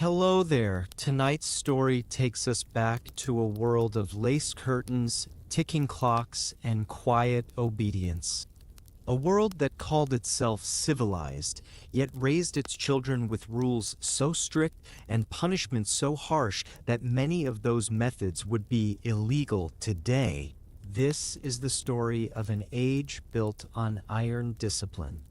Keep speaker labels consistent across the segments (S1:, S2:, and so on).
S1: Hello there. Tonight's story takes us back to a world of lace curtains, ticking clocks, and quiet obedience. A world that called itself civilized, yet raised its children with rules so strict and punishments so harsh that many of those methods would be illegal today. This is the story of an age built on iron discipline.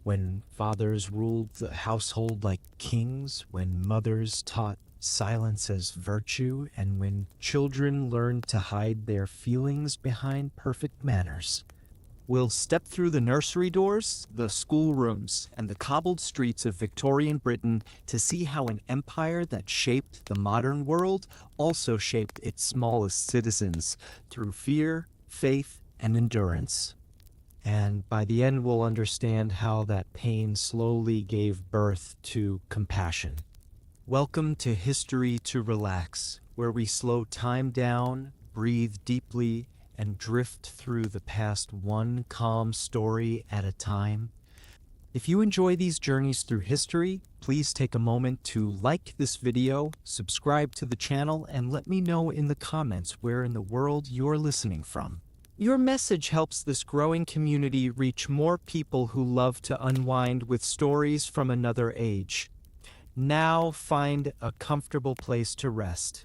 S1: When fathers ruled the household like kings, when mothers taught silence as virtue, and when children learned to hide their feelings behind perfect manners. We'll step through the nursery doors, the schoolrooms, and the cobbled streets of Victorian Britain to see how an empire that shaped the modern world also shaped its smallest citizens through fear, faith, and endurance. And by the end, we'll understand how that pain slowly gave birth to compassion. Welcome to History to Relax, where we slow time down, breathe deeply, and drift through the past one calm story at a time. If you enjoy these journeys through history, please take a moment to like this video, subscribe to the channel, and let me know in the comments where in the world you're listening from. Your message helps this growing community reach more people who love to unwind with stories from another age. Now find a comfortable place to rest.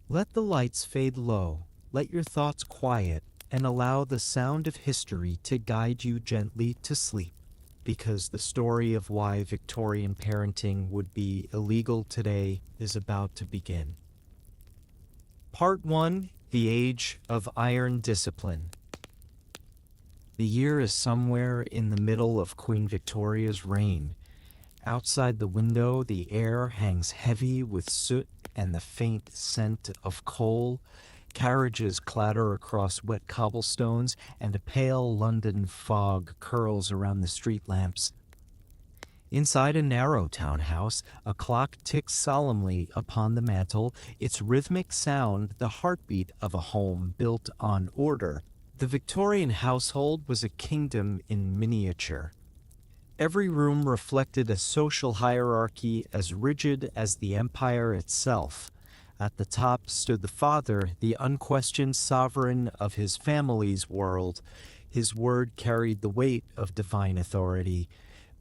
S1: Let the lights fade low, let your thoughts quiet, and allow the sound of history to guide you gently to sleep. Because the story of why Victorian parenting would be illegal today is about to begin. Part 1. The Age of Iron Discipline. The year is somewhere in the middle of Queen Victoria's reign. Outside the window, the air hangs heavy with soot and the faint scent of coal. Carriages clatter across wet cobblestones, and a pale London fog curls around the street lamps. Inside a narrow townhouse, a clock ticks solemnly upon the mantel, its rhythmic sound the heartbeat of a home built on order. The Victorian household was a kingdom in miniature. Every room reflected a social hierarchy as rigid as the empire itself. At the top stood the father, the unquestioned sovereign of his family's world. His word carried the weight of divine authority.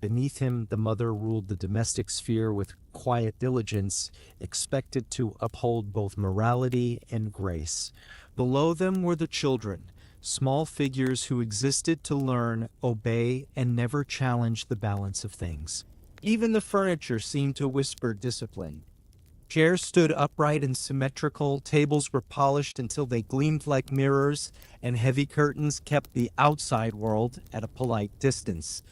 S1: Beneath him, the mother ruled the domestic sphere with quiet diligence, expected to uphold both morality and grace. Below them were the children, small figures who existed to learn, obey, and never challenge the balance of things. Even the furniture seemed to whisper discipline. Chairs stood upright and symmetrical, tables were polished until they gleamed like mirrors, and heavy curtains kept the outside world at a polite distance.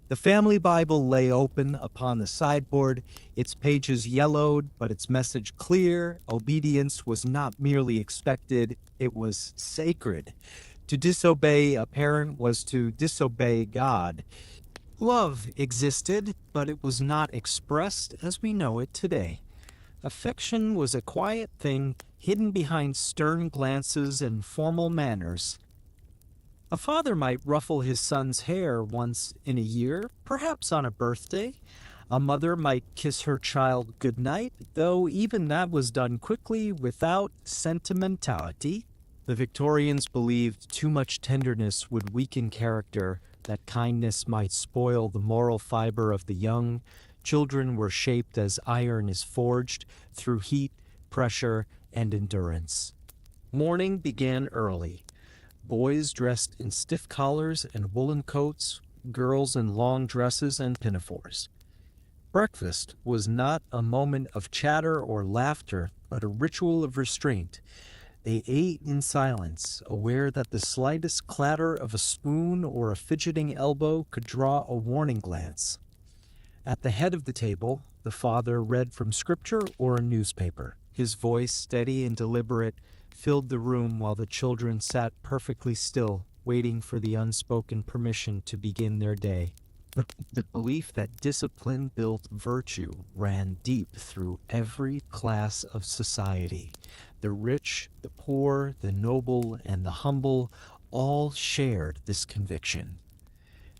S1: The family Bible lay open upon the sideboard, its pages yellowed, but its message clear. Obedience was not merely expected, it was sacred. To disobey a parent was to disobey God. Love existed, but it was not expressed as we know it today. Affection was a quiet thing, hidden behind stern glances and formal manners. A father might ruffle his son's hair once in a year, perhaps on a birthday. A mother might kiss her child goodnight, though even that was done quickly without sentimentality. The Victorians believed too much tenderness would weaken character, that kindness might spoil the moral fiber of the young. Children were shaped as iron is forged through heat, pressure, and endurance. Morning began early. Boys dressed in stiff collars and woolen coats, girls in long dresses and pinafores. Breakfast was not a moment of chatter or laughter, but a ritual of restraint. They ate in silence, aware that the slightest clatter of a spoon or a fidgeting elbow could draw a warning glance. At the head of the table, the father read from scripture or a newspaper. His voice, steady and deliberate, filled the room while the children sat perfectly still, waiting for the unspoken permission to begin their day. The belief that discipline built virtue ran deep through every class of society. The rich, the poor, the noble, and the humble all shared this conviction.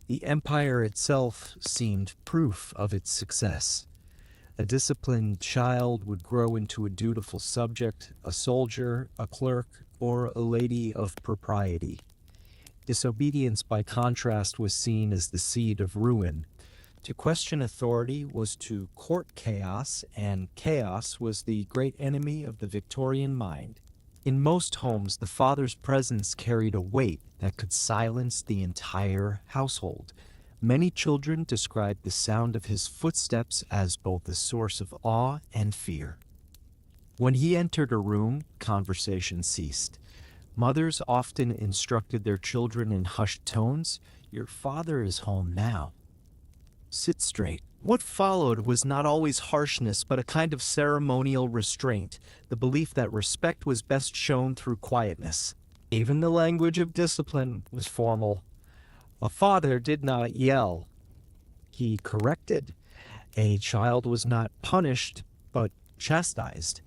S1: The empire itself seemed proof of its success. A disciplined child would grow into a dutiful subject, a soldier, a clerk, or a lady of propriety. Disobedience, by contrast, was seen as the seed of ruin. To question authority was to court chaos, and chaos was the great enemy of the Victorian mind. In most homes, the father's presence carried a weight that could silence the entire household. Many children described the sound of his footsteps as both a source of awe and fear. When he entered a room, conversation ceased. Mothers often instructed their children in hushed tones, "Your father is home now. Sit straight." What followed was not always harshness, but a kind of ceremonial restraint, the belief that respect was best shown through quietness. Even the language of discipline was formal. A father did not yell. He corrected. A child was not punished, but chastised.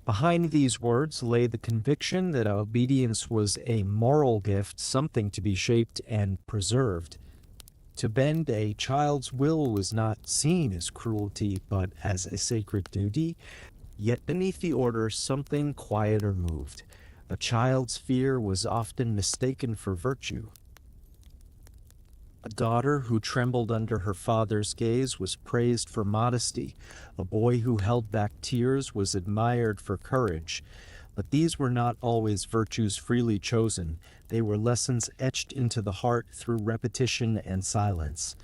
S1: Behind these words lay the conviction that obedience was a moral gift, something to be shaped and preserved. To bend a child's will was not seen as cruelty, but as a sacred duty. Yet beneath the order, something quieter moved. A child's fear was often mistaken for virtue. A daughter who trembled under her father's gaze was praised for modesty. A boy who held back tears was admired for courage. But these were not always virtues freely chosen. They were lessons etched into the heart through repetition and silence.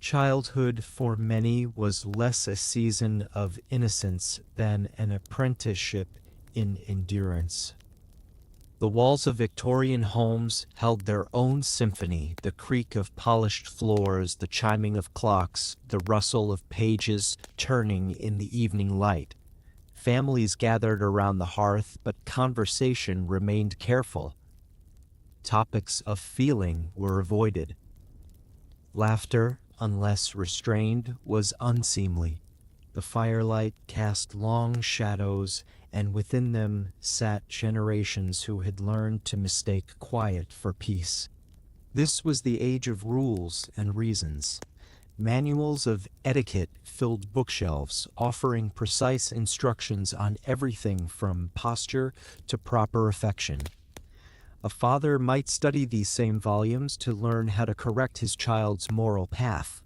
S1: Childhood, for many, was less a season of innocence than an apprenticeship in endurance. The walls of Victorian homes held their own symphony, the creak of polished floors, the chiming of clocks, the rustle of pages turning in the evening light. Families gathered around the hearth, but conversation remained careful. Topics of feeling were avoided. Laughter, unless restrained, was unseemly. The firelight cast long shadows, and within them sat generations who had learned to mistake quiet for peace. This was the age of rules and reasons. Manuals of etiquette filled bookshelves, offering precise instructions on everything from posture to proper affection. A father might study these same volumes to learn how to correct his child's moral path.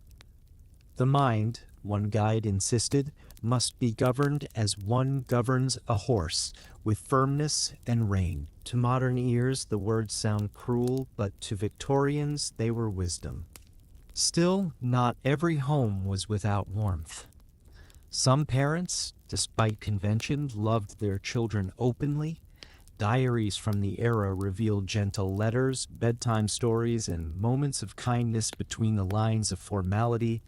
S1: The mind, one guide insisted, must be governed as one governs a horse, with firmness and rein. To modern ears, the words sound cruel, but to Victorians, they were wisdom. Still, not every home was without warmth. Some parents, despite convention, loved their children openly. Diaries from the era revealed gentle letters, bedtime stories, and moments of kindness between the lines of formality.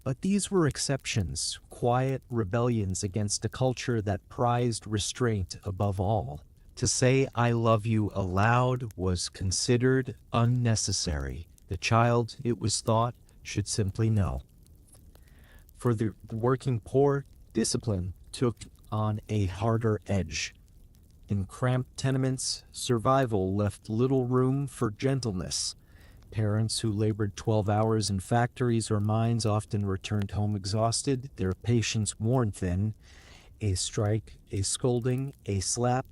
S1: But these were exceptions, quiet rebellions against a culture that prized restraint above all. To say "I love you" aloud was considered unnecessary. The child, it was thought, should simply know. For the working poor, discipline took on a harder edge. In cramped tenements, survival left little room for gentleness. Parents who labored 12 hours in factories or mines often returned home exhausted, their patience worn thin. A strike, a scolding, a slap,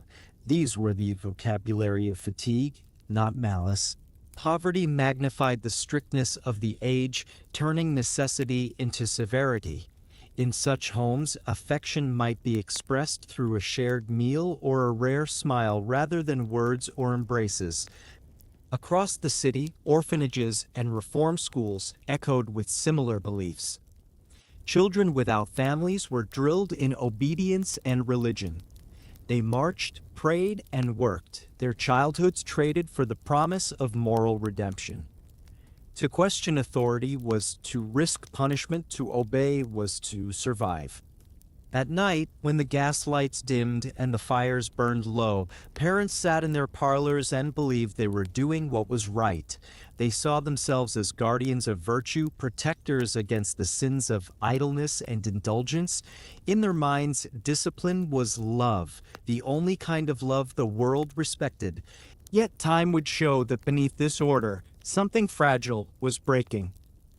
S1: these were the vocabulary of fatigue, not malice. Poverty magnified the strictness of the age, turning necessity into severity. In such homes, affection might be expressed through a shared meal or a rare smile rather than words or embraces. Across the city, orphanages and reform schools echoed with similar beliefs. Children without families were drilled in obedience and religion. They marched, prayed, and worked, their childhoods traded for the promise of moral redemption. To question authority was to risk punishment, to obey was to survive. At night, when the gas lights dimmed and the fires burned low, parents sat in their parlors and believed they were doing what was right. They saw themselves as guardians of virtue, protectors against the sins of idleness and indulgence. In their minds, discipline was love, the only kind of love the world respected. Yet time would show that beneath this order, something fragile was breaking.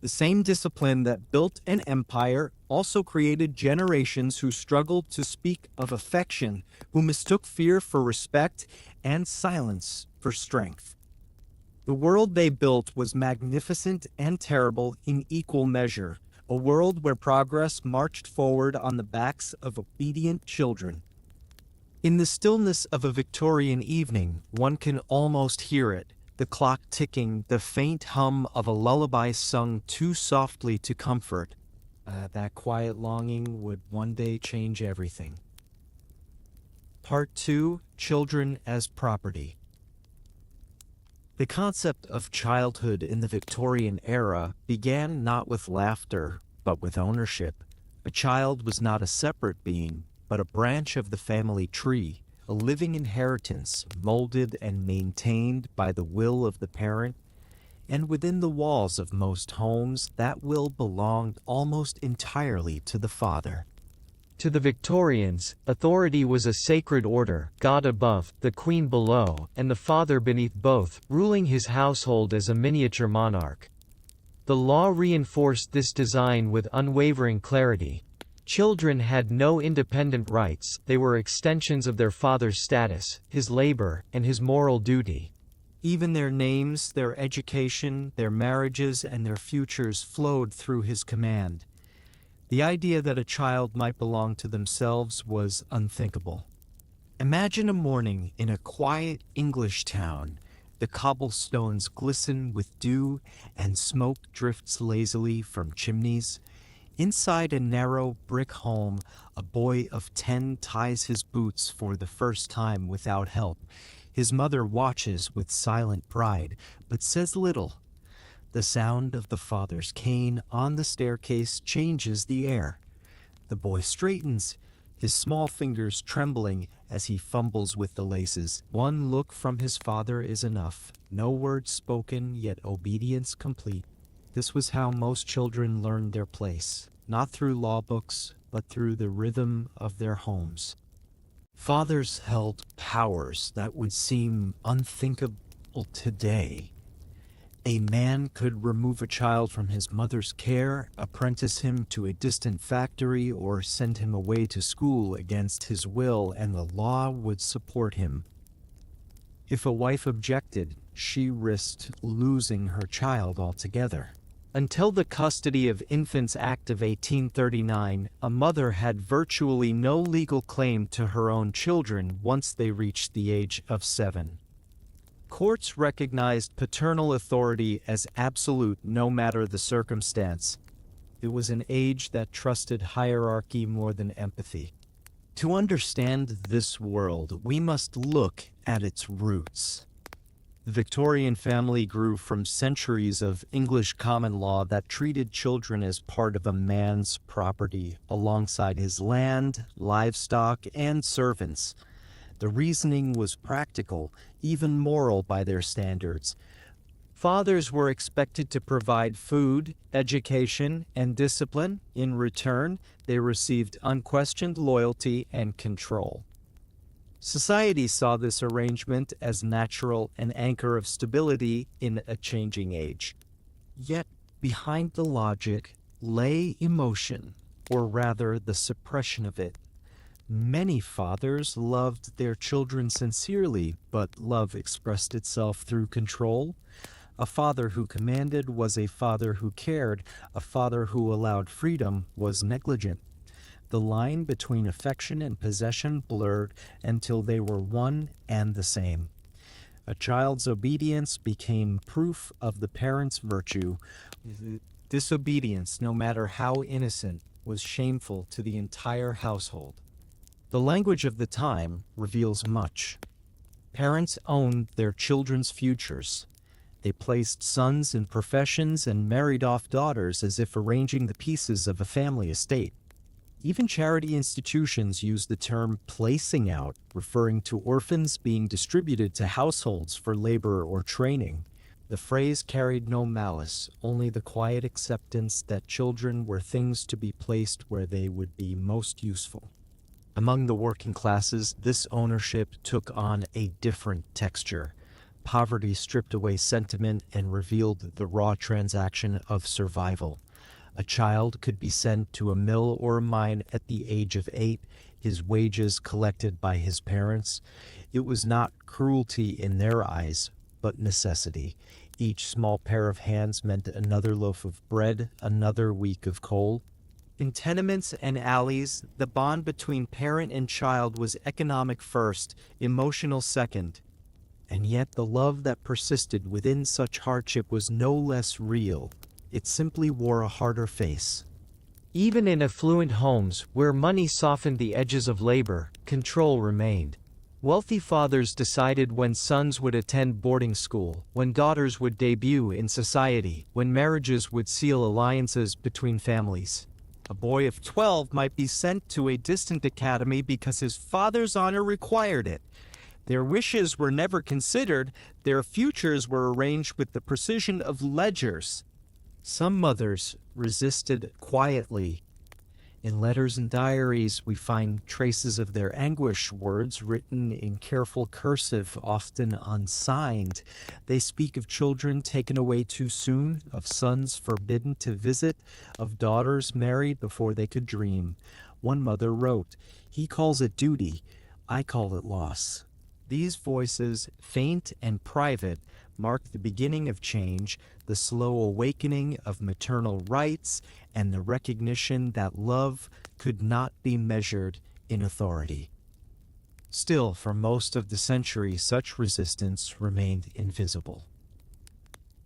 S1: The same discipline that built an empire also created generations who struggled to speak of affection, who mistook fear for respect and silence for strength. The world they built was magnificent and terrible in equal measure, a world where progress marched forward on the backs of obedient children. In the stillness of a Victorian evening, one can almost hear it, the clock ticking, the faint hum of a lullaby sung too softly to comfort. That quiet longing would one day change everything. Part 2: Children as Property. The concept of childhood in the Victorian era began not with laughter, but with ownership. A child was not a separate being, but a branch of the family tree, a living inheritance molded and maintained by the will of the parent, and within the walls of most homes that will belonged almost entirely to the father. To the Victorians, authority was a sacred order, God above, the Queen below, and the father beneath both, ruling his household as a miniature monarch. The law reinforced this design with unwavering clarity. Children had no independent rights, they were extensions of their father's status, his labor, and his moral duty. Even their names, their education, their marriages, and their futures flowed through his command. The idea that a child might belong to themselves was unthinkable. Imagine a morning in a quiet English town. The cobblestones glisten with dew, and smoke drifts lazily from chimneys. Inside a narrow brick home, a boy of 10 ties his boots for the first time without help. His mother watches with silent pride, but says little. The sound of the father's cane on the staircase changes the air. The boy straightens, his small fingers trembling as he fumbles with the laces. One look from his father is enough. No words spoken, yet obedience complete. This was how most children learned their place, not through law books, but through the rhythm of their homes. Fathers held powers that would seem unthinkable today. A man could remove a child from his mother's care, apprentice him to a distant factory, or send him away to school against his will, and the law would support him. If a wife objected, she risked losing her child altogether. Until the Custody of Infants Act of 1839, a mother had virtually no legal claim to her own children once they reached the age of 7. Courts recognized paternal authority as absolute no matter the circumstance. It was an age that trusted hierarchy more than empathy. To understand this world, we must look at its roots. The Victorian family grew from centuries of English common law that treated children as part of a man's property, alongside his land, livestock, and servants. The reasoning was practical, even moral by their standards. Fathers were expected to provide food, education, and discipline. In return, they received unquestioned loyalty and control. Society saw this arrangement as natural, an anchor of stability in a changing age. Yet, behind the logic lay emotion, or rather the suppression of it. Many fathers loved their children sincerely, but love expressed itself through control. A father who commanded was a father who cared. A father who allowed freedom was negligent. The line between affection and possession blurred until they were one and the same. A child's obedience became proof of the parent's virtue. Disobedience, no matter how innocent, was shameful to the entire household. The language of the time reveals much. Parents owned their children's futures. They placed sons in professions and married off daughters as if arranging the pieces of a family estate. Even charity institutions use the term placing out, referring to orphans being distributed to households for labor or training. The phrase carried no malice, only the quiet acceptance that children were things to be placed where they would be most useful. Among the working classes, this ownership took on a different texture. poverty stripped away sentiment and revealed the raw transaction of survival. A child could be sent to a mill or a mine at the age of 8, his wages collected by his parents. It was not cruelty in their eyes, but necessity. Each small pair of hands meant another loaf of bread, another week of coal. In tenements and alleys, the bond between parent and child was economic first, emotional second. And yet the love that persisted within such hardship was no less real. It simply wore a harder face. Even in affluent homes, where money softened the edges of labor, control remained. Wealthy fathers decided when sons would attend boarding school, when daughters would debut in society, when marriages would seal alliances between families. A boy of 12 might be sent to a distant academy because his father's honor required it. Their wishes were never considered, their futures were arranged with the precision of ledgers. Some mothers resisted quietly. In letters and diaries, we find traces of their anguish, words written in careful cursive, often unsigned. They speak of children taken away too soon, of sons forbidden to visit, of daughters married before they could dream. One mother wrote, "He calls it duty, I call it loss." These voices, faint and private, mark the beginning of change, the slow awakening of maternal rights, and the recognition that love could not be measured in authority. Still, for most of the century, such resistance remained invisible.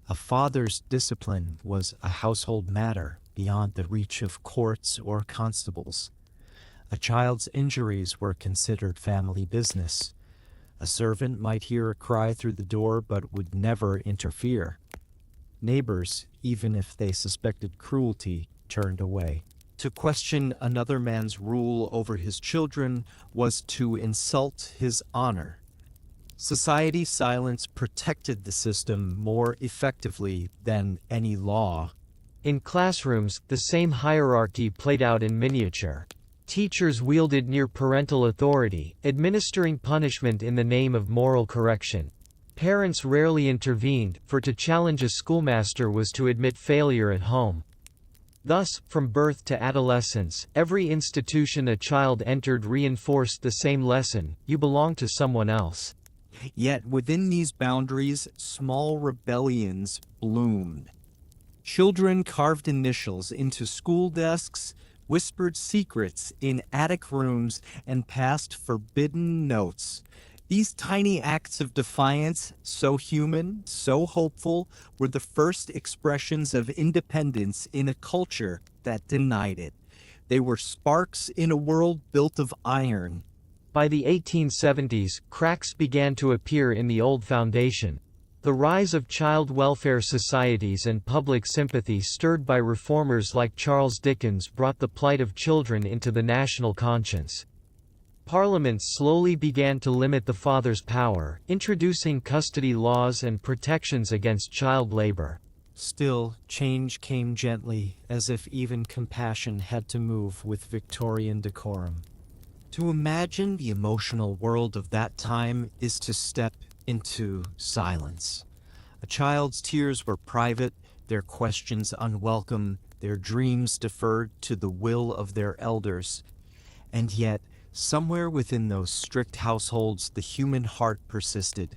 S1: A father's discipline was a household matter beyond the reach of courts or constables. A child's injuries were considered family business. A servant might hear a cry through the door but would never interfere. Neighbors, even if they suspected cruelty, turned away. To question another man's rule over his children was to insult his honor. Society's silence protected the system more effectively than any law. In classrooms, the same hierarchy played out in miniature. Teachers wielded near-parental authority, administering punishment in the name of moral correction. Parents rarely intervened, for to challenge a schoolmaster was to admit failure at home. Thus, from birth to adolescence, every institution a child entered reinforced the same lesson: you belong to someone else. Yet within these boundaries, small rebellions bloomed. Children carved initials into school desks, whispered secrets in attic rooms, and passed forbidden notes. These tiny acts of defiance, so human, so hopeful, were the first expressions of independence in a culture that denied it. They were sparks in a world built of iron. By the 1870s, cracks began to appear in the old foundation. The rise of child welfare societies and public sympathy stirred by reformers like Charles Dickens brought the plight of children into the national conscience. Parliaments slowly began to limit the father's power, introducing custody laws and protections against child labor. Still, change came gently, as if even compassion had to move with Victorian decorum. To imagine the emotional world of that time is to step into silence. A child's tears were private, their questions unwelcome, their dreams deferred to the will of their elders. And yet, somewhere within those strict households, the human heart persisted.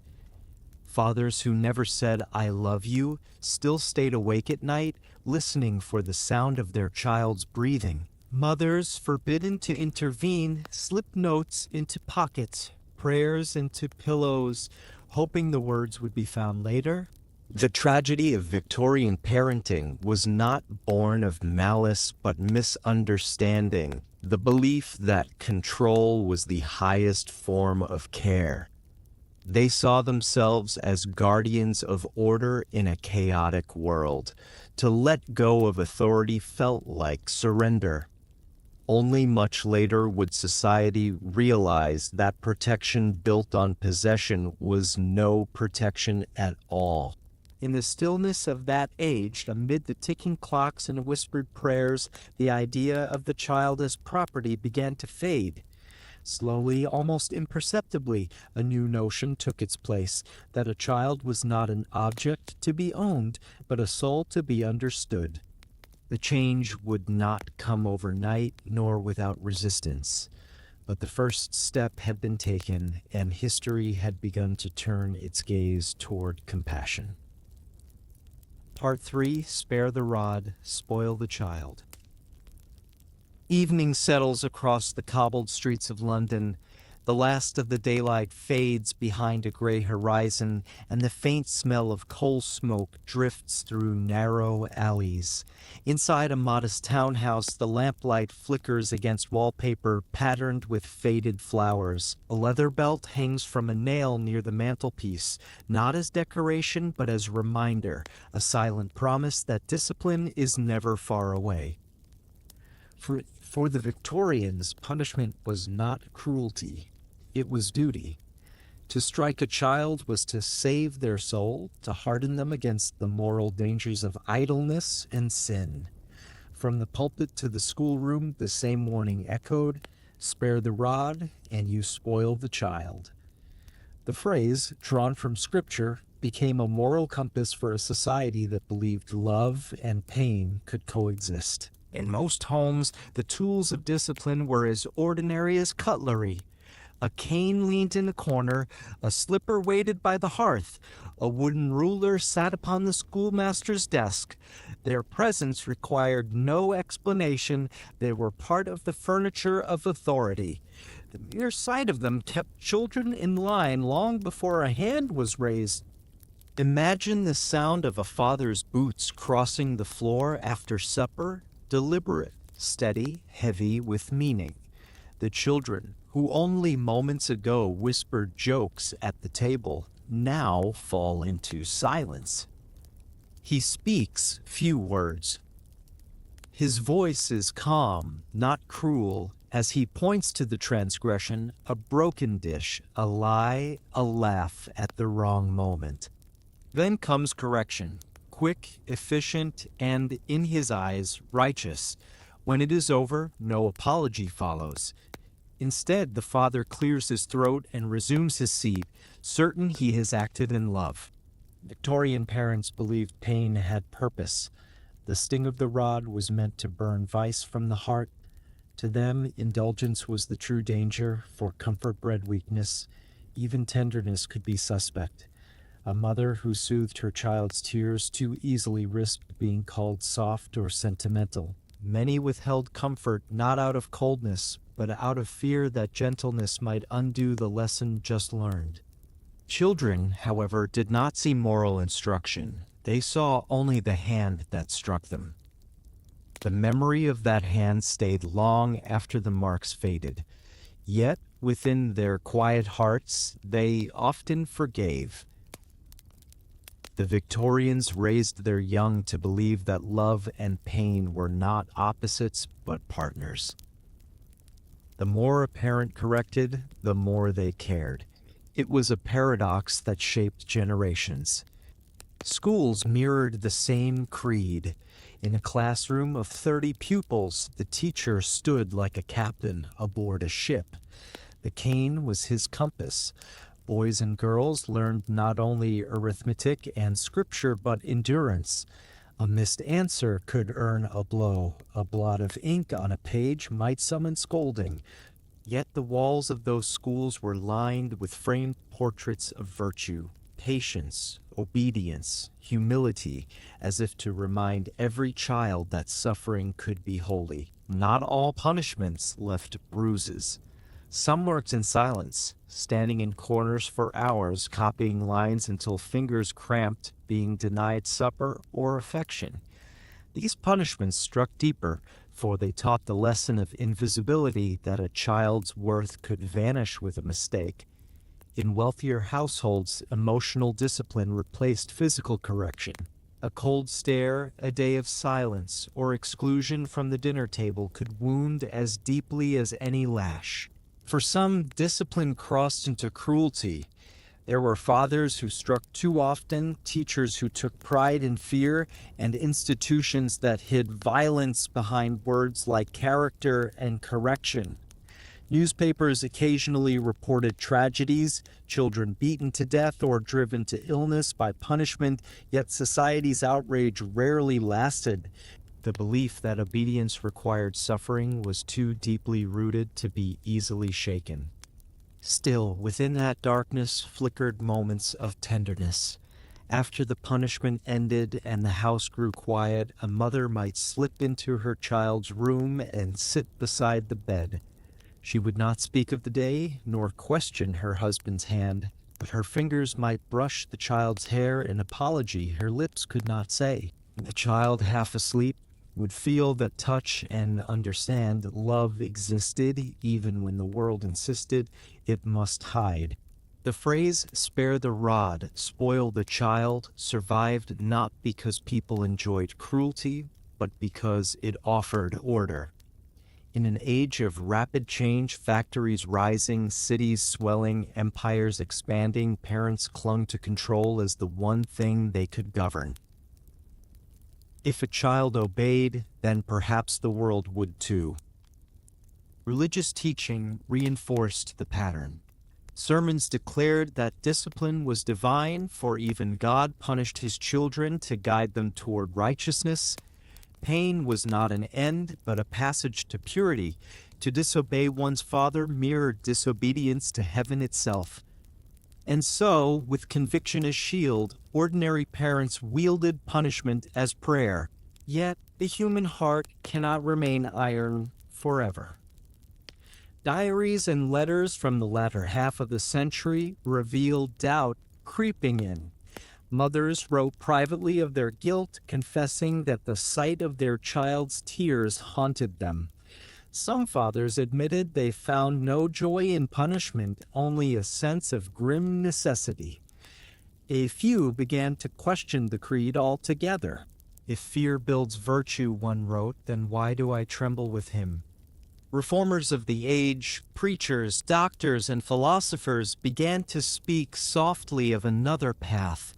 S1: Fathers who never said, "I love you," still stayed awake at night, listening for the sound of their child's breathing. Mothers, forbidden to intervene, slipped notes into pockets, prayers into pillows, hoping the words would be found later. The tragedy of Victorian parenting was not born of malice but misunderstanding, the belief that control was the highest form of care. They saw themselves as guardians of order in a chaotic world. To let go of authority felt like surrender. Only much later would society realize that protection built on possession was no protection at all. In the stillness of that age, amid the ticking clocks and whispered prayers, the idea of the child as property began to fade. Slowly, almost imperceptibly, a new notion took its place, that a child was not an object to be owned, but a soul to be understood. The change would not come overnight, nor without resistance. But the first step had been taken, and history had begun to turn its gaze toward compassion. Part 3, Spare the Rod, Spoil the Child. Evening settles across the cobbled streets of London. The last of the daylight fades behind a gray horizon, and the faint smell of coal smoke drifts through narrow alleys. Inside a modest townhouse, the lamplight flickers against wallpaper patterned with faded flowers. A leather belt hangs from a nail near the mantelpiece, not as decoration but as reminder, a silent promise that discipline is never far away. For the Victorians, punishment was not cruelty, it was duty. To strike a child was to save their soul, to harden them against the moral dangers of idleness and sin. From the pulpit to the schoolroom, the same warning echoed, "Spare the rod, and you spoil the child." The phrase, drawn from Scripture, became a moral compass for a society that believed love and pain could coexist. In most homes, the tools of discipline were as ordinary as cutlery. A cane leaned in a corner, a slipper waited by the hearth, a wooden ruler sat upon the schoolmaster's desk. Their presence required no explanation. They were part of the furniture of authority. The mere sight of them kept children in line long before a hand was raised. Imagine the sound of a father's boots crossing the floor after supper, deliberate, steady, heavy with meaning. The children, who only moments ago whispered jokes at the table, now fall into silence. He speaks few words. His voice is calm, not cruel, as he points to the transgression, a broken dish, a lie, a laugh at the wrong moment. Then comes correction, quick, efficient, and, in his eyes, righteous. When it is over, no apology follows. Instead, the father clears his throat and resumes his seat, certain he has acted in love. Victorian parents believed pain had purpose. The sting of the rod was meant to burn vice from the heart. To them, indulgence was the true danger, for comfort bred weakness. Even tenderness could be suspect. A mother who soothed her child's tears too easily risked being called soft or sentimental. Many withheld comfort not out of coldness, but out of fear that gentleness might undo the lesson just learned. Children, however, did not see moral instruction. They saw only the hand that struck them. The memory of that hand stayed long after the marks faded. Yet, within their quiet hearts, they often forgave. The Victorians raised their young to believe that love and pain were not opposites, but partners. The more a parent corrected, the more they cared. It was a paradox that shaped generations. Schools mirrored the same creed. In a classroom of 30 pupils, the teacher stood like a captain aboard a ship. The cane was his compass. Boys and girls learned not only arithmetic and scripture, but endurance. A missed answer could earn a blow. A blot of ink on a page might summon scolding. Yet the walls of those schools were lined with framed portraits of virtue, patience, obedience, humility, as if to remind every child that suffering could be holy. Not all punishments left bruises. Some worked in silence, standing in corners for hours, copying lines until fingers cramped, being denied supper or affection. These punishments struck deeper, for they taught the lesson of invisibility, that a child's worth could vanish with a mistake. In wealthier households, emotional discipline replaced physical correction. A cold stare, a day of silence, or exclusion from the dinner table could wound as deeply as any lash. For some, discipline crossed into cruelty. There were fathers who struck too often, teachers who took pride in fear, and institutions that hid violence behind words like character and correction. Newspapers occasionally reported tragedies, children beaten to death or driven to illness by punishment, yet society's outrage rarely lasted. The belief that obedience required suffering was too deeply rooted to be easily shaken. Still, within that darkness flickered moments of tenderness. After the punishment ended and the house grew quiet, a mother might slip into her child's room and sit beside the bed. She would not speak of the day, nor question her husband's hand, but her fingers might brush the child's hair in apology her lips could not say. The child, half asleep, would feel that touch and understand love existed even when the world insisted it must hide. The phrase, "spare the rod, spoil the child," survived not because people enjoyed cruelty, but because it offered order. In an age of rapid change, factories rising, cities swelling, empires expanding, parents clung to control as the one thing they could govern. If a child obeyed, then perhaps the world would too. Religious teaching reinforced the pattern. Sermons declared that discipline was divine, for even God punished his children to guide them toward righteousness. Pain was not an end, but a passage to purity. To disobey one's father mirrored disobedience to heaven itself. And so, with conviction as shield, ordinary parents wielded punishment as prayer. Yet, the human heart cannot remain iron forever. Diaries and letters from the latter half of the century reveal doubt creeping in. Mothers wrote privately of their guilt, confessing that the sight of their child's tears haunted them. Some fathers admitted they found no joy in punishment, only a sense of grim necessity. A few began to question the creed altogether. "If fear builds virtue," one wrote, "then why do I tremble with him?" Reformers of the age, preachers, doctors, and philosophers began to speak softly of another path.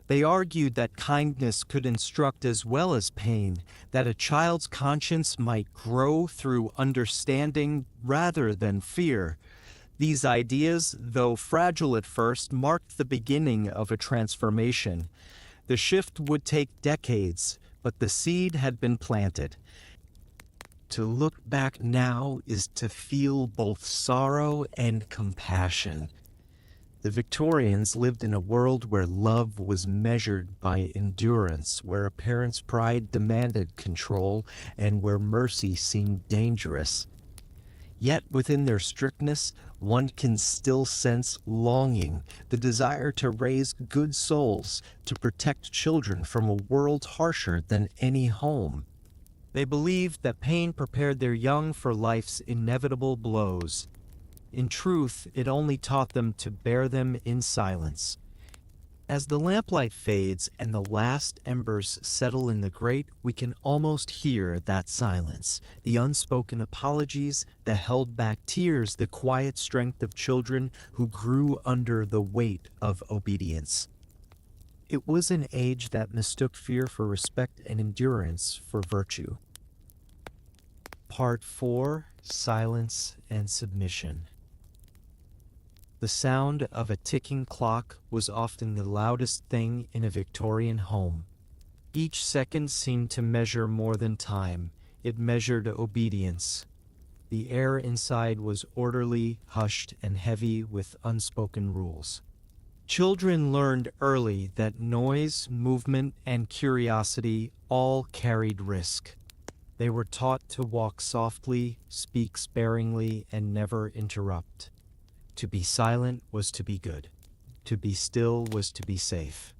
S1: They argued that kindness could instruct as well as pain, that a child's conscience might grow through understanding rather than fear. These ideas, though fragile at first, marked the beginning of a transformation. The shift would take decades, but the seed had been planted. To look back now is to feel both sorrow and compassion. The Victorians lived in a world where love was measured by endurance, where a parent's pride demanded control, and where mercy seemed dangerous. Yet within their strictness, one can still sense longing, the desire to raise good souls, to protect children from a world harsher than any home. They believed that pain prepared their young for life's inevitable blows. In truth, it only taught them to bear them in silence. As the lamplight fades and the last embers settle in the grate, we can almost hear that silence, the unspoken apologies, the held back tears, the quiet strength of children who grew under the weight of obedience. It was an age that mistook fear for respect and endurance for virtue. Part 4: Silence and Submission. The sound of a ticking clock was often the loudest thing in a Victorian home. Each second seemed to measure more than time. It measured obedience. The air inside was orderly, hushed, and heavy with unspoken rules. Children learned early that noise, movement, and curiosity all carried risk. They were taught to walk softly, speak sparingly, and never interrupt. To be silent was to be good. To be still was to be safe.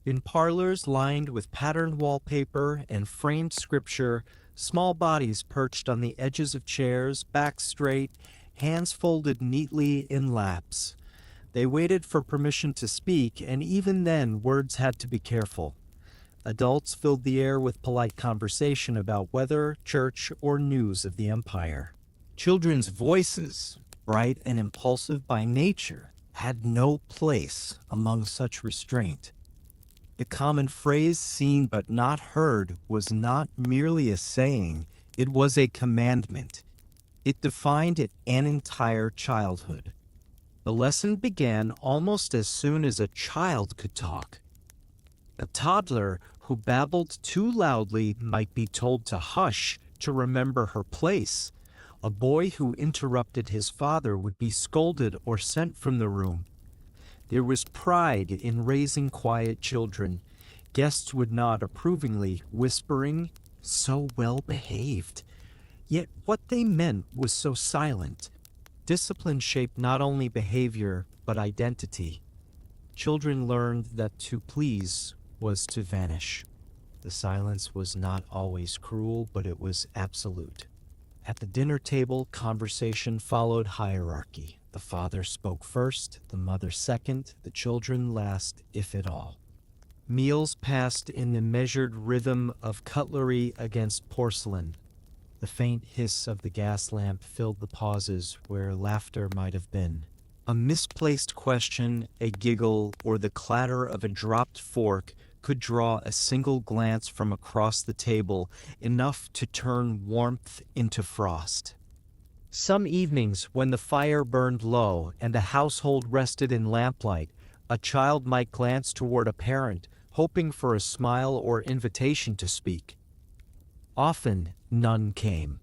S1: In parlors lined with patterned wallpaper and framed scripture, small bodies perched on the edges of chairs, backs straight, hands folded neatly in laps. They waited for permission to speak, and even then words had to be careful. Adults filled the air with polite conversation about weather, church, or news of the empire. Children's voices, bright and impulsive by nature, had no place among such restraint. The common phrase seen but not heard was not merely a saying, it was a commandment. It defined an entire childhood. The lesson began almost as soon as a child could talk. A toddler who babbled too loudly might be told to hush to remember her place. A boy who interrupted his father would be scolded or sent from the room. There was pride in raising quiet children. Guests would nod approvingly, whispering, "So well behaved." Yet what they meant was so silent. Discipline shaped not only behavior, but identity. Children learned that to please was to vanish. The silence was not always cruel, but it was absolute. At the dinner table, conversation followed hierarchy. The father spoke first, the mother second, the children last, if at all. Meals passed in the measured rhythm of cutlery against porcelain. The faint hiss of the gas lamp filled the pauses where laughter might have been. A misplaced question, a giggle, or the clatter of a dropped fork could draw a single glance from across the table, enough to turn warmth into frost. Some evenings, when the fire burned low and the household rested in lamplight, a child might glance toward a parent, hoping for a smile or invitation to speak. Often, none came.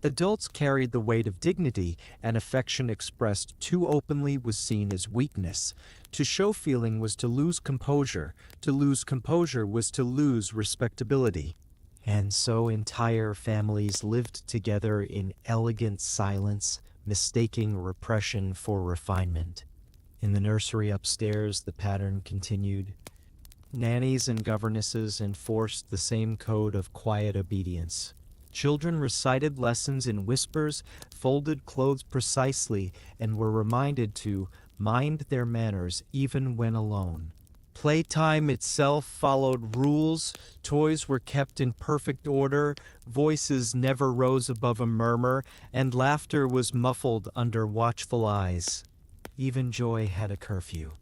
S1: Adults carried the weight of dignity, and affection expressed too openly was seen as weakness. To show feeling was to lose composure. To lose composure was to lose respectability. And so entire families lived together in elegant silence, mistaking repression for refinement. In the nursery upstairs, the pattern continued. Nannies and governesses enforced the same code of quiet obedience. Children recited lessons in whispers, folded clothes precisely, and were reminded to mind their manners even when alone. Playtime itself followed rules, toys were kept in perfect order, voices never rose above a murmur, and laughter was muffled under watchful eyes. Even joy had a curfew.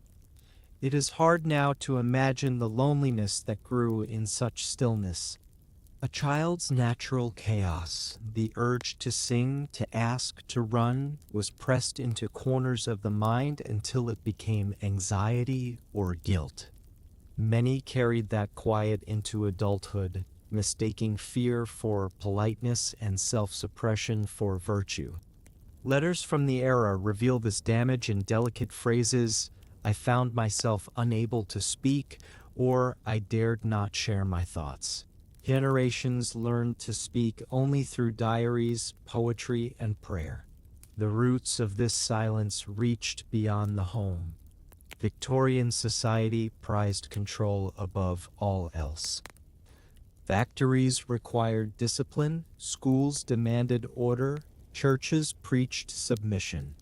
S1: It is hard now to imagine the loneliness that grew in such stillness. A child's natural chaos, the urge to sing, to ask, to run, was pressed into corners of the mind until it became anxiety or guilt. Many carried that quiet into adulthood, mistaking fear for politeness and self-suppression for virtue. Letters from the era reveal this damage in delicate phrases: "I found myself unable to speak," or "I dared not share my thoughts." Generations learned to speak only through diaries, poetry, and prayer. The roots of this silence reached beyond the home. Victorian society prized control above all else. Factories required discipline, schools demanded order, churches preached submission.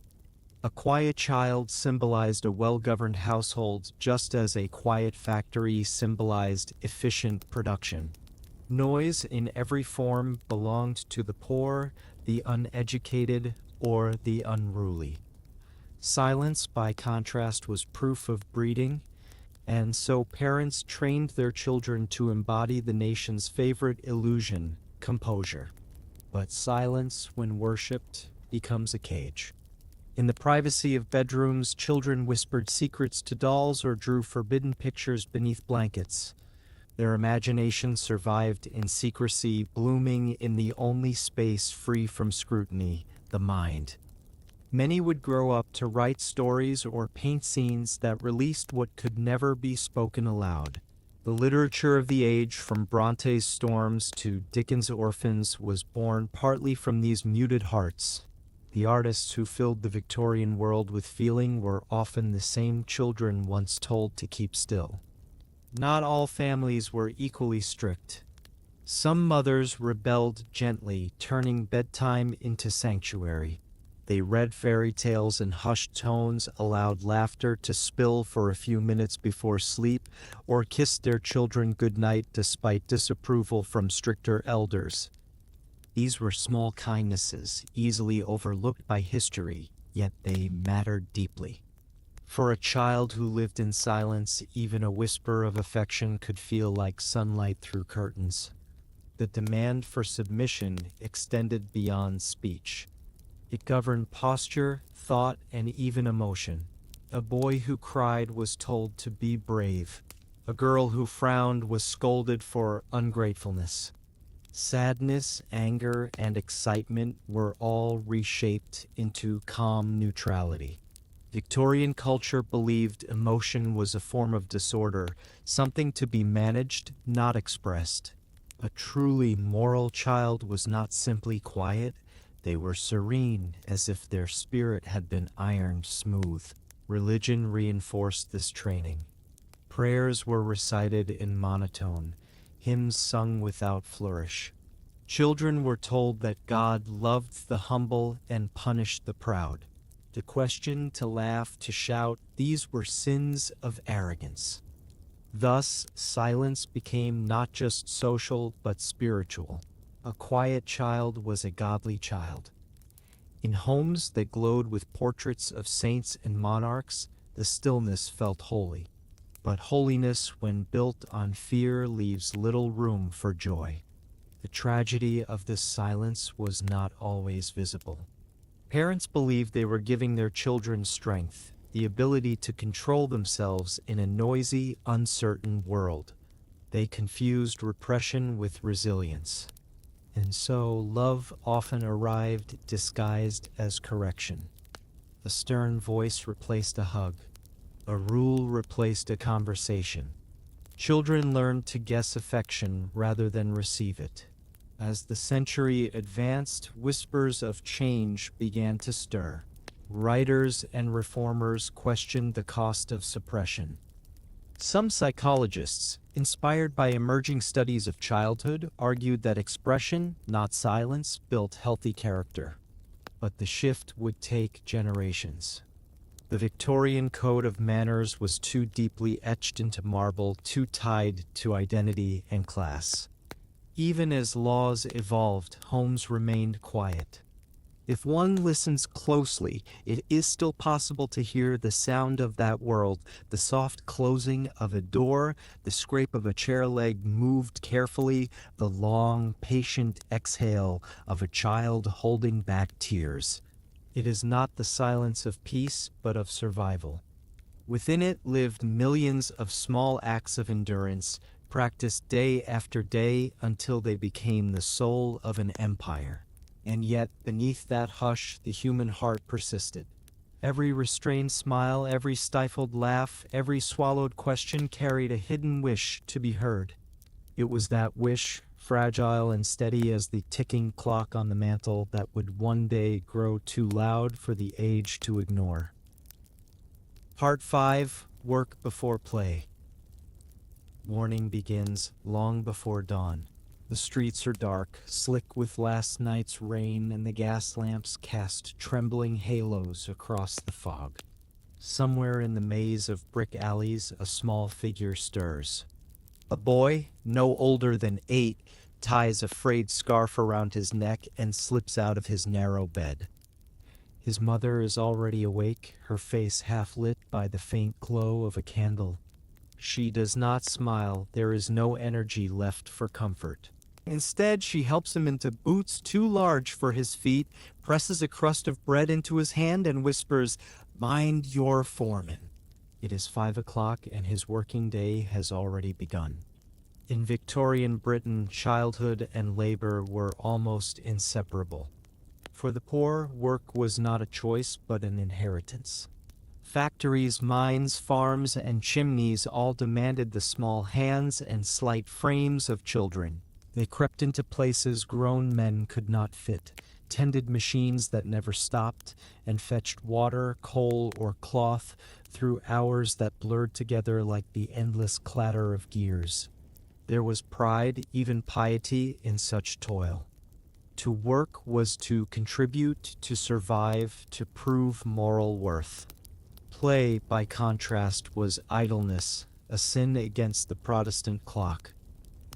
S1: A quiet child symbolized a well-governed household, just as a quiet factory symbolized efficient production. Noise in every form belonged to the poor, the uneducated, or the unruly. Silence, by contrast, was proof of breeding, and so parents trained their children to embody the nation's favorite illusion, composure. But silence, when worshipped, becomes a cage. In the privacy of bedrooms, children whispered secrets to dolls or drew forbidden pictures beneath blankets. Their imagination survived in secrecy, blooming in the only space free from scrutiny, the mind. Many would grow up to write stories or paint scenes that released what could never be spoken aloud. The literature of the age, from Bronte's Storms to Dickens' Orphans, was born partly from these muted hearts. The artists who filled the Victorian world with feeling were often the same children once told to keep still. Not all families were equally strict. Some mothers rebelled gently, turning bedtime into sanctuary. They read fairy tales in hushed tones, allowed laughter to spill for a few minutes before sleep, or kissed their children goodnight despite disapproval from stricter elders. These were small kindnesses, easily overlooked by history, yet they mattered deeply. For a child who lived in silence, even a whisper of affection could feel like sunlight through curtains. The demand for submission extended beyond speech. It governed posture, thought, and even emotion. A boy who cried was told to be brave. A girl who frowned was scolded for ungratefulness. Sadness, anger, and excitement were all reshaped into calm neutrality. Victorian culture believed emotion was a form of disorder, something to be managed, not expressed. A truly moral child was not simply quiet, they were serene, as if their spirit had been ironed smooth. Religion reinforced this training. Prayers were recited in monotone, hymns sung without flourish. Children were told that God loved the humble and punished the proud. To question, to laugh, to shout, these were sins of arrogance. Thus, silence became not just social but spiritual. A quiet child was a godly child. In homes that glowed with portraits of saints and monarchs, the stillness felt holy. But holiness, when built on fear, leaves little room for joy. The tragedy of this silence was not always visible. Parents believed they were giving their children strength, the ability to control themselves in a noisy, uncertain world. They confused repression with resilience. And so love often arrived disguised as correction. A stern voice replaced a hug. A rule replaced a conversation. Children learned to guess affection rather than receive it. As the century advanced, whispers of change began to stir. Writers and reformers questioned the cost of suppression. Some psychologists, inspired by emerging studies of childhood, argued that expression, not silence, built healthy character. But the shift would take generations. The Victorian code of manners was too deeply etched into marble, too tied to identity and class. Even as laws evolved, homes remained quiet. If one listens closely, it is still possible to hear the sound of that world, the soft closing of a door, the scrape of a chair leg moved carefully, the long, patient exhale of a child holding back tears. It is not the silence of peace, but of survival. Within it lived millions of small acts of endurance, practiced day after day until they became the soul of an empire. And yet, beneath that hush, the human heart persisted. Every restrained smile, every stifled laugh, every swallowed question carried a hidden wish to be heard. It was that wish, fragile and steady as the ticking clock on the mantel, that would one day grow too loud for the age to ignore. Part 5. Work before play. Morning begins long before dawn. The streets are dark, slick with last night's rain, and the gas lamps cast trembling halos across the fog. Somewhere in the maze of brick alleys, a small figure stirs. A boy, no older than 8, ties a frayed scarf around his neck and slips out of his narrow bed. His mother is already awake, her face half lit by the faint glow of a candle. She does not smile, there is no energy left for comfort. Instead, she helps him into boots too large for his feet, presses a crust of bread into his hand, and whispers, "Mind your foreman." It is 5 o'clock, and his working day has already begun. In Victorian Britain, childhood and labor were almost inseparable. For the poor, work was not a choice but an inheritance. Factories, mines, farms, and chimneys all demanded the small hands and slight frames of children. They crept into places grown men could not fit, tended machines that never stopped, and fetched water, coal, or cloth through hours that blurred together like the endless clatter of gears. There was pride, even piety, in such toil. To work was to contribute, to survive, to prove moral worth. Play, by contrast, was idleness, a sin against the Protestant clock.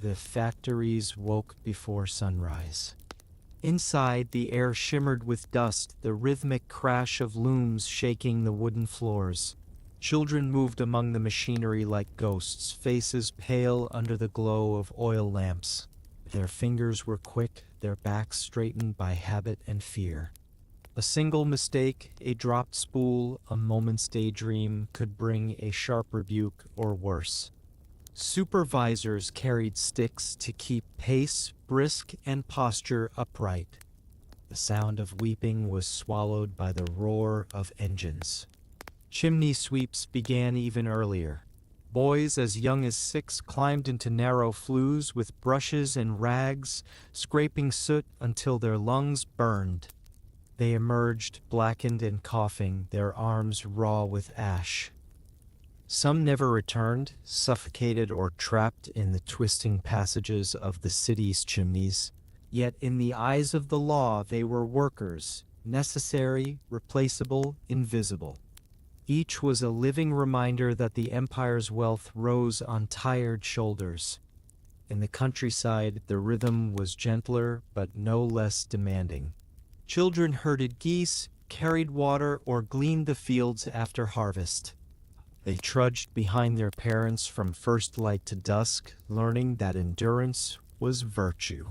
S1: The factories woke before sunrise. Inside, the air shimmered with dust, the rhythmic crash of looms shaking the wooden floors. Children moved among the machinery like ghosts, faces pale under the glow of oil lamps. Their fingers were quick, their backs straightened by habit and fear. A single mistake, a dropped spool, a moment's daydream could bring a sharp rebuke or worse. Supervisors carried sticks to keep pace, brisk, and posture upright. The sound of weeping was swallowed by the roar of engines. Chimney sweeps began even earlier. Boys as young as 6 climbed into narrow flues with brushes and rags, scraping soot until their lungs burned. They emerged, blackened and coughing, their arms raw with ash. Some never returned, suffocated or trapped in the twisting passages of the city's chimneys. Yet in the eyes of the law they were workers, necessary, replaceable, invisible. Each was a living reminder that the empire's wealth rose on tired shoulders. In the countryside, the rhythm was gentler but no less demanding. Children herded geese, carried water, or gleaned the fields after harvest. They trudged behind their parents from first light to dusk, learning that endurance was virtue.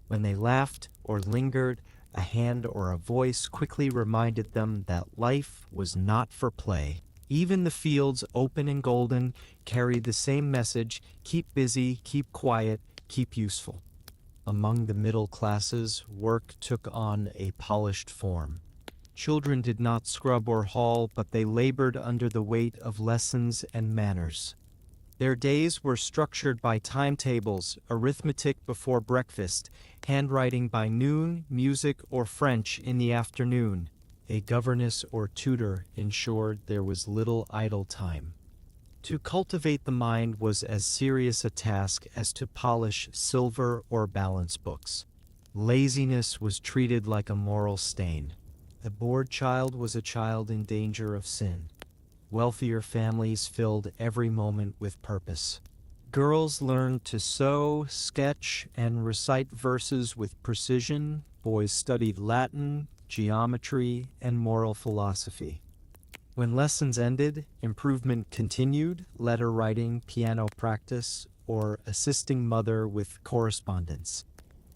S1: When they laughed or lingered, a hand or a voice quickly reminded them that life was not for play. Even the fields, open and golden, carried the same message: keep busy, keep quiet, keep useful. Among the middle classes, work took on a polished form. Children did not scrub or haul, but they labored under the weight of lessons and manners. Their days were structured by timetables, arithmetic before breakfast, handwriting by noon, music or French in the afternoon. A governess or tutor ensured there was little idle time. To cultivate the mind was as serious a task as to polish silver or balance books. Laziness was treated like a moral stain. A bored child was a child in danger of sin. Wealthier families filled every moment with purpose. Girls learned to sew, sketch, and recite verses with precision. Boys studied Latin, geometry, and moral philosophy. When lessons ended, improvement continued: letter writing, piano practice, or assisting mother with correspondence.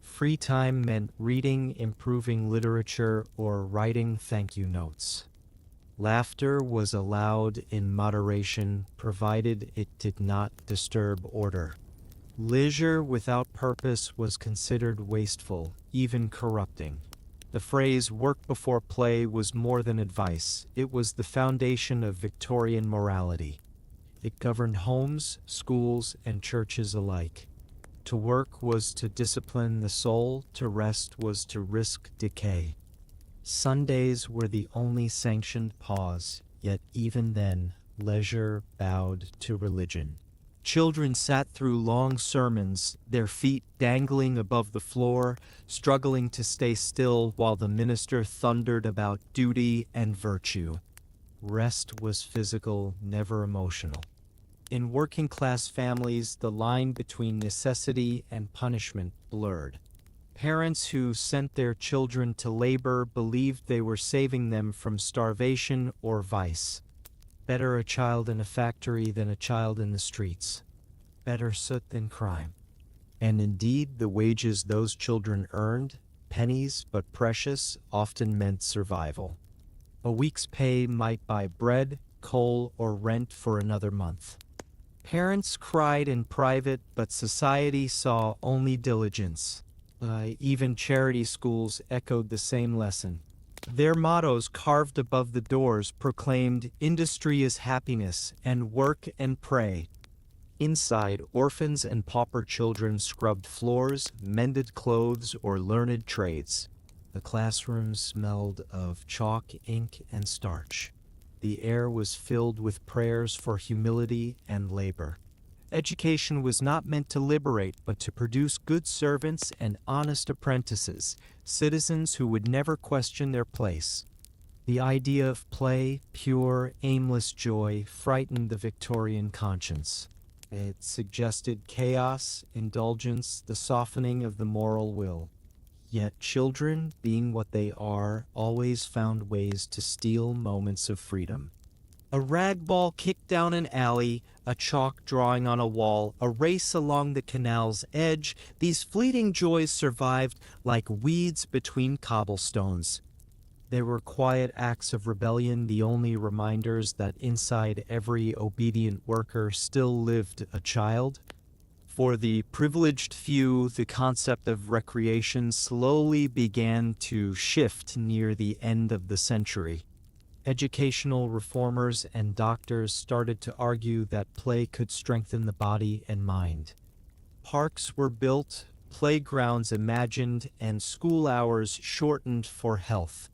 S1: Free time meant reading, improving literature, or writing thank you notes. Laughter was allowed in moderation, provided it did not disturb order. Leisure without purpose was considered wasteful, even corrupting. The phrase "work before play" was more than advice. It was the foundation of Victorian morality. It governed homes, schools, and churches alike. To work was to discipline the soul, to rest was to risk decay. Sundays were the only sanctioned pause, yet even then, leisure bowed to religion. Children sat through long sermons, their feet dangling above the floor, struggling to stay still while the minister thundered about duty and virtue. Rest was physical, never emotional. In working-class families, the line between necessity and punishment blurred. Parents who sent their children to labor believed they were saving them from starvation or vice. Better a child in a factory than a child in the streets. Better soot than crime. And indeed, the wages those children earned, pennies but precious, often meant survival. A week's pay might buy bread, coal, or rent for another month. Parents cried in private, but society saw only diligence. Even charity schools echoed the same lesson. Their mottos carved above the doors proclaimed "Industry is happiness" and "Work and pray." Inside, orphans and pauper children scrubbed floors, mended clothes, or learned trades. The classrooms smelled of chalk, ink, and starch. The air was filled with prayers for humility and labor. Education was not meant to liberate, but to produce good servants and honest apprentices, citizens who would never question their place. The idea of play, pure, aimless joy, frightened the Victorian conscience. It suggested chaos, indulgence, the softening of the moral will. Yet children, being what they are, always found ways to steal moments of freedom. A rag ball kicked down an alley, a chalk drawing on a wall, a race along the canal's edge, these fleeting joys survived like weeds between cobblestones. They were quiet acts of rebellion, the only reminders that inside every obedient worker still lived a child. For the privileged few, the concept of recreation slowly began to shift near the end of the century. Educational reformers and doctors started to argue that play could strengthen the body and mind. Parks were built, playgrounds imagined, and school hours shortened for health.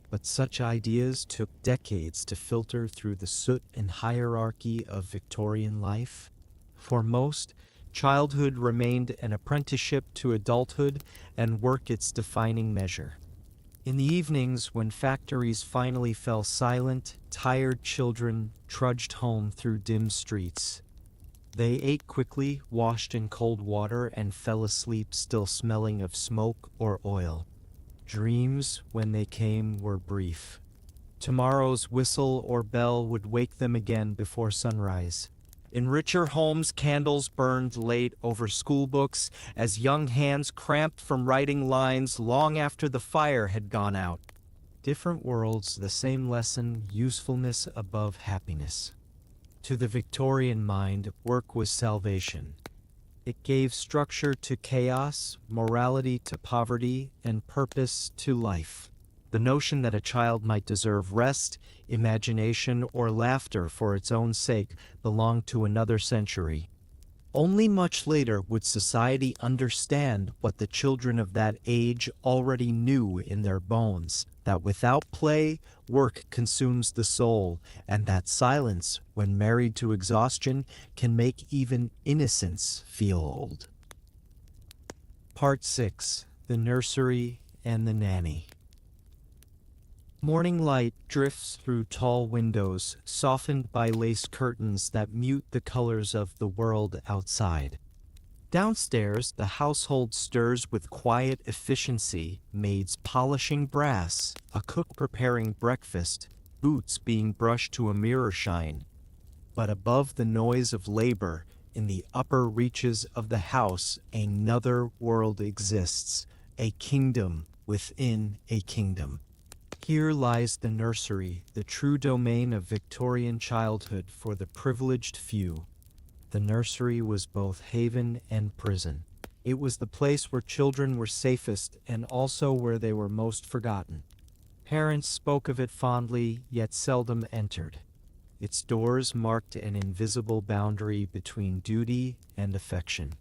S1: But such ideas took decades to filter through the soot and hierarchy of Victorian life. For most, childhood remained an apprenticeship to adulthood and work its defining measure. In the evenings, when factories finally fell silent, tired children trudged home through dim streets. They ate quickly, washed in cold water, and fell asleep still smelling of smoke or oil. Dreams, when they came, were brief. Tomorrow's whistle or bell would wake them again before sunrise. In richer homes, candles burned late over schoolbooks as young hands cramped from writing lines long after the fire had gone out. Different worlds, the same lesson, usefulness above happiness. To the Victorian mind, work was salvation. It gave structure to chaos, morality to poverty, and purpose to life. The notion that a child might deserve rest, imagination, or laughter for its own sake belonged to another century. Only much later would society understand what the children of that age already knew in their bones, that without play, work consumes the soul, and that silence, when married to exhaustion, can make even innocence feel old. Part 6. The Nursery and the Nanny. Morning light drifts through tall windows, softened by lace curtains that mute the colors of the world outside. Downstairs, the household stirs with quiet efficiency, maids polishing brass, a cook preparing breakfast, boots being brushed to a mirror shine. But above the noise of labor, in the upper reaches of the house, another world exists, a kingdom within a kingdom. Here lies the nursery, the true domain of Victorian childhood for the privileged few. The nursery was both haven and prison. It was the place where children were safest and also where they were most forgotten. Parents spoke of it fondly, yet seldom entered. Its doors marked an invisible boundary between duty and affection.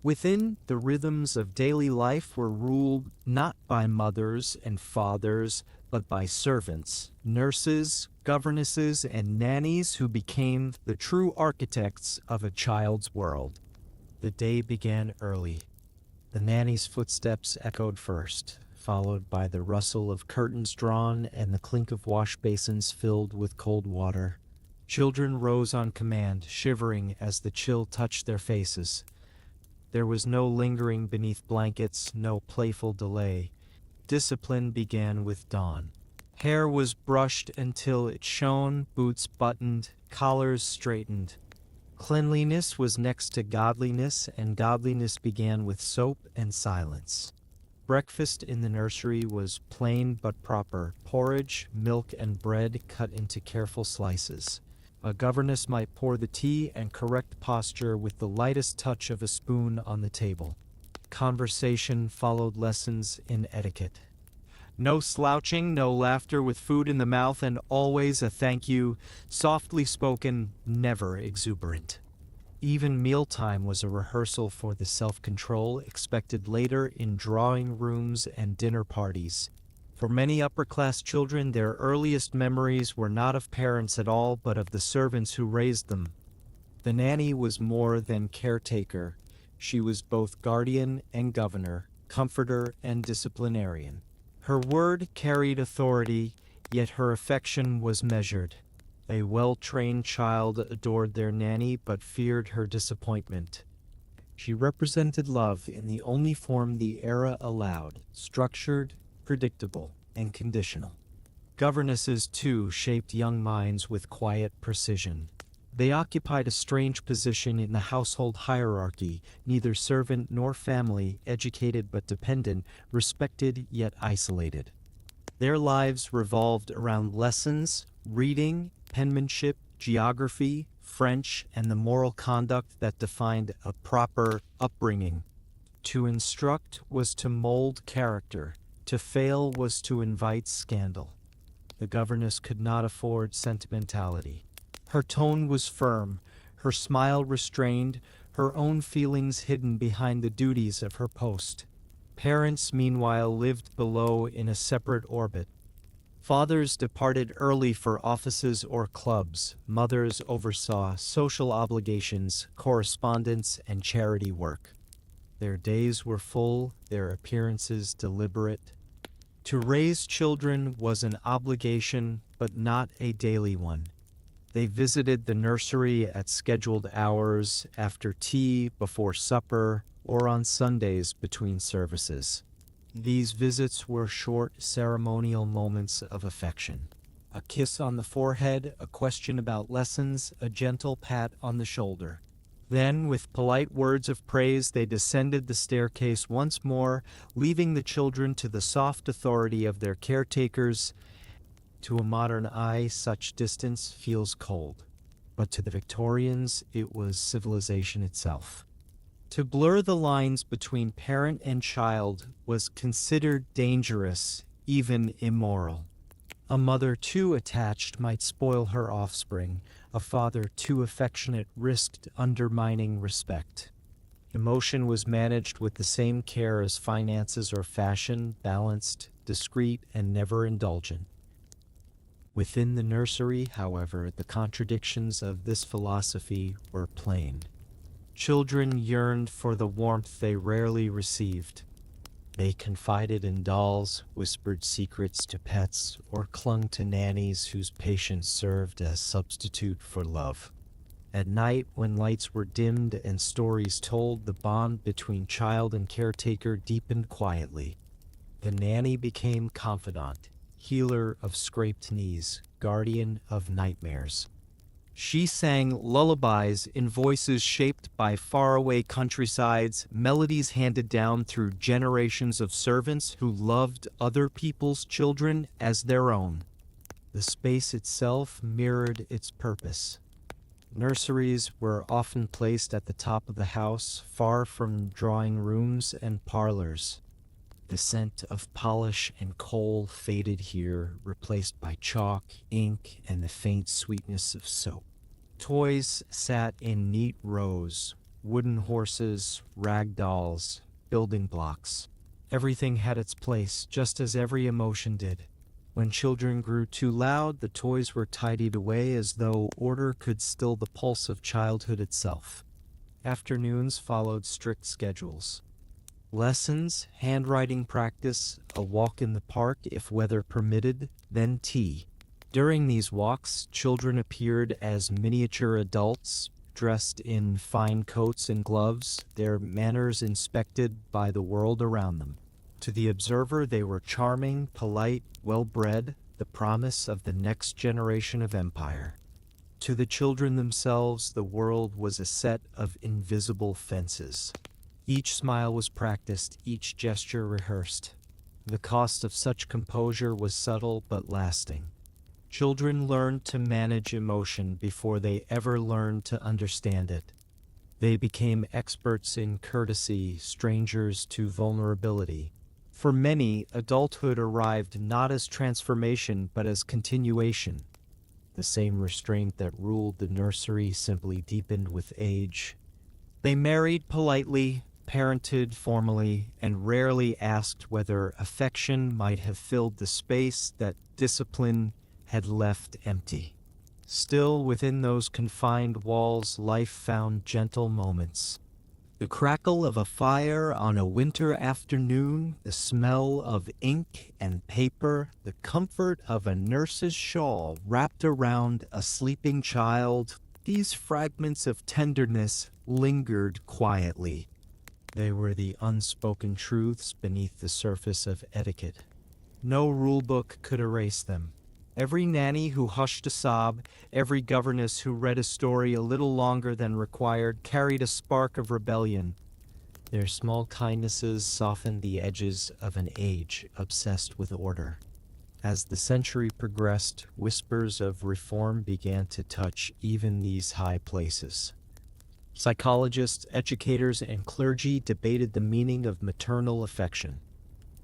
S1: Within, the rhythms of daily life were ruled not by mothers and fathers, but by servants, nurses, governesses, and nannies who became the true architects of a child's world. The day began early. The nanny's footsteps echoed first, followed by the rustle of curtains drawn and the clink of wash basins filled with cold water. Children rose on command, shivering as the chill touched their faces. There was no lingering beneath blankets, no playful delay. Discipline began with dawn. Hair was brushed until it shone, boots buttoned, collars straightened. Cleanliness was next to godliness, and godliness began with soap and silence. Breakfast in the nursery was plain but proper, porridge, milk, and bread cut into careful slices. A governess might pour the tea and correct posture with the lightest touch of a spoon on the table. Conversation followed lessons in etiquette. No slouching, no laughter with food in the mouth, and always a thank you, softly spoken, never exuberant. Even mealtime was a rehearsal for the self-control expected later in drawing rooms and dinner parties. For many upper-class children, their earliest memories were not of parents at all, but of the servants who raised them. The nanny was more than caretaker. She was both guardian and governor, comforter and disciplinarian. Her word carried authority, yet her affection was measured. A well-trained child adored their nanny, but feared her disappointment. She represented love in the only form the era allowed, structured, predictable, and conditional. Governesses, too, shaped young minds with quiet precision. They occupied a strange position in the household hierarchy, neither servant nor family, educated but dependent, respected yet isolated. Their lives revolved around lessons, reading, penmanship, geography, French, and the moral conduct that defined a proper upbringing. To instruct was to mold character. To fail was to invite scandal. The governess could not afford sentimentality. Her tone was firm, her smile restrained, her own feelings hidden behind the duties of her post. Parents, meanwhile, lived below in a separate orbit. Fathers departed early for offices or clubs. Mothers oversaw social obligations, correspondence, and charity work. Their days were full, their appearances deliberate. To raise children was an obligation, but not a daily one. They visited the nursery at scheduled hours, after tea, before supper, or on Sundays between services. These visits were short, ceremonial moments of affection. A kiss on the forehead, a question about lessons, a gentle pat on the shoulder. Then, with polite words of praise, they descended the staircase once more, leaving the children to the soft authority of their caretakers. To a modern eye, such distance feels cold, but to the Victorians, it was civilization itself. To blur the lines between parent and child was considered dangerous, even immoral. A mother too attached might spoil her offspring. A father too affectionate risked undermining respect. Emotion was managed with the same care as finances or fashion, balanced, discreet, and never indulgent. Within the nursery, however, the contradictions of this philosophy were plain. Children yearned for the warmth they rarely received. They confided in dolls, whispered secrets to pets, or clung to nannies whose patience served as substitute for love. At night, when lights were dimmed and stories told, the bond between child and caretaker deepened quietly. The nanny became confidant, healer of scraped knees, guardian of nightmares. She sang lullabies in voices shaped by faraway countrysides, melodies handed down through generations of servants who loved other people's children as their own. The space itself mirrored its purpose. Nurseries were often placed at the top of the house, far from drawing rooms and parlors. The scent of polish and coal faded here, replaced by chalk, ink, and the faint sweetness of soap. Toys sat in neat rows: wooden horses, rag dolls, building blocks. Everything had its place, just as every emotion did. When children grew too loud, the toys were tidied away as though order could still the pulse of childhood itself. Afternoons followed strict schedules. Lessons, handwriting practice, a walk in the park if weather permitted, then tea. During these walks, children appeared as miniature adults, dressed in fine coats and gloves, their manners inspected by the world around them. To the observer, they were charming, polite, well-bred, the promise of the next generation of empire. To the children themselves, the world was a set of invisible fences. Each smile was practiced, each gesture rehearsed. The cost of such composure was subtle but lasting. Children learned to manage emotion before they ever learned to understand it. They became experts in courtesy, strangers to vulnerability. For many, adulthood arrived not as transformation but as continuation. The same restraint that ruled the nursery simply deepened with age. They married politely, parented formally, and rarely asked whether affection might have filled the space that discipline had left empty. Still, within those confined walls, life found gentle moments. The crackle of a fire on a winter afternoon, the smell of ink and paper, the comfort of a nurse's shawl wrapped around a sleeping child, these fragments of tenderness lingered quietly. They were the unspoken truths beneath the surface of etiquette. No rulebook could erase them. Every nanny who hushed a sob, every governess who read a story a little longer than required carried a spark of rebellion. Their small kindnesses softened the edges of an age obsessed with order. As the century progressed, whispers of reform began to touch even these high places. Psychologists, educators, and clergy debated the meaning of maternal affection.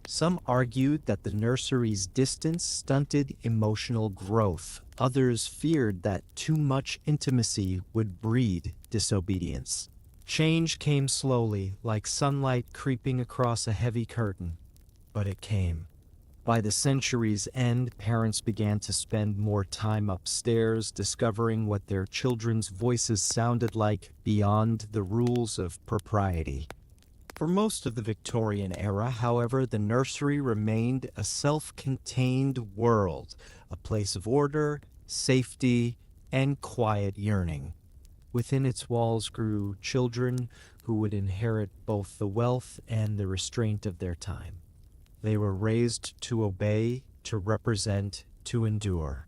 S1: Some argued that the nursery's distance stunted emotional growth. Others feared that too much intimacy would breed disobedience. Change came slowly, like sunlight creeping across a heavy curtain. But it came. By the century's end, parents began to spend more time upstairs discovering what their children's voices sounded like beyond the rules of propriety. For most of the Victorian era, however, the nursery remained a self-contained world, a place of order, safety, and quiet yearning. Within its walls grew children who would inherit both the wealth and the restraint of their time. They were raised to obey, to represent, to endure.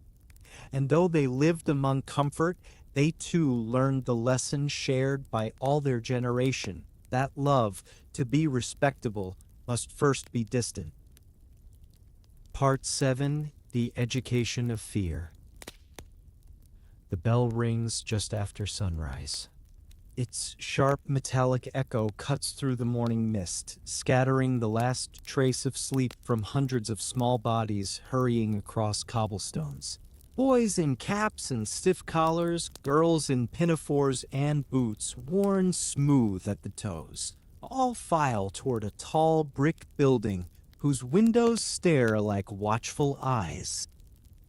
S1: And though they lived among comfort, they too learned the lesson shared by all their generation, that love, to be respectable, must first be distant. Part 7. The Education of Fear. The bell rings just after sunrise. Its sharp metallic echo cuts through the morning mist, scattering the last trace of sleep from hundreds of small bodies hurrying across cobblestones. Boys in caps and stiff collars, girls in pinafores and boots worn smooth at the toes, all file toward a tall brick building whose windows stare like watchful eyes.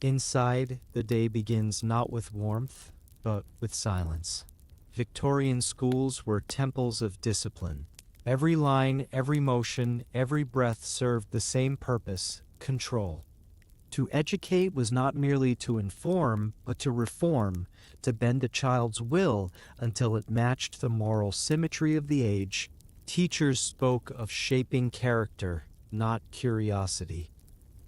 S1: Inside, the day begins not with warmth, but with silence. Victorian schools were temples of discipline. Every line, every motion, every breath served the same purpose: control. To educate was not merely to inform, but to reform, to bend a child's will until it matched the moral symmetry of the age. Teachers spoke of shaping character, not curiosity.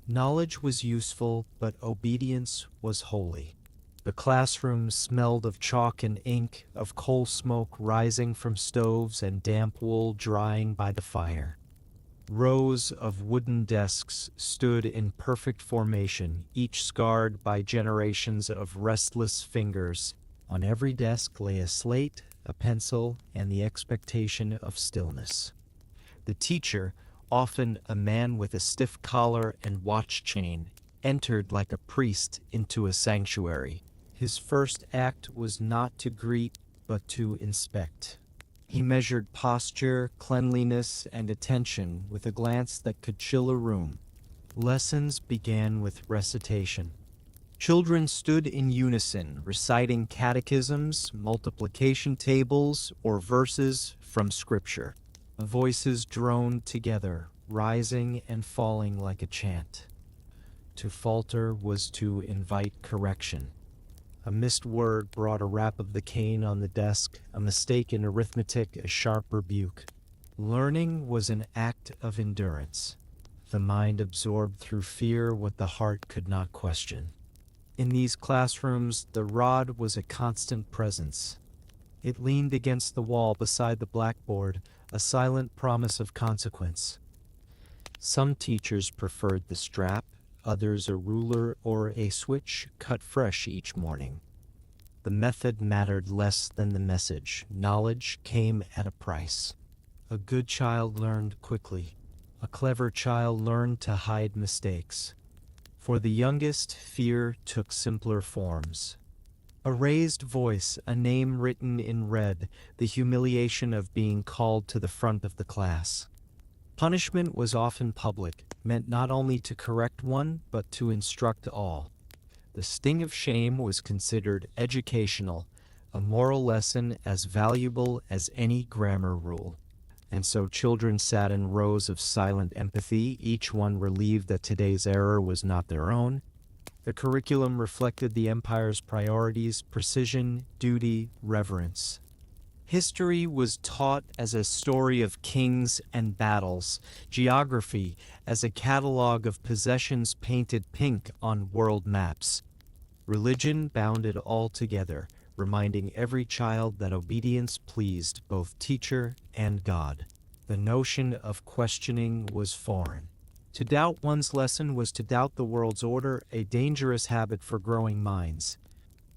S1: Knowledge was useful, but obedience was holy. The classroom smelled of chalk and ink, of coal smoke rising from stoves and damp wool drying by the fire. Rows of wooden desks stood in perfect formation, each scarred by generations of restless fingers. On every desk lay a slate, a pencil, and the expectation of stillness. The teacher, often a man with a stiff collar and watch chain, entered like a priest into a sanctuary. His first act was not to greet, but to inspect. He measured posture, cleanliness, and attention with a glance that could chill a room. Lessons began with recitation. Children stood in unison, reciting catechisms, multiplication tables, or verses from Scripture. Voices droned together, rising and falling like a chant. To falter was to invite correction. A missed word brought a rap of the cane on the desk, a mistake in arithmetic a sharp rebuke. Learning was an act of endurance. The mind absorbed through fear what the heart could not question. In these classrooms, the rod was a constant presence. It leaned against the wall beside the blackboard, a silent promise of consequence. Some teachers preferred the strap, others a ruler or a switch cut fresh each morning. The method mattered less than the message. Knowledge came at a price. A good child learned quickly. A clever child learned to hide mistakes. For the youngest, fear took simpler forms. A raised voice, a name written in red, the humiliation of being called to the front of the class. Punishment was often public, meant not only to correct one, but to instruct all. The sting of shame was considered educational, a moral lesson as valuable as any grammar rule. And so children sat in rows of silent empathy, each one relieved that today's error was not their own. The curriculum reflected the empire's priorities: precision, duty, reverence. History was taught as a story of kings and battles, geography as a catalog of possessions painted pink on world maps. Religion bound it all together, reminding every child that obedience pleased both teacher and God. The notion of questioning was foreign. To doubt one's lesson was to doubt the world's order, a dangerous habit for growing minds.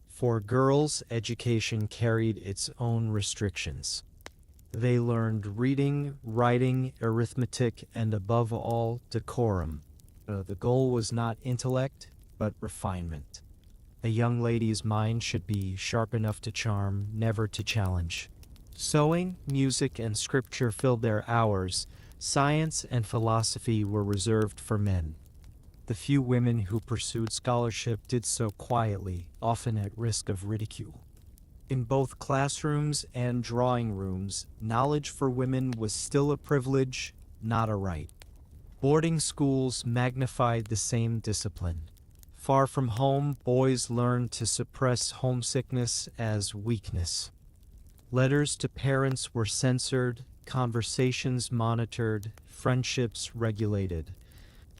S1: For girls, education carried its own restrictions. They learned reading, writing, arithmetic, and above all, decorum. The goal was not intellect, but refinement. A young lady's mind should be sharp enough to charm, never to challenge. Sewing, music, and scripture filled their hours. Science and philosophy were reserved for men. The few women who pursued scholarship did so quietly, often at risk of ridicule. In both classrooms and drawing rooms, knowledge for women was still a privilege, not a right. Boarding schools magnified the same discipline. Far from home, boys learned to suppress homesickness as weakness. Letters to parents were censored, conversations monitored, friendships regulated.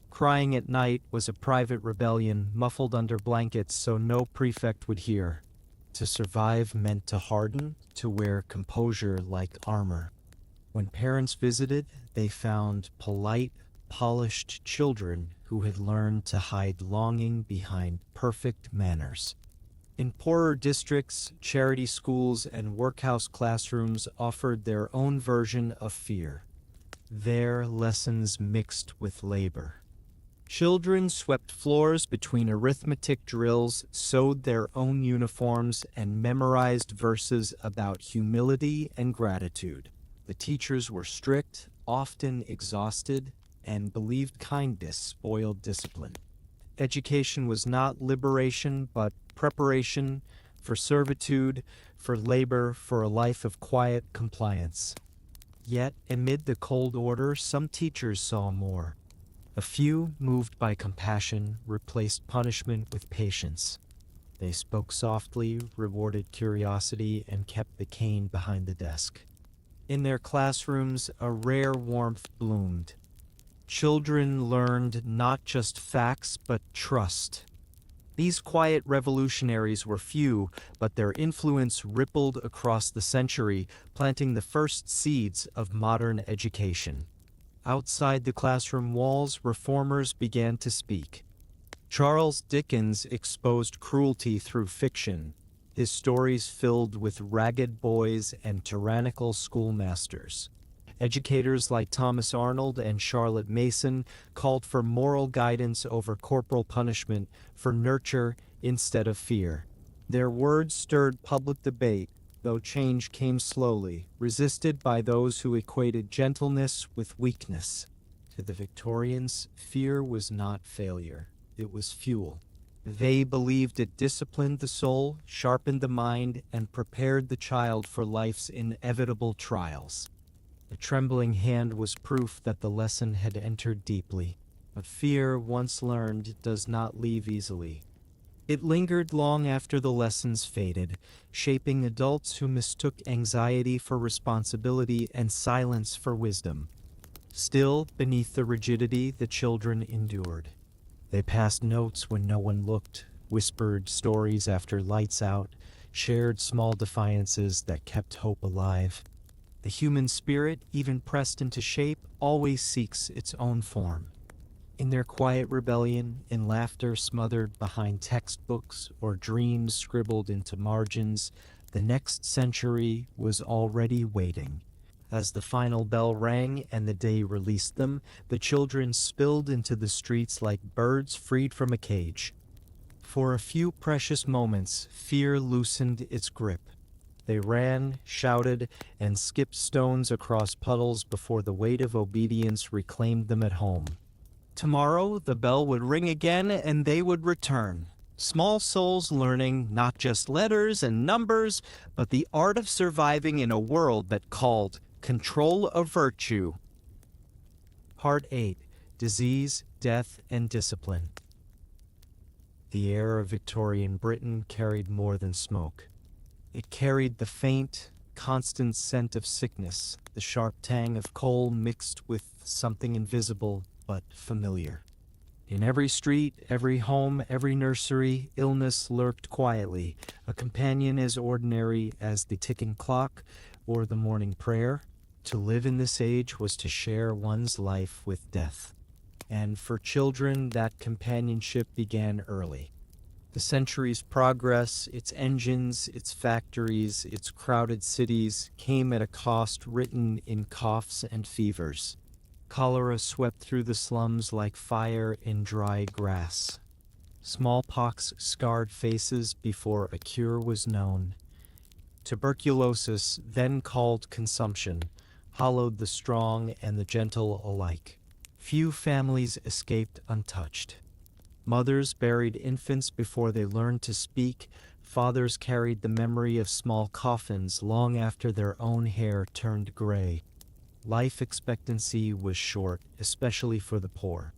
S1: Crying at night was a private rebellion, muffled under blankets so no prefect would hear. To survive meant to harden, to wear composure like armor. When parents visited, they found polite, polished children who had learned to hide longing behind perfect manners. In poorer districts, charity schools and workhouse classrooms offered their own version of fear. Their lessons mixed with labor. Children swept floors between arithmetic drills, sewed their own uniforms, and memorized verses about humility and gratitude. The teachers were strict, often exhausted, and believed kindness spoiled discipline. Education was not liberation, but preparation for servitude, for labor, for a life of quiet compliance. Yet, amid the cold order, some teachers saw more. A few, moved by compassion, replaced punishment with patience. They spoke softly, rewarded curiosity, and kept the cane behind the desk. In their classrooms, a rare warmth bloomed. Children learned not just facts, but trust. These quiet revolutionaries were few, but their influence rippled across the century, planting the first seeds of modern education. Outside the classroom walls, reformers began to speak. Charles Dickens exposed cruelty through fiction, his stories filled with ragged boys and tyrannical schoolmasters. Educators like Thomas Arnold and Charlotte Mason called for moral guidance over corporal punishment, for nurture instead of fear. Their words stirred public debate, though change came slowly, resisted by those who equated gentleness with weakness. To the Victorians, fear was not failure, it was fuel. They believed it disciplined the soul, sharpened the mind, and prepared the child for life's inevitable trials. The trembling hand was proof that the lesson had entered deeply. But fear, once learned, does not leave easily. It lingered long after the lessons faded, shaping adults who mistook anxiety for responsibility and silence for wisdom. Still, beneath the rigidity, the children endured. They passed notes when no one looked, whispered stories after lights out, shared small defiances that kept hope alive. The human spirit, even pressed into shape, always seeks its own form. In their quiet rebellion, in laughter smothered behind textbooks or dreams scribbled into margins, the next century was already waiting. As the final bell rang and the day released them, the children spilled into the streets like birds freed from a cage. For a few precious moments, fear loosened its grip. They ran, shouted, and skipped stones across puddles before the weight of obedience reclaimed them at home. Tomorrow, the bell would ring again and they would return. Small souls learning not just letters and numbers, but the art of surviving in a world that called control a virtue. Part 8. Disease, Death, and Discipline. The air of Victorian Britain carried more than smoke. It carried the faint, constant scent of sickness, the sharp tang of coal mixed with something invisible but familiar. In every street, every home, every nursery, illness lurked quietly, a companion as ordinary as the ticking clock or the morning prayer. To live in this age was to share one's life with death. And for children, that companionship began early. The century's progress, its engines, its factories, its crowded cities, came at a cost written in coughs and fevers. Cholera swept through the slums like fire in dry grass. Smallpox scarred faces before a cure was known. Tuberculosis, then called consumption, hollowed the strong and the gentle alike. Few families escaped untouched. Mothers buried infants before they learned to speak. Fathers carried the memory of small coffins long after their own hair turned gray. Life expectancy was short, especially for the poor.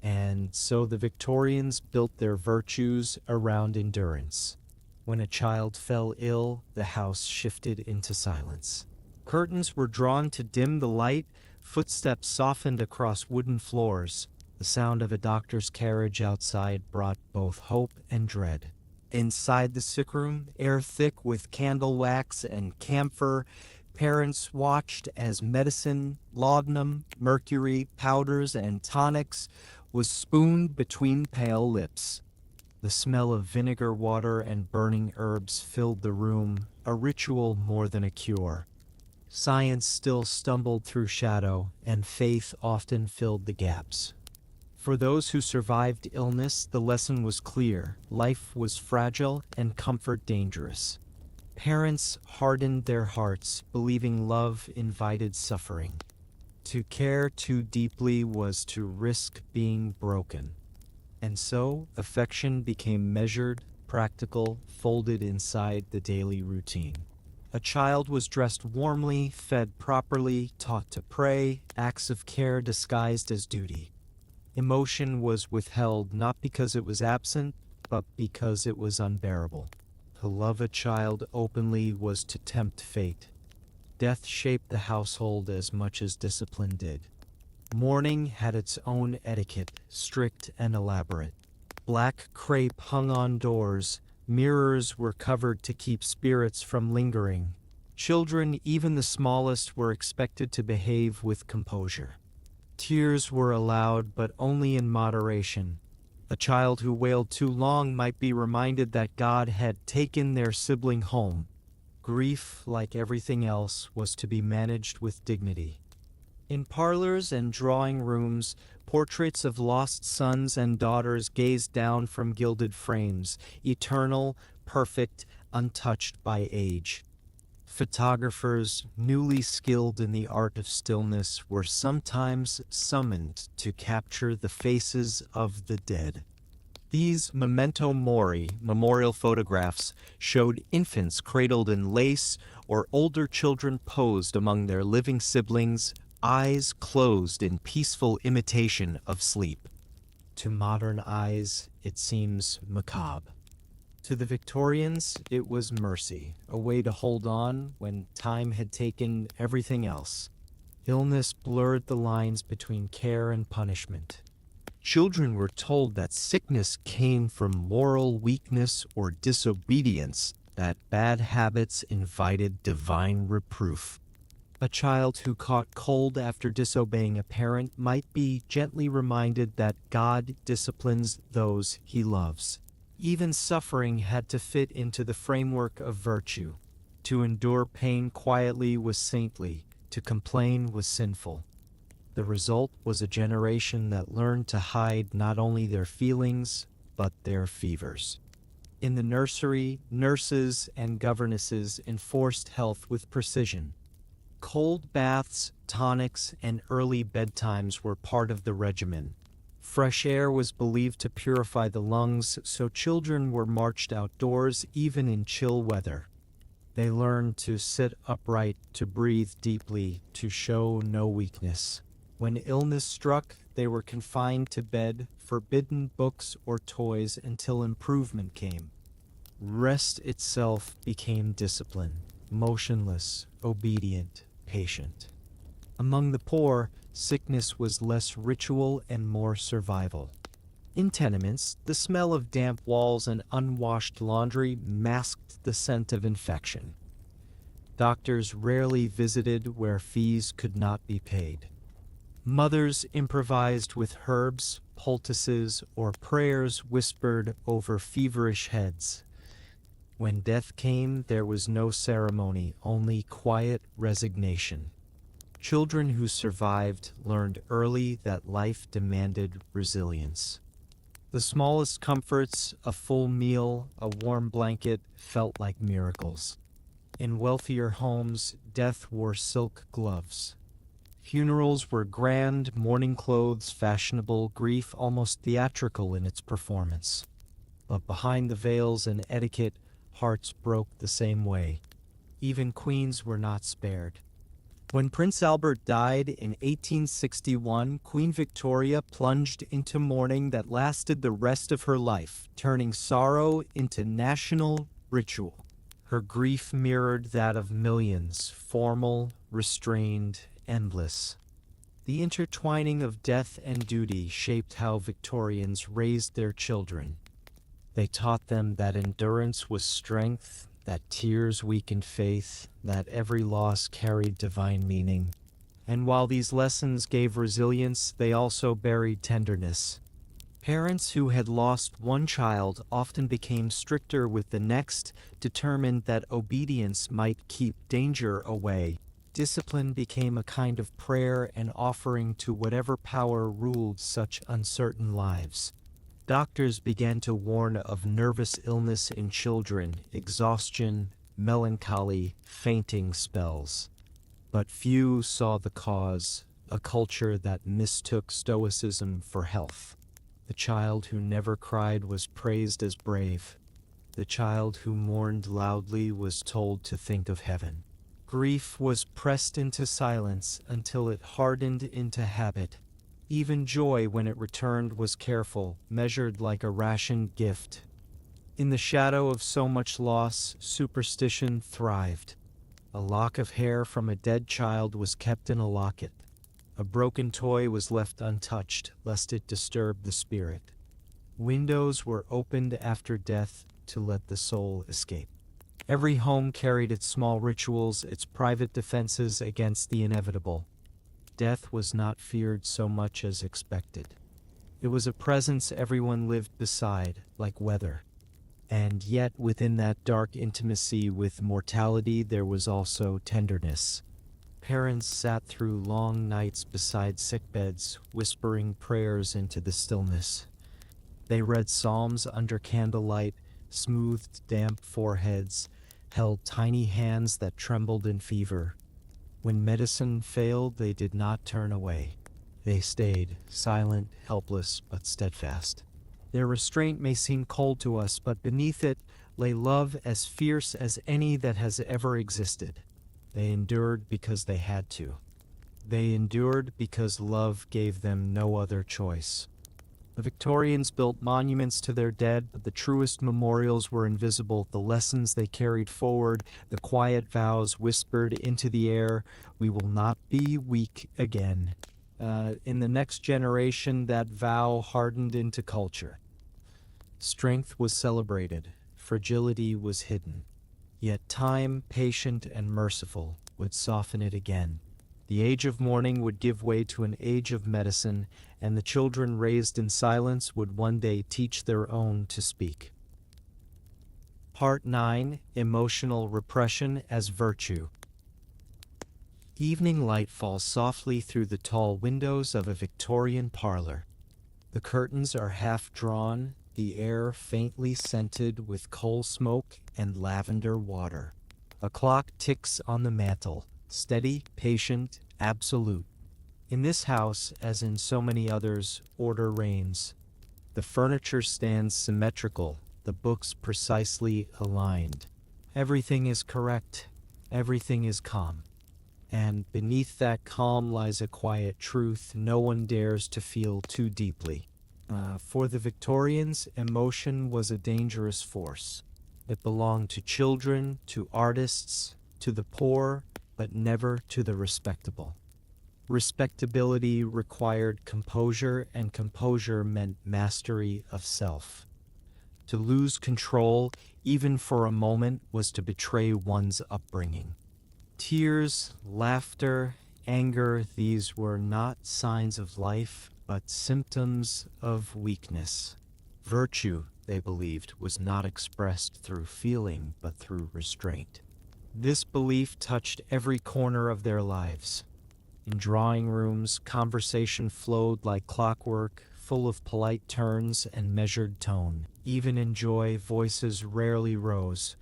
S1: And so the Victorians built their virtues around endurance. When a child fell ill, the house shifted into silence. Curtains were drawn to dim the light, footsteps softened across wooden floors. The sound of a doctor's carriage outside brought both hope and dread. Inside the sick room, air thick with candle wax and camphor, parents watched as medicine, laudanum, mercury, powders, and tonics was spooned between pale lips. The smell of vinegar water and burning herbs filled the room, a ritual more than a cure. Science still stumbled through shadow, and faith often filled the gaps. For those who survived illness, the lesson was clear. Life was fragile and comfort dangerous. Parents hardened their hearts, believing love invited suffering. To care too deeply was to risk being broken. And so, affection became measured, practical, folded inside the daily routine. A child was dressed warmly, fed properly, taught to pray, acts of care disguised as duty. Emotion was withheld not because it was absent, but because it was unbearable. To love a child openly was to tempt fate. Death shaped the household as much as discipline did. Mourning had its own etiquette, strict and elaborate. Black crepe hung on doors, mirrors were covered to keep spirits from lingering. Children, even the smallest, were expected to behave with composure. Tears were allowed, but only in moderation. A child who wailed too long might be reminded that God had taken their sibling home. Grief, like everything else, was to be managed with dignity. In parlors and drawing rooms, portraits of lost sons and daughters gazed down from gilded frames, eternal, perfect, untouched by age. Photographers, newly skilled in the art of stillness, were sometimes summoned to capture the faces of the dead. These memento mori, memorial photographs, showed infants cradled in lace or older children posed among their living siblings, eyes closed in peaceful imitation of sleep. To modern eyes, it seems macabre. To the Victorians, it was mercy, a way to hold on when time had taken everything else. Illness blurred the lines between care and punishment. Children were told that sickness came from moral weakness or disobedience, that bad habits invited divine reproof. A child who caught cold after disobeying a parent might be gently reminded that God disciplines those he loves. Even suffering had to fit into the framework of virtue. To endure pain quietly was saintly, to complain was sinful. The result was a generation that learned to hide not only their feelings, but their fevers. In the nursery, nurses and governesses enforced health with precision. Cold baths, tonics, and early bedtimes were part of the regimen. Fresh air was believed to purify the lungs, so children were marched outdoors even in chill weather. They learned to sit upright, to breathe deeply, to show no weakness. When illness struck, they were confined to bed, forbidden books or toys until improvement came. Rest itself became discipline. motionless, obedient, patient. Among the poor, sickness was less ritual and more survival. In tenements, the smell of damp walls and unwashed laundry masked the scent of infection. Doctors rarely visited where fees could not be paid. Mothers improvised with herbs, poultices, or prayers whispered over feverish heads. When death came, there was no ceremony, only quiet resignation. Children who survived learned early that life demanded resilience. The smallest comforts, a full meal, a warm blanket, felt like miracles. In wealthier homes, death wore silk gloves. Funerals were grand, mourning clothes fashionable, grief almost theatrical in its performance. But behind the veils and etiquette, hearts broke the same way. Even queens were not spared. When Prince Albert died in 1861, Queen Victoria plunged into mourning that lasted the rest of her life, turning sorrow into national ritual. Her grief mirrored that of millions, formal, restrained, endless. The intertwining of death and duty shaped how Victorians raised their children. They taught them that endurance was strength, that tears weakened faith, that every loss carried divine meaning. And while these lessons gave resilience, they also buried tenderness. Parents who had lost one child often became stricter with the next, determined that obedience might keep danger away. Discipline became a kind of prayer and offering to whatever power ruled such uncertain lives. Doctors began to warn of nervous illness in children, exhaustion, melancholy, fainting spells. But few saw the cause, a culture that mistook stoicism for health. The child who never cried was praised as brave. The child who mourned loudly was told to think of heaven. Grief was pressed into silence until it hardened into habit. Even joy, when it returned, was careful, measured like a rationed gift. In the shadow of so much loss, superstition thrived. A lock of hair from a dead child was kept in a locket. A broken toy was left untouched, lest it disturb the spirit. Windows were opened after death to let the soul escape. Every home carried its small rituals, its private defenses against the inevitable. Death was not feared so much as expected. It was a presence everyone lived beside, like weather. And yet within that dark intimacy with mortality there was also tenderness. Parents sat through long nights beside sickbeds, whispering prayers into the stillness. They read psalms under candlelight, smoothed damp foreheads, held tiny hands that trembled in fever. When medicine failed, they did not turn away. They stayed, silent, helpless, but steadfast. Their restraint may seem cold to us, but beneath it lay love as fierce as any that has ever existed. They endured because they had to. They endured because love gave them no other choice. The Victorians built monuments to their dead, but the truest memorials were invisible. The lessons they carried forward, the quiet vows whispered into the air, we will not be weak again. In the next generation, that vow hardened into culture. Strength was celebrated, fragility was hidden. Yet time, patient and merciful, would soften it again. The age of mourning would give way to an age of medicine, and the children raised in silence would one day teach their own to speak. Part 9. Emotional Repression as Virtue. Evening light falls softly through the tall windows of a Victorian parlor. The curtains are half drawn, the air faintly scented with coal smoke and lavender water. A clock ticks on the mantel, steady, patient, absolute. In this house, as in so many others, order reigns. The furniture stands symmetrical, the books precisely aligned. Everything is correct, everything is calm. And beneath that calm lies a quiet truth no one dares to feel too deeply. For the Victorians, emotion was a dangerous force. It belonged to children, to artists, to the poor, but never to the respectable. Respectability required composure, and composure meant mastery of self. To lose control, even for a moment, was to betray one's upbringing. Tears, laughter, anger, these were not signs of life, but symptoms of weakness. Virtue, they believed, was not expressed through feeling, but through restraint. This belief touched every corner of their lives. In drawing rooms, conversation flowed like clockwork, full of polite turns and measured tone. Even in joy, voices rarely rose.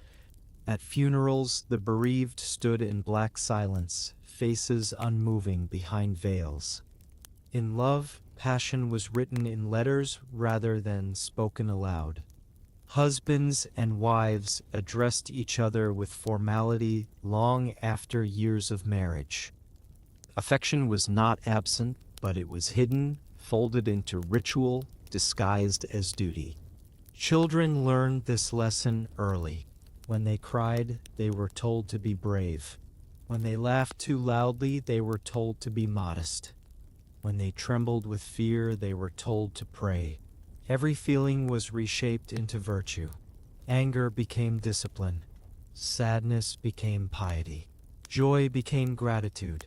S1: At funerals, the bereaved stood in black silence, faces unmoving behind veils. In love, passion was written in letters rather than spoken aloud. Husbands and wives addressed each other with formality long after years of marriage. Affection was not absent, but it was hidden, folded into ritual, disguised as duty. Children learned this lesson early. When they cried, they were told to be brave. When they laughed too loudly, they were told to be modest. When they trembled with fear, they were told to pray. Every feeling was reshaped into virtue. Anger became discipline. Sadness became piety. Joy became gratitude.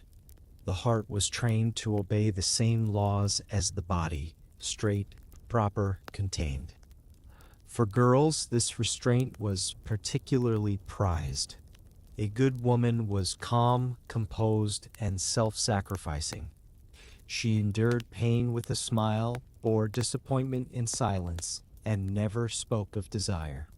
S1: The heart was trained to obey the same laws as the body, straight, proper, contained. For girls, this restraint was particularly prized. A good woman was calm, composed, and self-sacrificing. She endured pain with a smile, bore disappointment in silence, and never spoke of desire.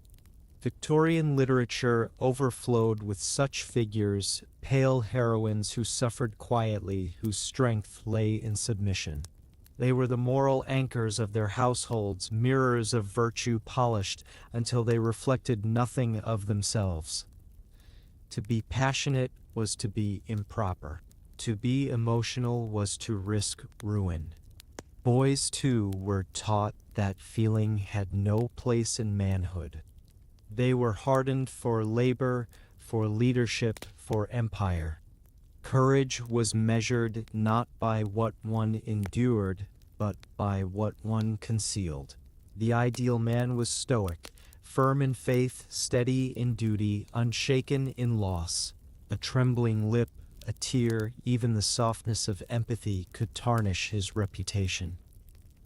S1: Victorian literature overflowed with such figures, pale heroines who suffered quietly, whose strength lay in submission. They were the moral anchors of their households, mirrors of virtue polished until they reflected nothing of themselves. To be passionate was to be improper. To be emotional was to risk ruin. Boys, too, were taught that feeling had no place in manhood. They were hardened for labor, for leadership, for empire. Courage was measured not by what one endured, but by what one concealed. The ideal man was stoic, firm in faith, steady in duty, unshaken in loss. A trembling lip, a tear, even the softness of empathy could tarnish his reputation.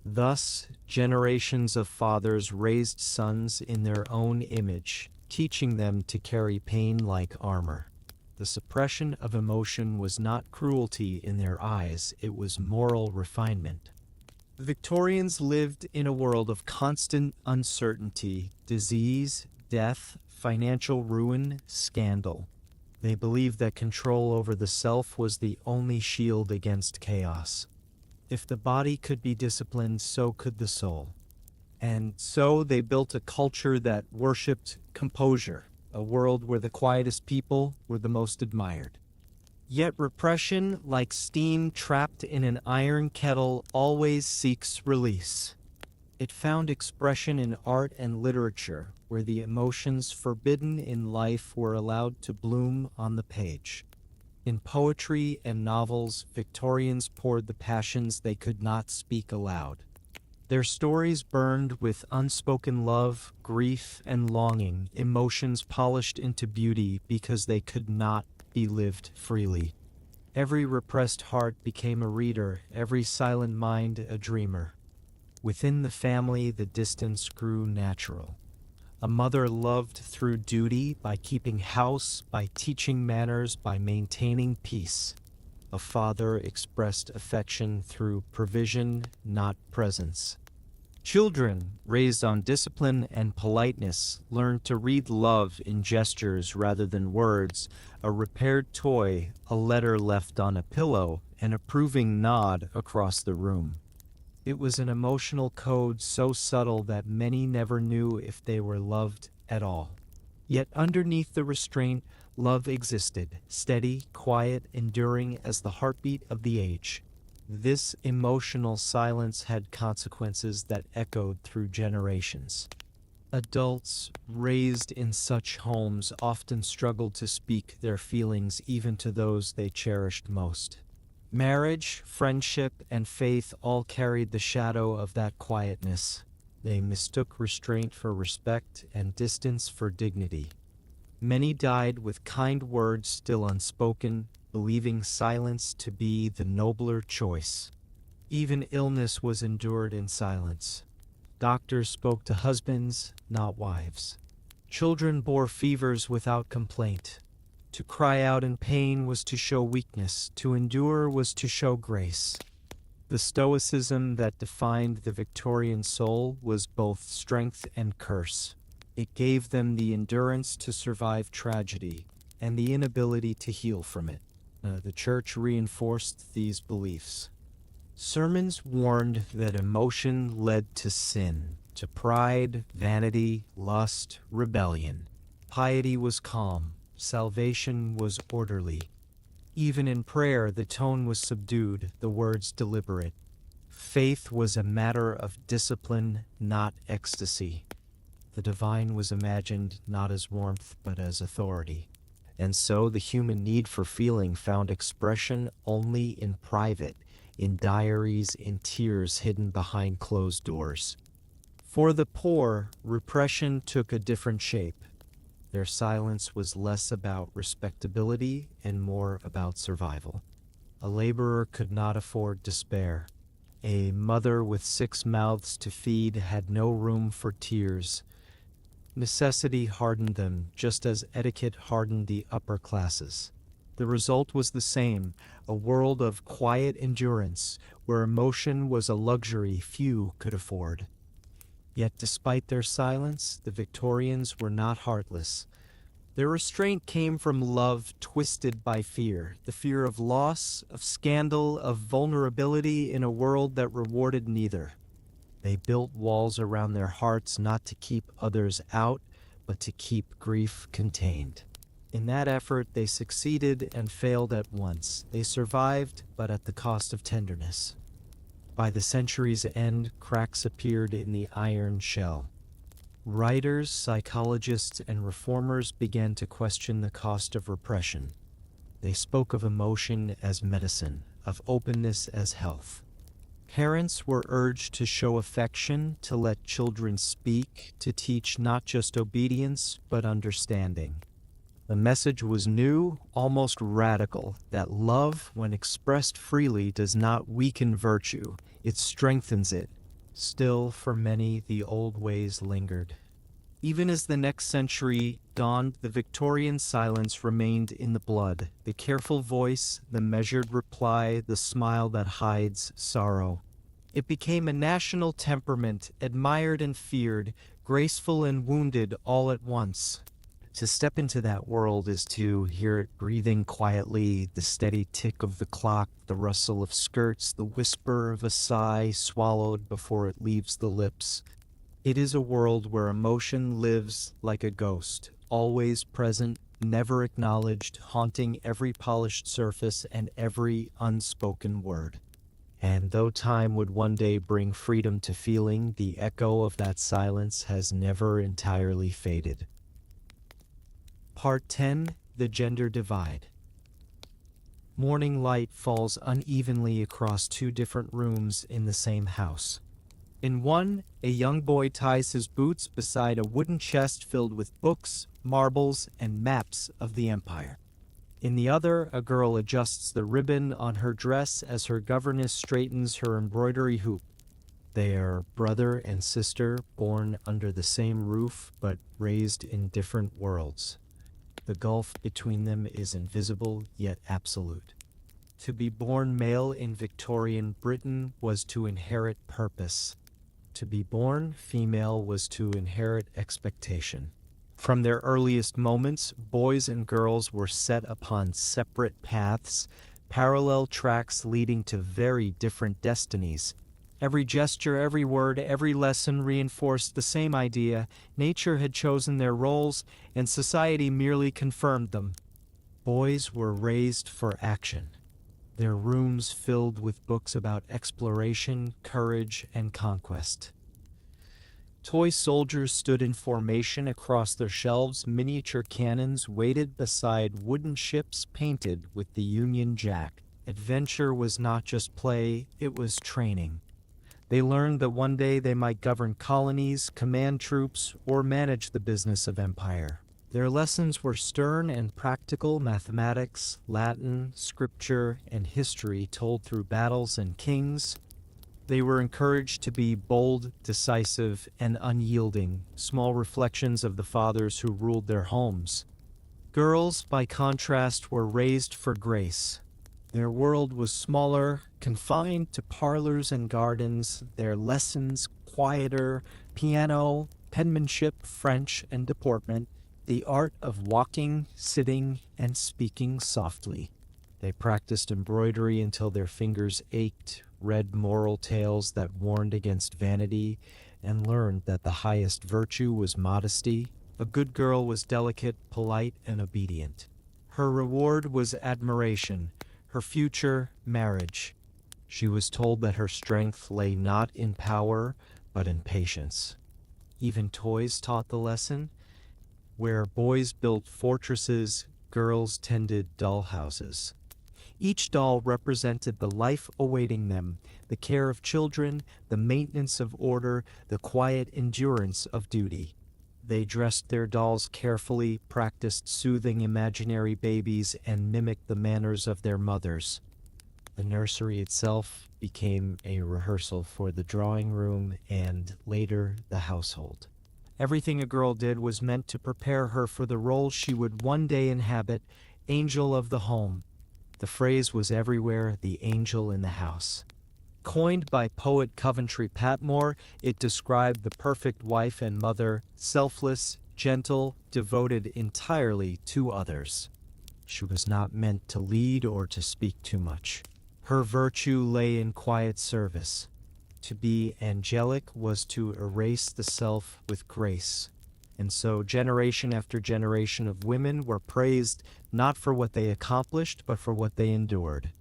S1: Thus, generations of fathers raised sons in their own image, teaching them to carry pain like armor. The suppression of emotion was not cruelty in their eyes, it was moral refinement. The Victorians lived in a world of constant uncertainty, disease, death, financial ruin, scandal. They believed that control over the self was the only shield against chaos. If the body could be disciplined, so could the soul. And so they built a culture that worshipped composure, a world where the quietest people were the most admired. Yet repression, like steam trapped in an iron kettle, always seeks release. It found expression in art and literature, where the emotions forbidden in life were allowed to bloom on the page. In poetry and novels, Victorians poured the passions they could not speak aloud. Their stories burned with unspoken love, grief, and longing, emotions polished into beauty because they could not be lived freely. Every repressed heart became a reader, every silent mind a dreamer. Within the family, the distance grew natural. A mother loved through duty, by keeping house, by teaching manners, by maintaining peace. A father expressed affection through provision, not presence. Children, raised on discipline and politeness, learned to read love in gestures rather than words, a repaired toy, a letter left on a pillow, an approving nod across the room. It was an emotional code so subtle that many never knew if they were loved at all. Yet underneath the restraint, love existed, steady, quiet, enduring as the heartbeat of the age. This emotional silence had consequences that echoed through generations. Adults raised in such homes often struggled to speak their feelings even to those they cherished most. Marriage, friendship, and faith all carried the shadow of that quietness. They mistook restraint for respect and distance for dignity. Many died with kind words still unspoken, believing silence to be the nobler choice. Even illness was endured in silence. Doctors spoke to husbands, not wives. Children bore fevers without complaint. To cry out in pain was to show weakness, to endure was to show grace. The stoicism that defined the Victorian soul was both strength and curse. It gave them the endurance to survive tragedy and the inability to heal from it. The church reinforced these beliefs. Sermons warned that emotion led to sin, to pride, vanity, lust, rebellion. Piety was calm, salvation was orderly. Even in prayer, the tone was subdued, the words deliberate. Faith was a matter of discipline, not ecstasy. The divine was imagined not as warmth, but as authority. And so the human need for feeling found expression only in private, in diaries, in tears hidden behind closed doors. For the poor, repression took a different shape. Their silence was less about respectability and more about survival. A laborer could not afford despair. A mother with 6 mouths to feed had no room for tears. Necessity hardened them, just as etiquette hardened the upper classes. The result was the same, a world of quiet endurance, where emotion was a luxury few could afford. Yet despite their silence, the Victorians were not heartless. Their restraint came from love twisted by fear, the fear of loss, of scandal, of vulnerability in a world that rewarded neither. They built walls around their hearts not to keep others out, but to keep grief contained. In that effort, they succeeded and failed at once. They survived, but at the cost of tenderness. By the century's end, cracks appeared in the iron shell. Writers, psychologists, and reformers began to question the cost of repression. They spoke of emotion as medicine, of openness as health. Parents were urged to show affection, to let children speak, to teach not just obedience, but understanding. The message was new, almost radical, that love, when expressed freely, does not weaken virtue, it strengthens it. Still, for many, the old ways lingered. Even as the next century dawned, the Victorian silence remained in the blood, the careful voice, the measured reply, the smile that hides sorrow. It became a national temperament, admired and feared, graceful and wounded all at once. To step into that world is to hear it breathing quietly, the steady tick of the clock, the rustle of skirts, the whisper of a sigh swallowed before it leaves the lips. It is a world where emotion lives like a ghost, always present, never acknowledged, haunting every polished surface and every unspoken word. And though time would one day bring freedom to feeling, the echo of that silence has never entirely faded. Part 10: The Gender Divide. Morning light falls unevenly across 2 different rooms in the same house. In one, a young boy ties his boots beside a wooden chest filled with books, marbles, and maps of the empire. In the other, a girl adjusts the ribbon on her dress as her governess straightens her embroidery hoop. They are brother and sister, born under the same roof, but raised in different worlds. The gulf between them is invisible, yet absolute. To be born male in Victorian Britain was to inherit purpose. To be born female was to inherit expectation. From their earliest moments, boys and girls were set upon separate paths, parallel tracks leading to very different destinies. Every gesture, every word, every lesson reinforced the same idea. Nature had chosen their roles, and society merely confirmed them. Boys were raised for action. Their rooms filled with books about exploration, courage, and conquest. Toy soldiers stood in formation across their shelves. Miniature cannons waited beside wooden ships painted with the Union Jack. Adventure was not just play, it was training. They learned that one day they might govern colonies, command troops, or manage the business of empire. Their lessons were stern and practical: mathematics, Latin, scripture, and history told through battles and kings. They were encouraged to be bold, decisive, and unyielding, small reflections of the fathers who ruled their homes. Girls, by contrast, were raised for grace. Their world was smaller, confined to parlors and gardens, their lessons quieter: piano, penmanship, French, and deportment, the art of walking, sitting, and speaking softly. They practiced embroidery until their fingers ached, read moral tales that warned against vanity, and learned that the highest virtue was modesty. A good girl was delicate, polite, and obedient. Her reward was admiration, her future marriage. She was told that her strength lay not in power, but in patience. Even toys taught the lesson. Where boys built fortresses, girls tended doll houses. Each doll represented the life awaiting them: the care of children, the maintenance of order, the quiet endurance of duty. They dressed their dolls carefully, practiced soothing imaginary babies, and mimicked the manners of their mothers. The nursery itself became a rehearsal for the drawing room and, later, the household. Everything a girl did was meant to prepare her for the role she would one day inhabit: angel of the home. The phrase was everywhere: the angel in the house. Coined by poet Coventry Patmore, it described the perfect wife and mother: selfless, gentle, devoted entirely to others. She was not meant to lead or to speak too much. Her virtue lay in quiet service. To be angelic was to erase the self with grace. And so generation after generation of women were praised not for what they accomplished, but for what they endured.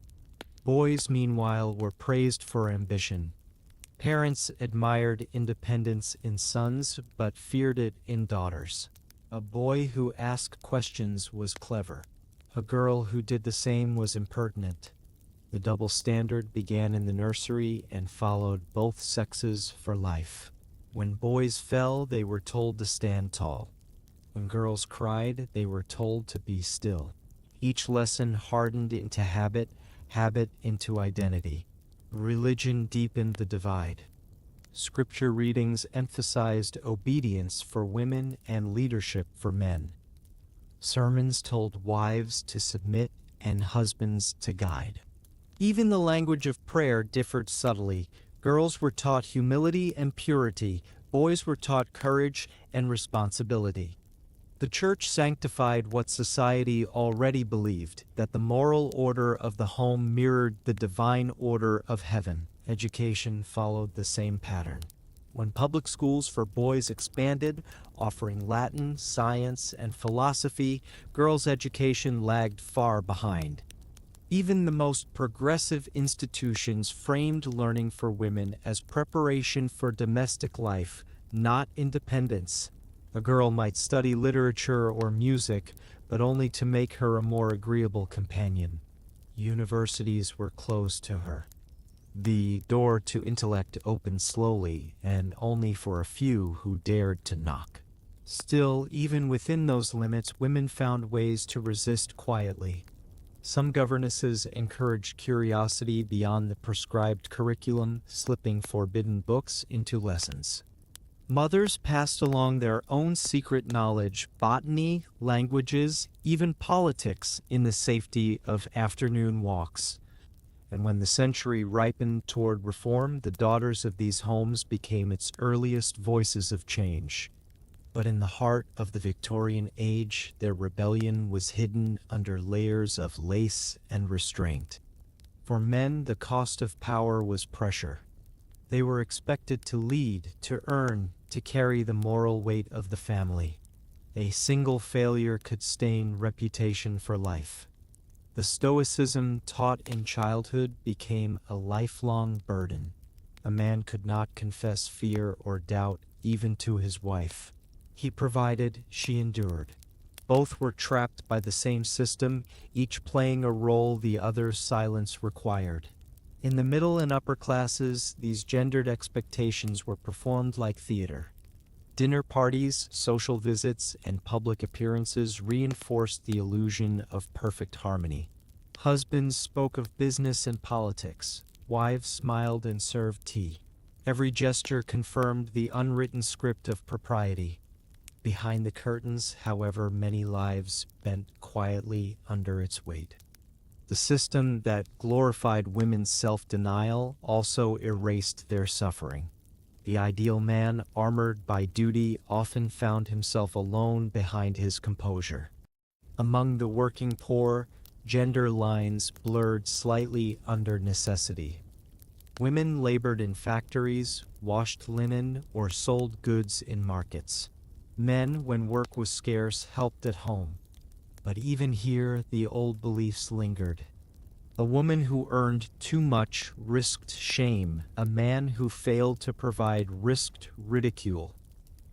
S1: Boys, meanwhile, were praised for ambition. Parents admired independence in sons, but feared it in daughters. A boy who asked questions was clever. A girl who did the same was impertinent. The double standard began in the nursery and followed both sexes for life. When boys fell, they were told to stand tall. When girls cried, they were told to be still. Each lesson hardened into habit, habit into identity. Religion deepened the divide. Scripture readings emphasized obedience for women and leadership for men. Sermons told wives to submit and husbands to guide. Even the language of prayer differed subtly. Girls were taught humility and purity. Boys were taught courage and responsibility. The church sanctified what society already believed: that the moral order of the home mirrored the divine order of heaven. Education followed the same pattern. When public schools for boys expanded, offering Latin, science, and philosophy, girls' education lagged far behind. Even the most progressive institutions framed learning for women as preparation for domestic life, not independence. A girl might study literature or music, but only to make her a more agreeable companion. Universities were closed to her. The door to intellect opened slowly, and only for a few who dared to knock. Still, even within those limits, women found ways to resist quietly. Some governesses encouraged curiosity beyond the prescribed curriculum, slipping forbidden books into lessons. Mothers passed along their own secret knowledge: botany, languages, even politics, in the safety of afternoon walks. And when the century ripened toward reform, the daughters of these homes became its earliest voices of change. But in the heart of the Victorian age, their rebellion was hidden under layers of lace and restraint. For men, the cost of power was pressure. They were expected to lead, to earn, to carry the moral weight of the family. A single failure could stain reputation for life. The stoicism taught in childhood became a lifelong burden. A man could not confess fear or doubt even to his wife. He provided, she endured. Both were trapped by the same system, each playing a role the other's silence required. In the middle and upper classes, these gendered expectations were performed like theater. Dinner parties, social visits, and public appearances reinforced the illusion of perfect harmony. Husbands spoke of business and politics. Wives smiled and served tea. Every gesture confirmed the unwritten script of propriety. Behind the curtains, however, many lives bent quietly under its weight. The system that glorified women's self-denial also erased their suffering. The ideal man, armored by duty, often found himself alone behind his composure. Among the working poor, gender lines blurred slightly under necessity. Women labored in factories, washed linen, or sold goods in markets. Men, when work was scarce, helped at home. But even here, the old beliefs lingered. A woman who earned too much risked shame. A man who failed to provide risked ridicule.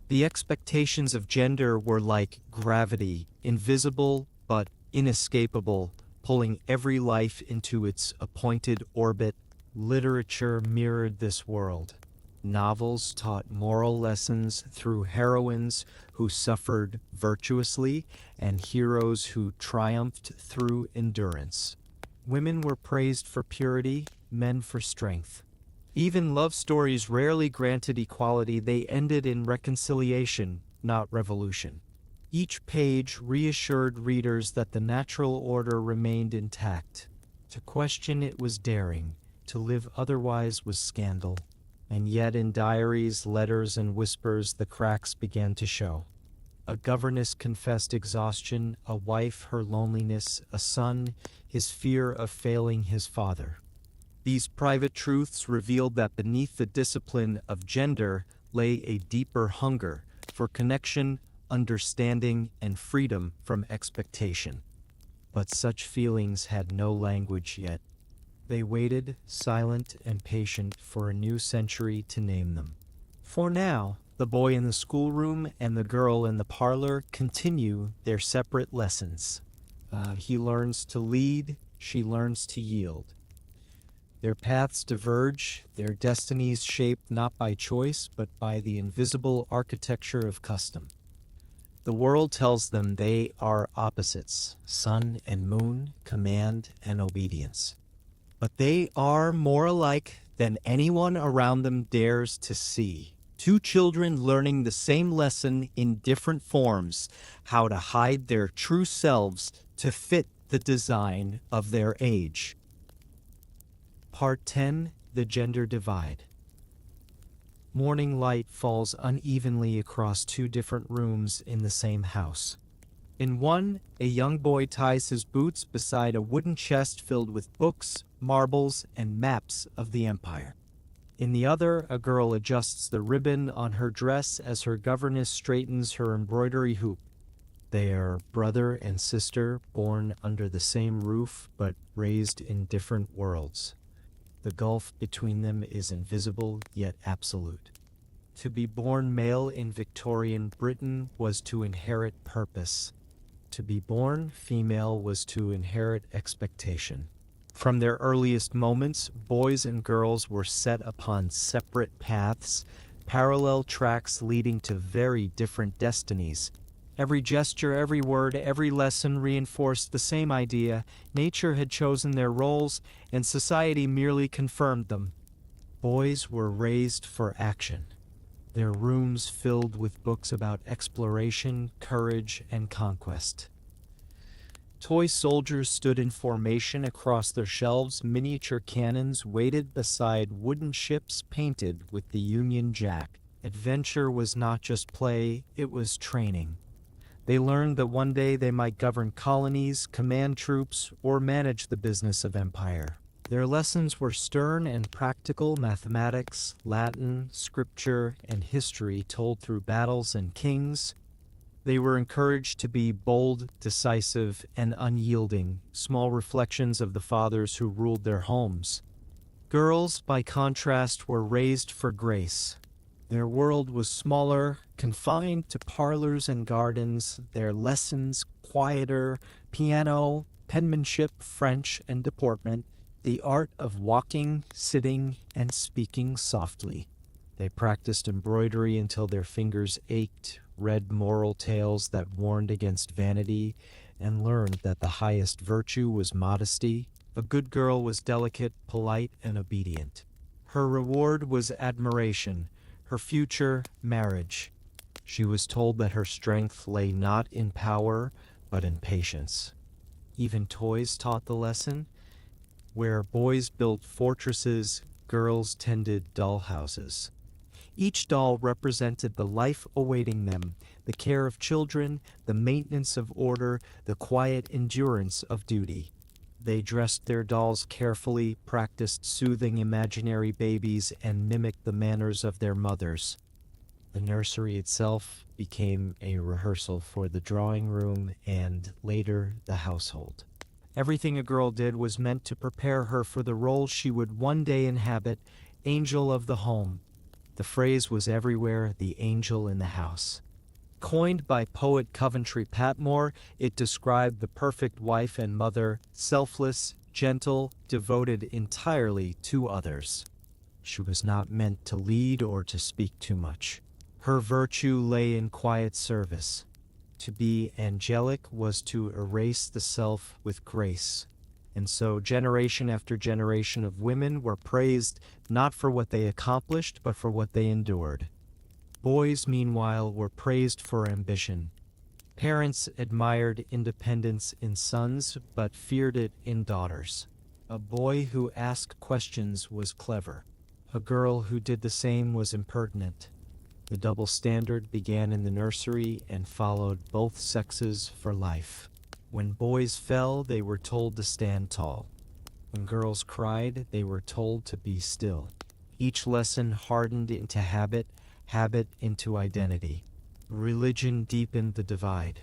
S1: The expectations of gender were like gravity, invisible but inescapable, pulling every life into its appointed orbit. Literature mirrored this world. Novels taught moral lessons through heroines who suffered virtuously and heroes who triumphed through endurance. Women were praised for purity, men for strength. Even love stories rarely granted equality. They ended in reconciliation, not revolution. Each page reassured readers that the natural order remained intact. To question it was daring, to live otherwise was scandal. And yet in diaries, letters, and whispers, the cracks began to show. A governess confessed exhaustion, a wife her loneliness, a son his fear of failing his father. These private truths revealed that beneath the discipline of gender lay a deeper hunger for connection, understanding, and freedom from expectation. But such feelings had no language yet. They waited, silent and patient, for a new century to name them. For now, the boy in the schoolroom and the girl in the parlor continue their separate lessons. He learns to lead, she learns to yield. Their paths diverge, their destinies shaped not by choice, but by the invisible architecture of custom. The world tells them they are opposites, sun and moon, command and obedience. But they are more alike than anyone around them dares to see. Two children learning the same lesson in different forms, how to hide their true selves to fit the design of their age. Part 10: The Gender Divide. Morning light falls unevenly across two different rooms in the same house. In one, a young boy ties his boots beside a wooden chest filled with books, marbles, and maps of the empire. In the other, a girl adjusts the ribbon on her dress as her governess straightens her embroidery hoop. They are brother and sister, born under the same roof but raised in different worlds. The gulf between them is invisible yet absolute. To be born male in Victorian Britain was to inherit purpose. To be born female was to inherit expectation. From their earliest moments, boys and girls were set upon separate paths, parallel tracks leading to very different destinies. Every gesture, every word, every lesson reinforced the same idea. Nature had chosen their roles, and society merely confirmed them. Boys were raised for action. Their rooms filled with books about exploration, courage, and conquest. Toy soldiers stood in formation across their shelves. Miniature cannons waited beside wooden ships painted with the Union Jack. Adventure was not just play, it was training. They learned that one day they might govern colonies, command troops, or manage the business of empire. Their lessons were stern and practical: mathematics, Latin, scripture, and history told through battles and kings. They were encouraged to be bold, decisive, and unyielding, small reflections of the fathers who ruled their homes. Girls, by contrast, were raised for grace. Their world was smaller, confined to parlors and gardens, their lessons quieter, piano, penmanship, French, and deportment, the art of walking, sitting, and speaking softly. They practiced embroidery until their fingers ached, read moral tales that warned against vanity, and learned that the highest virtue was modesty. A good girl was delicate, polite, and obedient. Her reward was admiration, her future, marriage. She was told that her strength lay not in power, but in patience. Even toys taught the lesson. Where boys built fortresses, girls tended doll houses. Each doll represented the life awaiting them, the care of children, the maintenance of order, the quiet endurance of duty. They dressed their dolls carefully, practiced soothing imaginary babies, and mimicked the manners of their mothers. The nursery itself became a rehearsal for the drawing room and, later, the household. Everything a girl did was meant to prepare her for the role she would one day inhabit, angel of the home. The phrase was everywhere, the angel in the house. Coined by poet Coventry Patmore, it described the perfect wife and mother, selfless, gentle, devoted entirely to others. She was not meant to lead or to speak too much. Her virtue lay in quiet service. To be angelic was to erase the self with grace. And so generation after generation of women were praised not for what they accomplished, but for what they endured. Boys, meanwhile, were praised for ambition. Parents admired independence in sons, but feared it in daughters. A boy who asked questions was clever. A girl who did the same was impertinent. The double standard began in the nursery and followed both sexes for life. When boys fell, they were told to stand tall. When girls cried, they were told to be still. Each lesson hardened into habit, habit into identity. Religion deepened the divide.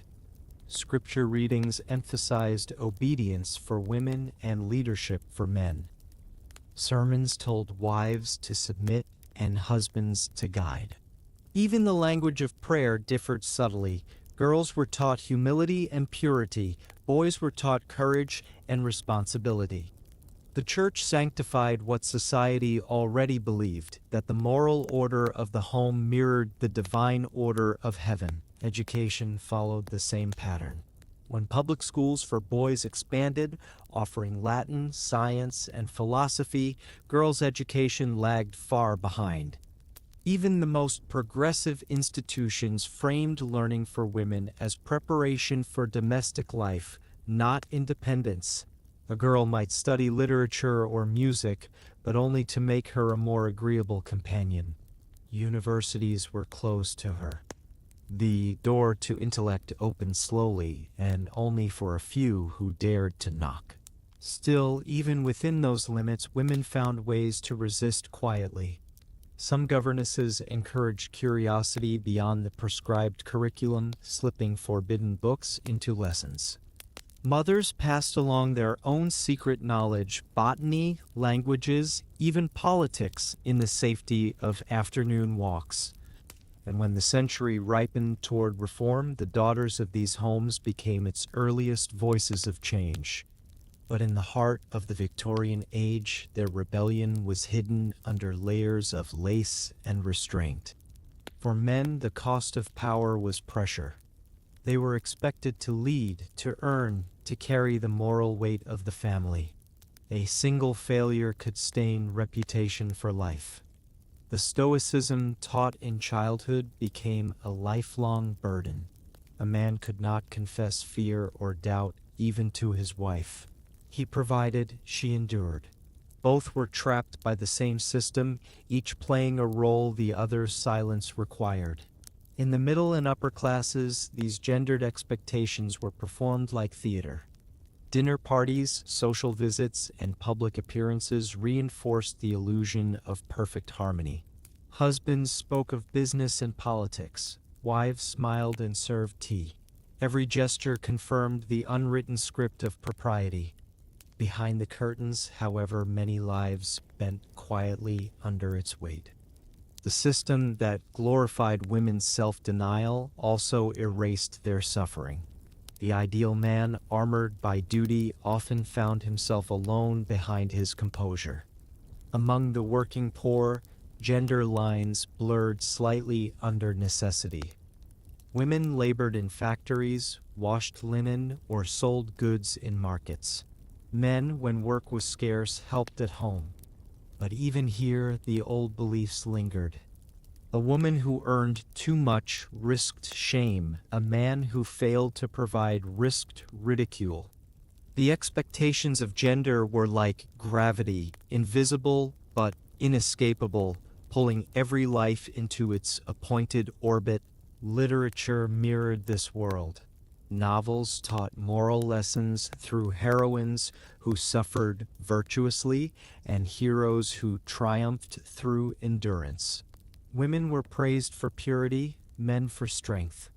S1: Scripture readings emphasized obedience for women and leadership for men. Sermons told wives to submit and husbands to guide. Even the language of prayer differed subtly. Girls were taught humility and purity. Boys were taught courage and responsibility. The church sanctified what society already believed, that the moral order of the home mirrored the divine order of heaven. Education followed the same pattern. When public schools for boys expanded, offering Latin, science, and philosophy, girls' education lagged far behind. Even the most progressive institutions framed learning for women as preparation for domestic life, not independence. A girl might study literature or music, but only to make her a more agreeable companion. Universities were closed to her. The door to intellect opened slowly, and only for a few who dared to knock. Still, even within those limits, women found ways to resist quietly. Some governesses encouraged curiosity beyond the prescribed curriculum, slipping forbidden books into lessons. Mothers passed along their own secret knowledge, botany, languages, even politics, in the safety of afternoon walks. And when the century ripened toward reform, the daughters of these homes became its earliest voices of change. But in the heart of the Victorian age, their rebellion was hidden under layers of lace and restraint. For men, the cost of power was pressure. They were expected to lead, to earn, to carry the moral weight of the family. A single failure could stain reputation for life. The stoicism taught in childhood became a lifelong burden. A man could not confess fear or doubt even to his wife. He provided, she endured. Both were trapped by the same system, each playing a role the other's silence required. In the middle and upper classes, these gendered expectations were performed like theater. Dinner parties, social visits, and public appearances reinforced the illusion of perfect harmony. Husbands spoke of business and politics. Wives smiled and served tea. Every gesture confirmed the unwritten script of propriety. Behind the curtains, however, many lives bent quietly under its weight. The system that glorified women's self-denial also erased their suffering. The ideal man, armored by duty, often found himself alone behind his composure. Among the working poor, gender lines blurred slightly under necessity. Women labored in factories, washed linen, or sold goods in markets. Men, when work was scarce, helped at home. But even here, the old beliefs lingered. A woman who earned too much risked shame. A man who failed to provide risked ridicule. The expectations of gender were like gravity, invisible but inescapable, pulling every life into its appointed orbit. Literature mirrored this world. Novels taught moral lessons through heroines who suffered virtuously and heroes who triumphed through endurance. Women were praised for purity, men for strength.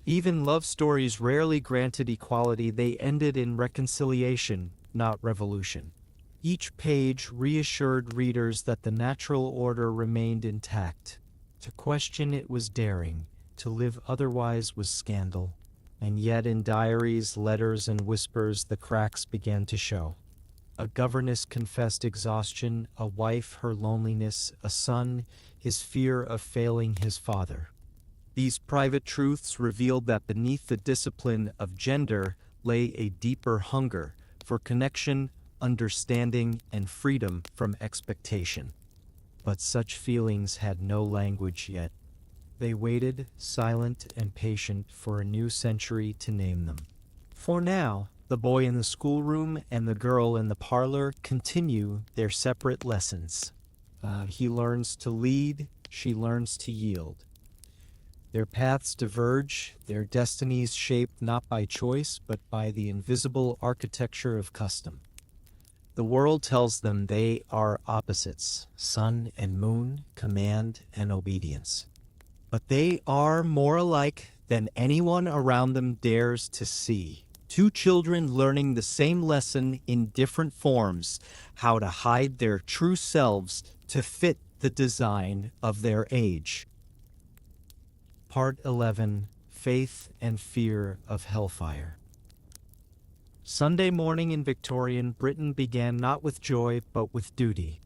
S1: Even love stories rarely granted equality. They ended in reconciliation, not revolution. Each page reassured readers that the natural order remained intact. To question it was daring, to live otherwise was scandal. And yet in diaries, letters, and whispers the cracks began to show. A governess confessed exhaustion, a wife her loneliness, a son his fear of failing his father. These private truths revealed that beneath the discipline of gender lay a deeper hunger for connection, understanding, and freedom from expectation. But such feelings had no language yet. They waited, silent and patient, for a new century to name them. For now, the boy in the schoolroom and the girl in the parlor continue their separate lessons. He learns to lead, she learns to yield. Their paths diverge, their destinies shaped not by choice, but by the invisible architecture of custom. The world tells them they are opposites, sun and moon, command and obedience. But they are more alike than anyone around them dares to see. Two children learning the same lesson in different forms, how to hide their true selves to fit the design of their age. Part 11, Faith and Fear of Hellfire. Sunday morning in Victorian Britain began not with joy, but with duty.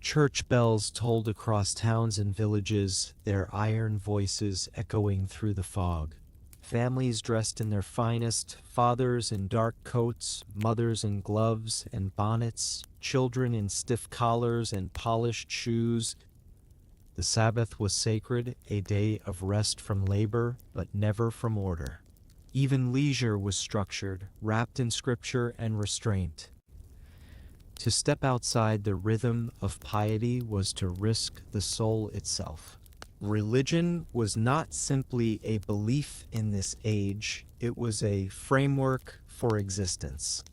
S1: Church bells tolled across towns and villages, their iron voices echoing through the fog. Families dressed in their finest, fathers in dark coats, mothers in gloves and bonnets, children in stiff collars and polished shoes. The Sabbath was sacred, a day of rest from labor, but never from order. Even leisure was structured, wrapped in scripture and restraint. To step outside the rhythm of piety was to risk the soul itself. Religion was not simply a belief in this age, it was a framework for existence.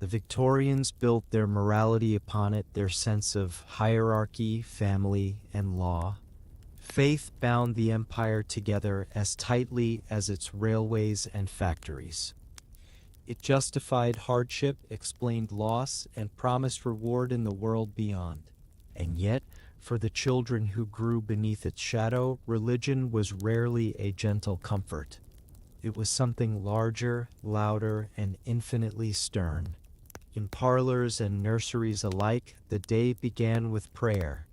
S1: The Victorians built their morality upon it, their sense of hierarchy, family, and law. Faith bound the empire together as tightly as its railways and factories. It justified hardship, explained loss, and promised reward in the world beyond. And yet, for the children who grew beneath its shadow, religion was rarely a gentle comfort. It was something larger, louder, and infinitely stern. In parlors and nurseries alike, the day began with prayer.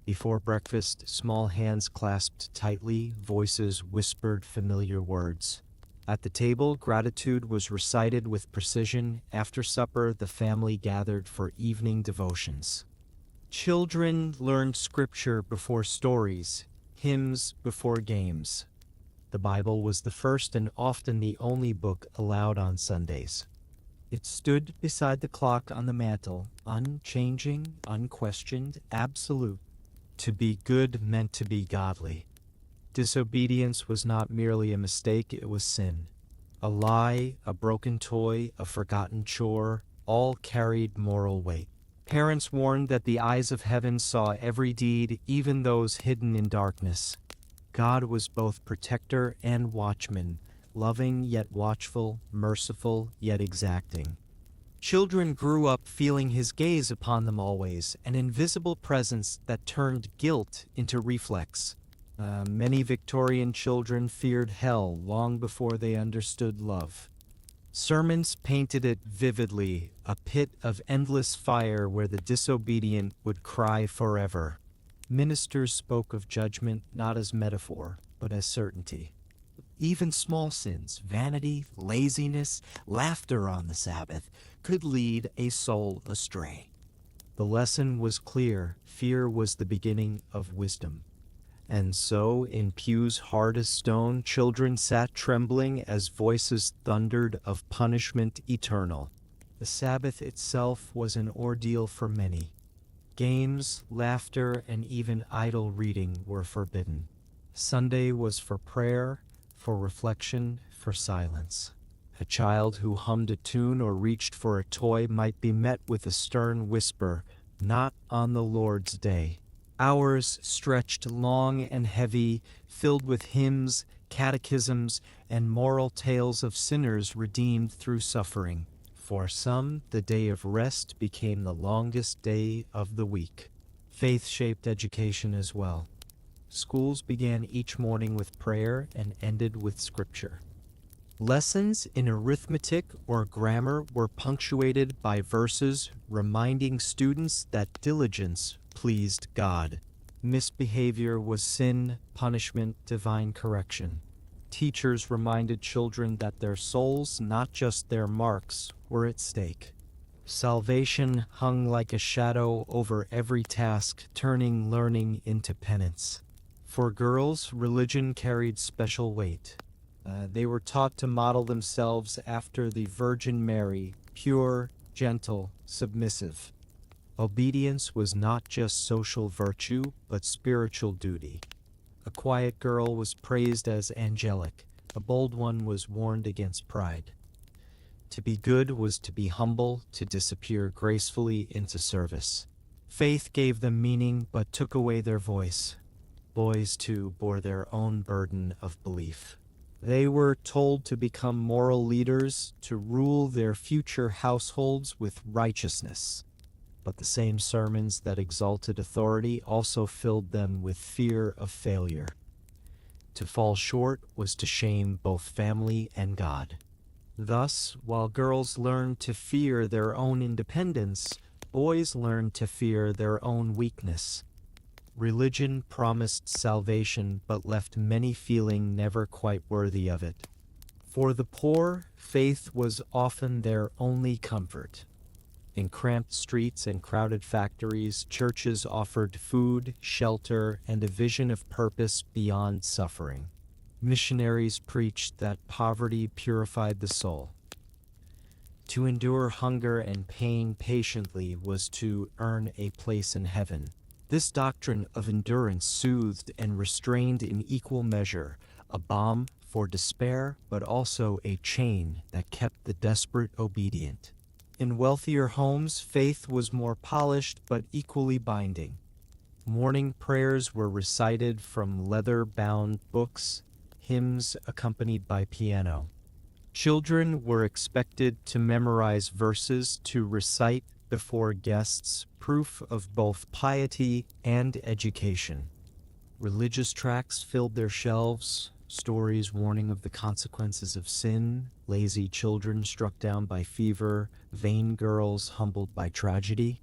S1: Before breakfast, small hands clasped tightly, voices whispered familiar words. At the table, gratitude was recited with precision. After supper, the family gathered for evening devotions. Children learned scripture before stories, hymns before games. The Bible was the first and often the only book allowed on Sundays. It stood beside the clock on the mantel, unchanging, unquestioned, absolute. To be good meant to be godly. Disobedience was not merely a mistake, it was sin. A lie, a broken toy, a forgotten chore, all carried moral weight. Parents warned that the eyes of heaven saw every deed, even those hidden in darkness. God was both protector and watchman, loving yet watchful, merciful yet exacting. Children grew up feeling his gaze upon them always, an invisible presence that turned guilt into reflex. Many Victorian children feared hell long before they understood love. Sermons painted it vividly, a pit of endless fire where the disobedient would cry forever. Ministers spoke of judgment not as metaphor, but as certainty. Even small sins, vanity, laziness, laughter on the Sabbath, could lead a soul astray. The lesson was clear: fear was the beginning of wisdom. And so, in pews hard as stone, children sat trembling as voices thundered of punishment eternal. The Sabbath itself was an ordeal for many. Games, laughter, and even idle reading were forbidden. Sunday was for prayer, for reflection, for silence. A child who hummed a tune or reached for a toy might be met with a stern whisper, "Not on the Lord's day." Hours stretched long and heavy, filled with hymns, catechisms, and moral tales of sinners redeemed through suffering. For some, the day of rest became the longest day of the week. Faith shaped education as well. Schools began each morning with prayer and ended with scripture. Lessons in arithmetic or grammar were punctuated by verses reminding students that diligence pleased God. Misbehavior was sin, punishment, divine correction. Teachers reminded children that their souls, not just their marks, were at stake. Salvation hung like a shadow over every task, turning learning into penance. For girls, religion carried special weight. They were taught to model themselves after the Virgin Mary, pure, gentle, submissive. Obedience was not just social virtue, but spiritual duty. A quiet girl was praised as angelic. A bold one was warned against pride. To be good was to be humble, to disappear gracefully into service. Faith gave them meaning, but took away their voice. Boys, too, bore their own burden of belief. They were told to become moral leaders, to rule their future households with righteousness. But the same sermons that exalted authority also filled them with fear of failure. To fall short was to shame both family and God. Thus, while girls learned to fear their own independence, boys learned to fear their own weakness. Religion promised salvation but left many feeling never quite worthy of it. For the poor, faith was often their only comfort. In cramped streets and crowded factories, churches offered food, shelter, and a vision of purpose beyond suffering. Missionaries preached that poverty purified the soul. To endure hunger and pain patiently was to earn a place in heaven. This doctrine of endurance soothed and restrained in equal measure, a balm for despair, but also a chain that kept the desperate obedient. In wealthier homes, faith was more polished but equally binding. Morning prayers were recited from leather-bound books, hymns accompanied by piano. Children were expected to memorize verses to recite before guests, proof of both piety and education. Religious tracts filled their shelves, stories warning of the consequences of sin, lazy children struck down by fever, vain girls humbled by tragedy.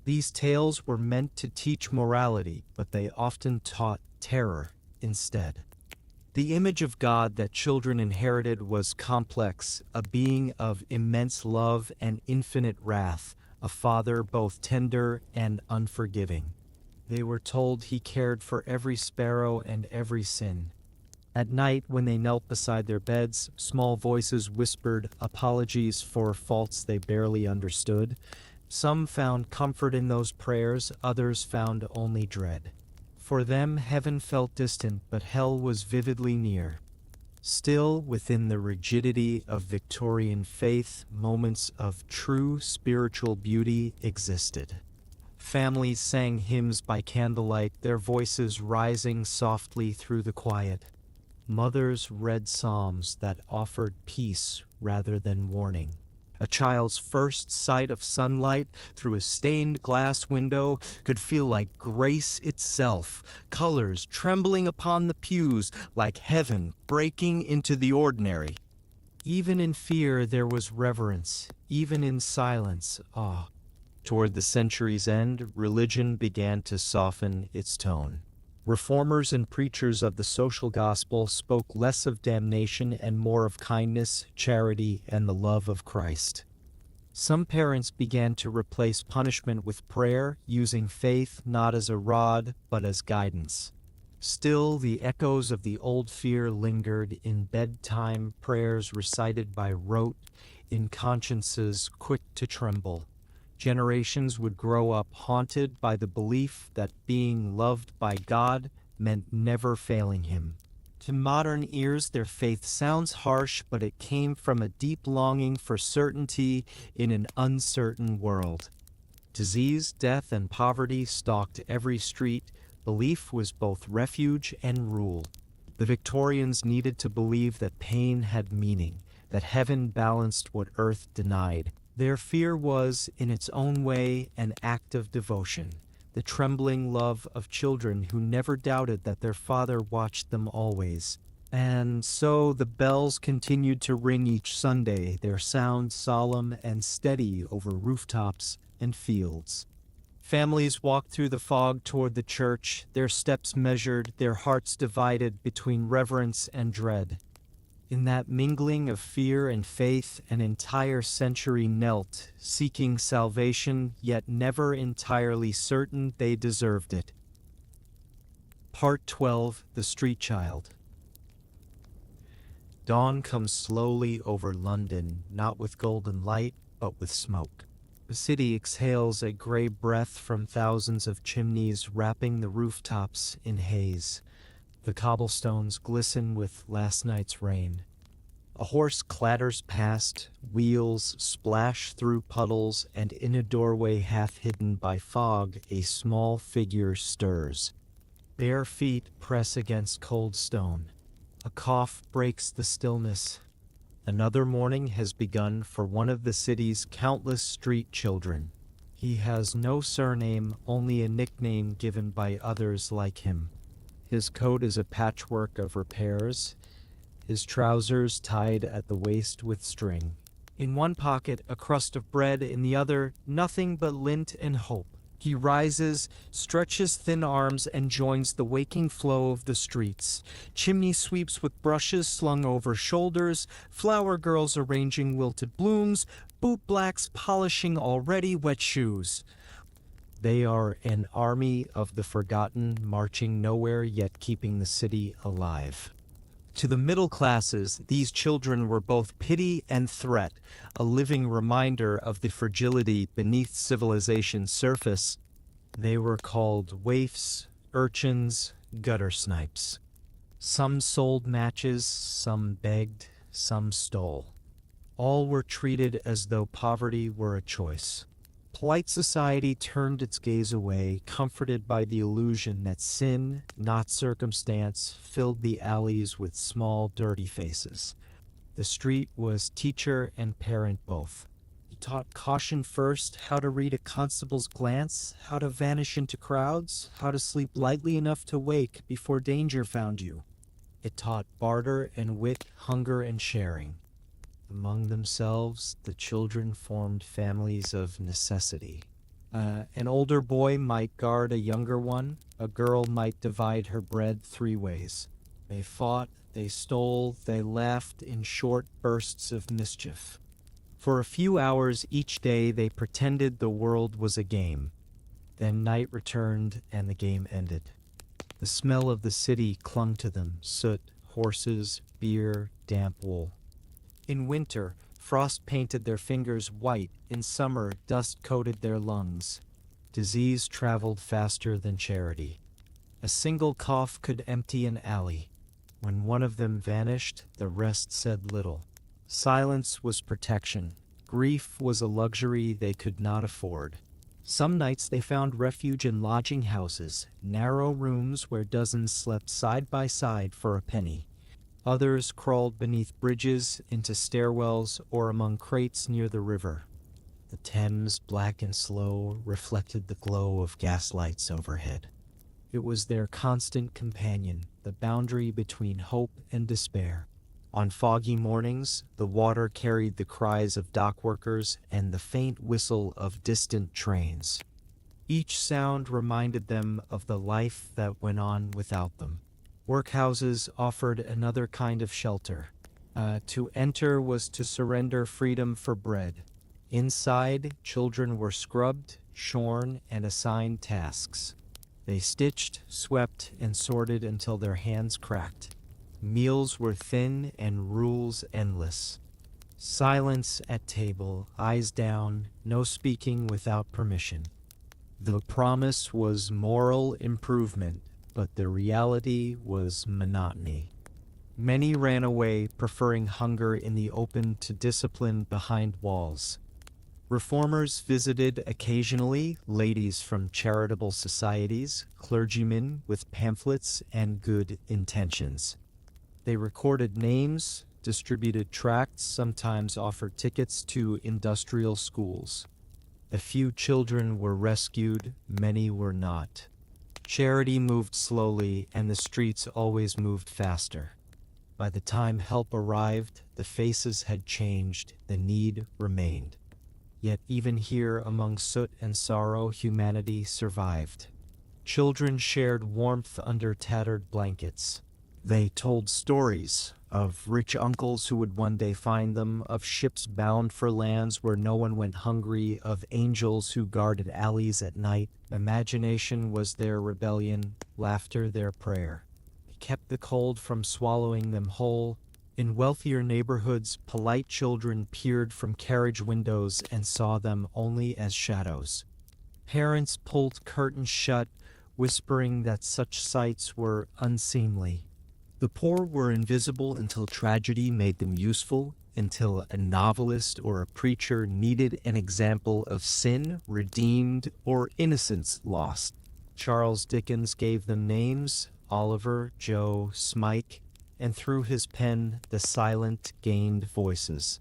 S1: These tales were meant to teach morality, but they often taught terror instead. The image of God that children inherited was complex, a being of immense love and infinite wrath, a father both tender and unforgiving. They were told he cared for every sparrow and every sin. At night, when they knelt beside their beds, small voices whispered apologies for faults they barely understood. Some found comfort in those prayers, others found only dread. For them, heaven felt distant, but hell was vividly near. Still, within the rigidity of Victorian faith, moments of true spiritual beauty existed. Families sang hymns by candlelight, their voices rising softly through the quiet. Mothers read psalms that offered peace rather than warning. A child's first sight of sunlight through a stained glass window could feel like grace itself, colors trembling upon the pews like heaven breaking into the ordinary. Even in fear there was reverence, even in silence, awe. Toward the century's end, religion began to soften its tone. Reformers and preachers of the social gospel spoke less of damnation and more of kindness, charity, and the love of Christ. Some parents began to replace punishment with prayer, using faith not as a rod, but as guidance. Still, the echoes of the old fear lingered in bedtime prayers recited by rote, in consciences quick to tremble. Generations would grow up haunted by the belief that being loved by God meant never failing Him. To modern ears, their faith sounds harsh, but it came from a deep longing for certainty in an uncertain world. Disease, death, and poverty stalked every street. Belief was both refuge and rule. The Victorians needed to believe that pain had meaning, that heaven balanced what earth denied. Their fear was, in its own way, an act of devotion, the trembling love of children who never doubted that their Father watched them always. And so the bells continued to ring each Sunday, their sound solemn and steady over rooftops and fields. Families walked through the fog toward the church, their steps measured, their hearts divided between reverence and dread. In that mingling of fear and faith, an entire century knelt, seeking salvation, yet never entirely certain they deserved it. Part 12: The Street Child. Dawn comes slowly over London, not with golden light, but with smoke. The city exhales a gray breath from thousands of chimneys wrapping the rooftops in haze. The cobblestones glisten with last night's rain. A horse clatters past, wheels splash through puddles, and in a doorway half hidden by fog, a small figure stirs. Bare feet press against cold stone. A cough breaks the stillness. Another morning has begun for one of the city's countless street children. He has no surname, only a nickname given by others like him. His coat is a patchwork of repairs, his trousers tied at the waist with string. In one pocket, a crust of bread, in the other, nothing but lint and hope. He rises, stretches thin arms, and joins the waking flow of the streets. Chimney sweeps with brushes slung over shoulders, flower girls arranging wilted blooms, bootblacks polishing already wet shoes. They are an army of the forgotten, marching nowhere yet keeping the city alive. To the middle classes, these children were both pity and threat, a living reminder of the fragility beneath civilization's surface. They were called waifs, urchins, gutter snipes. Some sold matches, some begged, some stole. All were treated as though poverty were a choice. Polite society turned its gaze away, comforted by the illusion that sin, not circumstance, filled the alleys with small, dirty faces. The street was teacher and parent both. It taught caution first, how to read a constable's glance, how to vanish into crowds, how to sleep lightly enough to wake before danger found you. It taught barter and wit, hunger and sharing. Among themselves, the children formed families of necessity. An older boy might guard a younger one. A girl might divide her bread 3 ways. They fought, they stole, they laughed in short bursts of mischief. For a few hours each day, they pretended the world was a game. Then night returned and the game ended. The smell of the city clung to them: soot, horses, beer, damp wool. In winter, frost painted their fingers white. In summer, dust coated their lungs. Disease traveled faster than charity. A single cough could empty an alley. When one of them vanished, the rest said little. Silence was protection. Grief was a luxury they could not afford. Some nights they found refuge in lodging houses, narrow rooms where dozens slept side by side for a penny. Others crawled beneath bridges, into stairwells, or among crates near the river. The Thames, black and slow, reflected the glow of gaslights overhead. It was their constant companion, the boundary between hope and despair. On foggy mornings, the water carried the cries of dock workers and the faint whistle of distant trains. Each sound reminded them of the life that went on without them. Workhouses offered another kind of shelter. To enter was to surrender freedom for bread. Inside, children were scrubbed, shorn, and assigned tasks. They stitched, swept, and sorted until their hands cracked. Meals were thin and rules endless. Silence at table, eyes down, no speaking without permission. The promise was moral improvement, but the reality was monotony. Many ran away, preferring hunger in the open to discipline behind walls. Reformers visited occasionally, ladies from charitable societies, clergymen with pamphlets and good intentions. They recorded names, distributed tracts, sometimes offered tickets to industrial schools. A few children were rescued, many were not. Charity moved slowly, and the streets always moved faster. By the time help arrived, the faces had changed, the need remained. Yet even here, among soot and sorrow, humanity survived. Children shared warmth under tattered blankets. They told stories of rich uncles who would one day find them, of ships bound for lands where no one went hungry, of angels who guarded alleys at night. Imagination was their rebellion, laughter their prayer. It kept the cold from swallowing them whole. In wealthier neighborhoods, polite children peered from carriage windows and saw them only as shadows. Parents pulled curtains shut, whispering that such sights were unseemly. The poor were invisible until tragedy made them useful, until a novelist or a preacher needed an example of sin redeemed or innocence lost. Charles Dickens gave them names: Oliver, Joe, Smike, and through his pen the silent gained voices.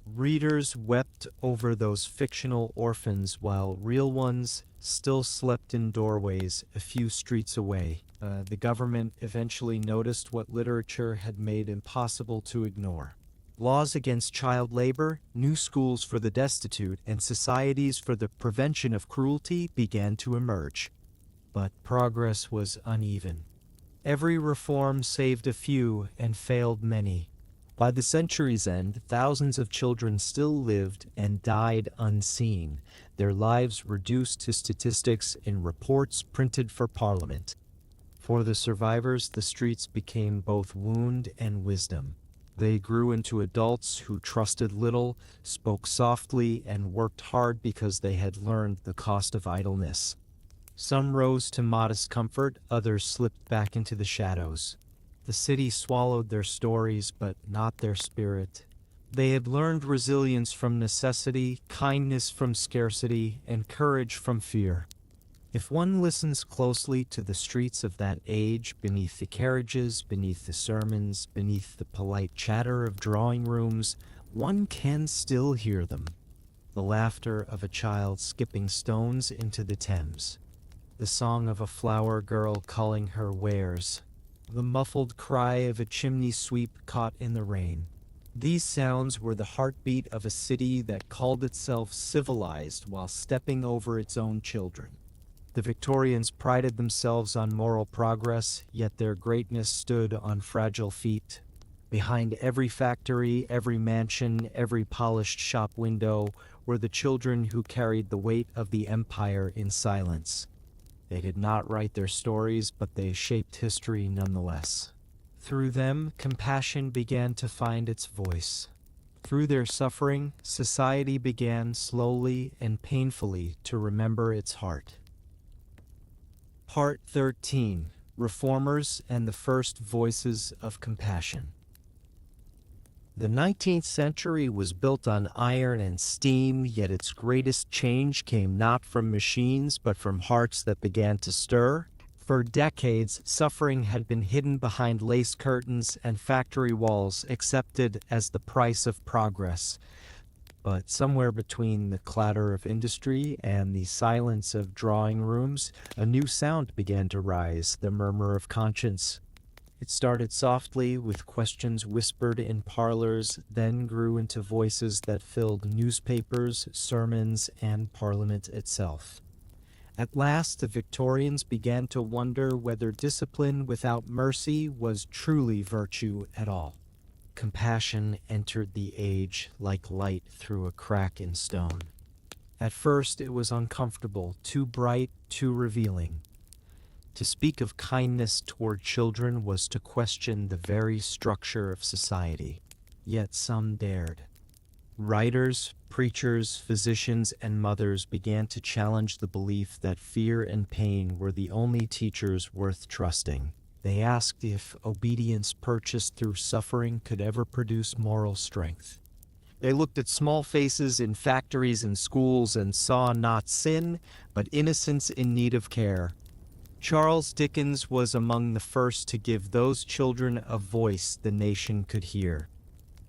S1: Readers wept over those fictional orphans while real ones still slept in doorways a few streets away. The government eventually noticed what literature had made impossible to ignore. Laws against child labor, new schools for the destitute, and societies for the prevention of cruelty began to emerge. But progress was uneven. Every reform saved a few and failed many. By the century's end, thousands of children still lived and died unseen, their lives reduced to statistics in reports printed for Parliament. For the survivors, the streets became both wound and wisdom. They grew into adults who trusted little, spoke softly, and worked hard because they had learned the cost of idleness. Some rose to modest comfort, others slipped back into the shadows. The city swallowed their stories, but not their spirit. They had learned resilience from necessity, kindness from scarcity, and courage from fear. If one listens closely to the streets of that age, beneath the carriages, beneath the sermons, beneath the polite chatter of drawing rooms, one can still hear them. The laughter of a child skipping stones into the Thames. The song of a flower girl calling her wares. The muffled cry of a chimney sweep caught in the rain. These sounds were the heartbeat of a city that called itself civilized while stepping over its own children. The Victorians prided themselves on moral progress, yet their greatness stood on fragile feet. Behind every factory, every mansion, every polished shop window were the children who carried the weight of the empire in silence. They did not write their stories, but they shaped history nonetheless. Through them, compassion began to find its voice. Through their suffering, society began slowly and painfully to remember its heart. Part 13. Reformers and the First Voices of Compassion. The 19th century was built on iron and steam, yet its greatest change came not from machines but from hearts that began to stir. For decades, suffering had been hidden behind lace curtains and factory walls, accepted as the price of progress. But somewhere between the clatter of industry and the silence of drawing rooms, a new sound began to rise, the murmur of conscience. It started softly, with questions whispered in parlors, then grew into voices that filled newspapers, sermons, and Parliament itself. At last, the Victorians began to wonder whether discipline without mercy was truly virtue at all. Compassion entered the age like light through a crack in stone. At first, it was uncomfortable, too bright, too revealing. To speak of kindness toward children was to question the very structure of society. Yet some dared. Writers, preachers, physicians, and mothers began to challenge the belief that fear and pain were the only teachers worth trusting. They asked if obedience purchased through suffering could ever produce moral strength. They looked at small faces in factories and schools and saw not sin, but innocence in need of care. Charles Dickens was among the first to give those children a voice the nation could hear.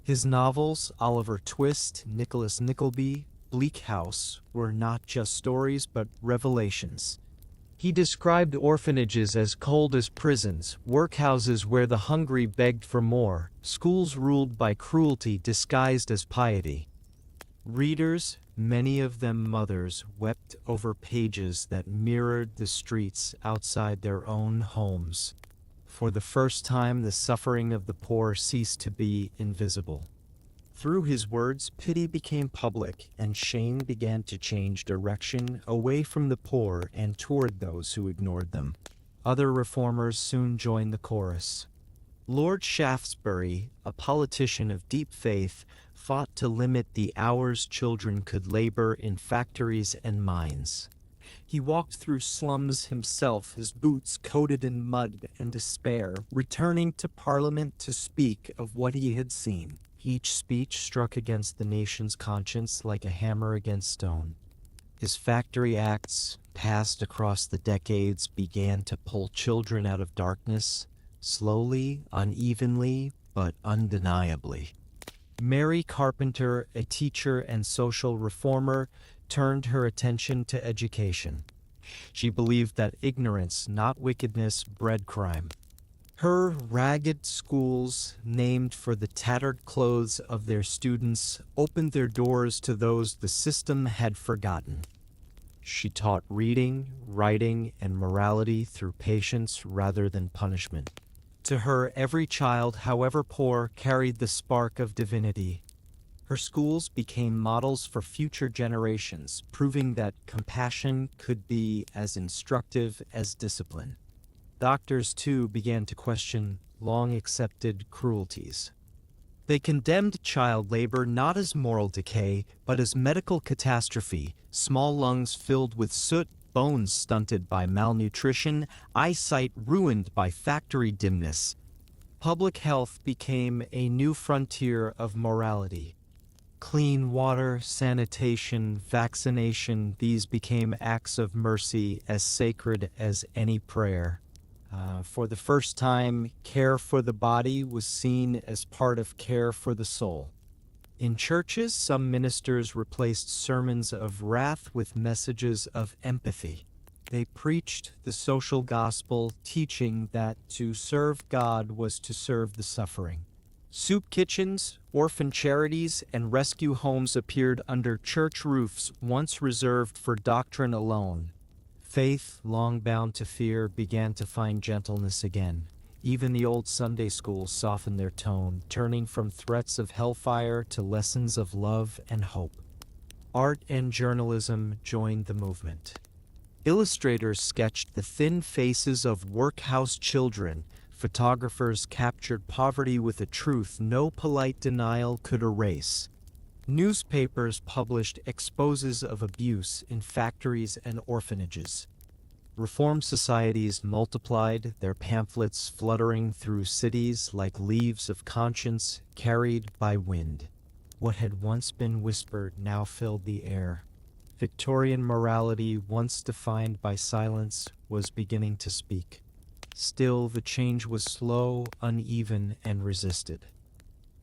S1: His novels, Oliver Twist, Nicholas Nickleby, Bleak House, were not just stories but revelations. He described orphanages as cold as prisons, workhouses where the hungry begged for more, schools ruled by cruelty disguised as piety. Readers, many of them mothers, wept over pages that mirrored the streets outside their own homes. For the first time, the suffering of the poor ceased to be invisible. Through his words, pity became public, and shame began to change direction away from the poor and toward those who ignored them. Other reformers soon joined the chorus. Lord Shaftesbury, a politician of deep faith, fought to limit the hours children could labor in factories and mines. He walked through slums himself, his boots coated in mud and despair, returning to Parliament to speak of what he had seen. Each speech struck against the nation's conscience like a hammer against stone. His factory acts, passed across the decades, began to pull children out of darkness, slowly, unevenly, but undeniably. Mary Carpenter, a teacher and social reformer, turned her attention to education. She believed that ignorance, not wickedness, bred crime. Her ragged schools, named for the tattered clothes of their students, opened their doors to those the system had forgotten. She taught reading, writing, and morality through patience rather than punishment. To her, every child, however poor, carried the spark of divinity. Her schools became models for future generations, proving that compassion could be as instructive as discipline. Doctors, too, began to question long-accepted cruelties. They condemned child labor not as moral decay, but as medical catastrophe, small lungs filled with soot, bones stunted by malnutrition, eyesight ruined by factory dimness. Public health became a new frontier of morality. Clean water, sanitation, vaccination, these became acts of mercy as sacred as any prayer. For the first time, care for the body was seen as part of care for the soul. In churches, some ministers replaced sermons of wrath with messages of empathy. They preached the social gospel, teaching that to serve God was to serve the suffering. Soup kitchens, orphan charities, and rescue homes appeared under church roofs once reserved for doctrine alone. Faith, long bound to fear, began to find gentleness again. Even the old Sunday schools softened their tone, turning from threats of hellfire to lessons of love and hope. Art and journalism joined the movement. Illustrators sketched the thin faces of workhouse children. Photographers captured poverty with a truth no polite denial could erase. Newspapers published exposes of abuse in factories and orphanages. Reform societies multiplied, their pamphlets fluttering through cities like leaves of conscience carried by wind. What had once been whispered now filled the air. Victorian morality, once defined by silence, was beginning to speak. Still, the change was slow, uneven, and resisted.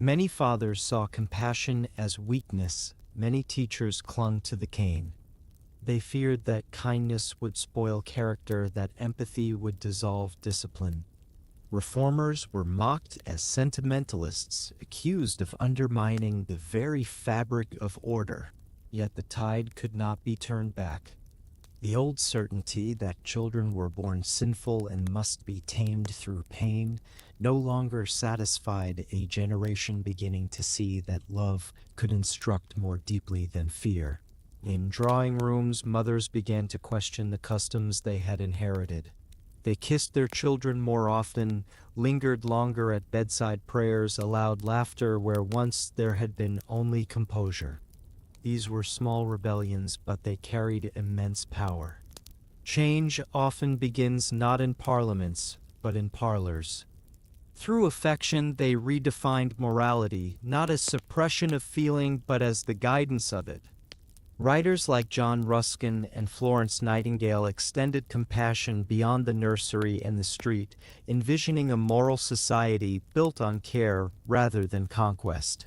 S1: Many fathers saw compassion as weakness. Many teachers clung to the cane. They feared that kindness would spoil character, that empathy would dissolve discipline. Reformers were mocked as sentimentalists, accused of undermining the very fabric of order. Yet the tide could not be turned back. The old certainty that children were born sinful and must be tamed through pain no longer satisfied a generation beginning to see that love could instruct more deeply than fear. In drawing rooms, mothers began to question the customs they had inherited. They kissed their children more often, lingered longer at bedside prayers, allowed laughter where once there had been only composure. These were small rebellions, but they carried immense power. Change often begins not in parliaments, but in parlors. Through affection, they redefined morality, not as suppression of feeling, but as the guidance of it. Writers like John Ruskin and Florence Nightingale extended compassion beyond the nursery and the street, envisioning a moral society built on care rather than conquest.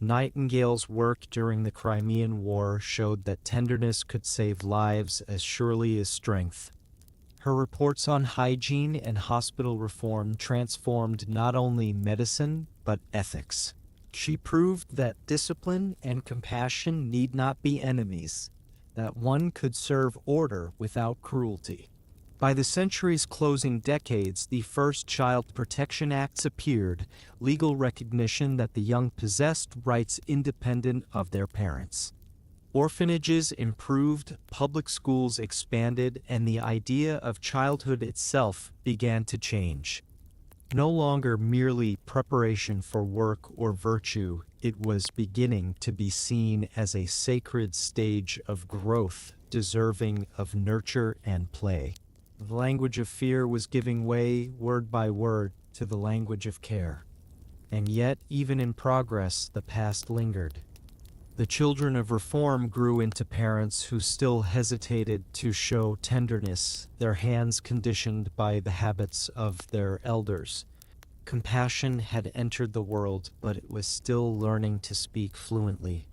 S1: Nightingale's work during the Crimean War showed that tenderness could save lives as surely as strength. Her reports on hygiene and hospital reform transformed not only medicine, but ethics. She proved that discipline and compassion need not be enemies, that one could serve order without cruelty. By the century's closing decades, the first Child Protection Acts appeared, legal recognition that the young possessed rights independent of their parents. Orphanages improved, public schools expanded, and the idea of childhood itself began to change. No longer merely preparation for work or virtue, it was beginning to be seen as a sacred stage of growth, deserving of nurture and play. The language of fear was giving way, word by word, to the language of care. And yet, even in progress, the past lingered. The children of reform grew into parents who still hesitated to show tenderness, their hands conditioned by the habits of their elders. Compassion had entered the world, but it was still learning to speak fluently.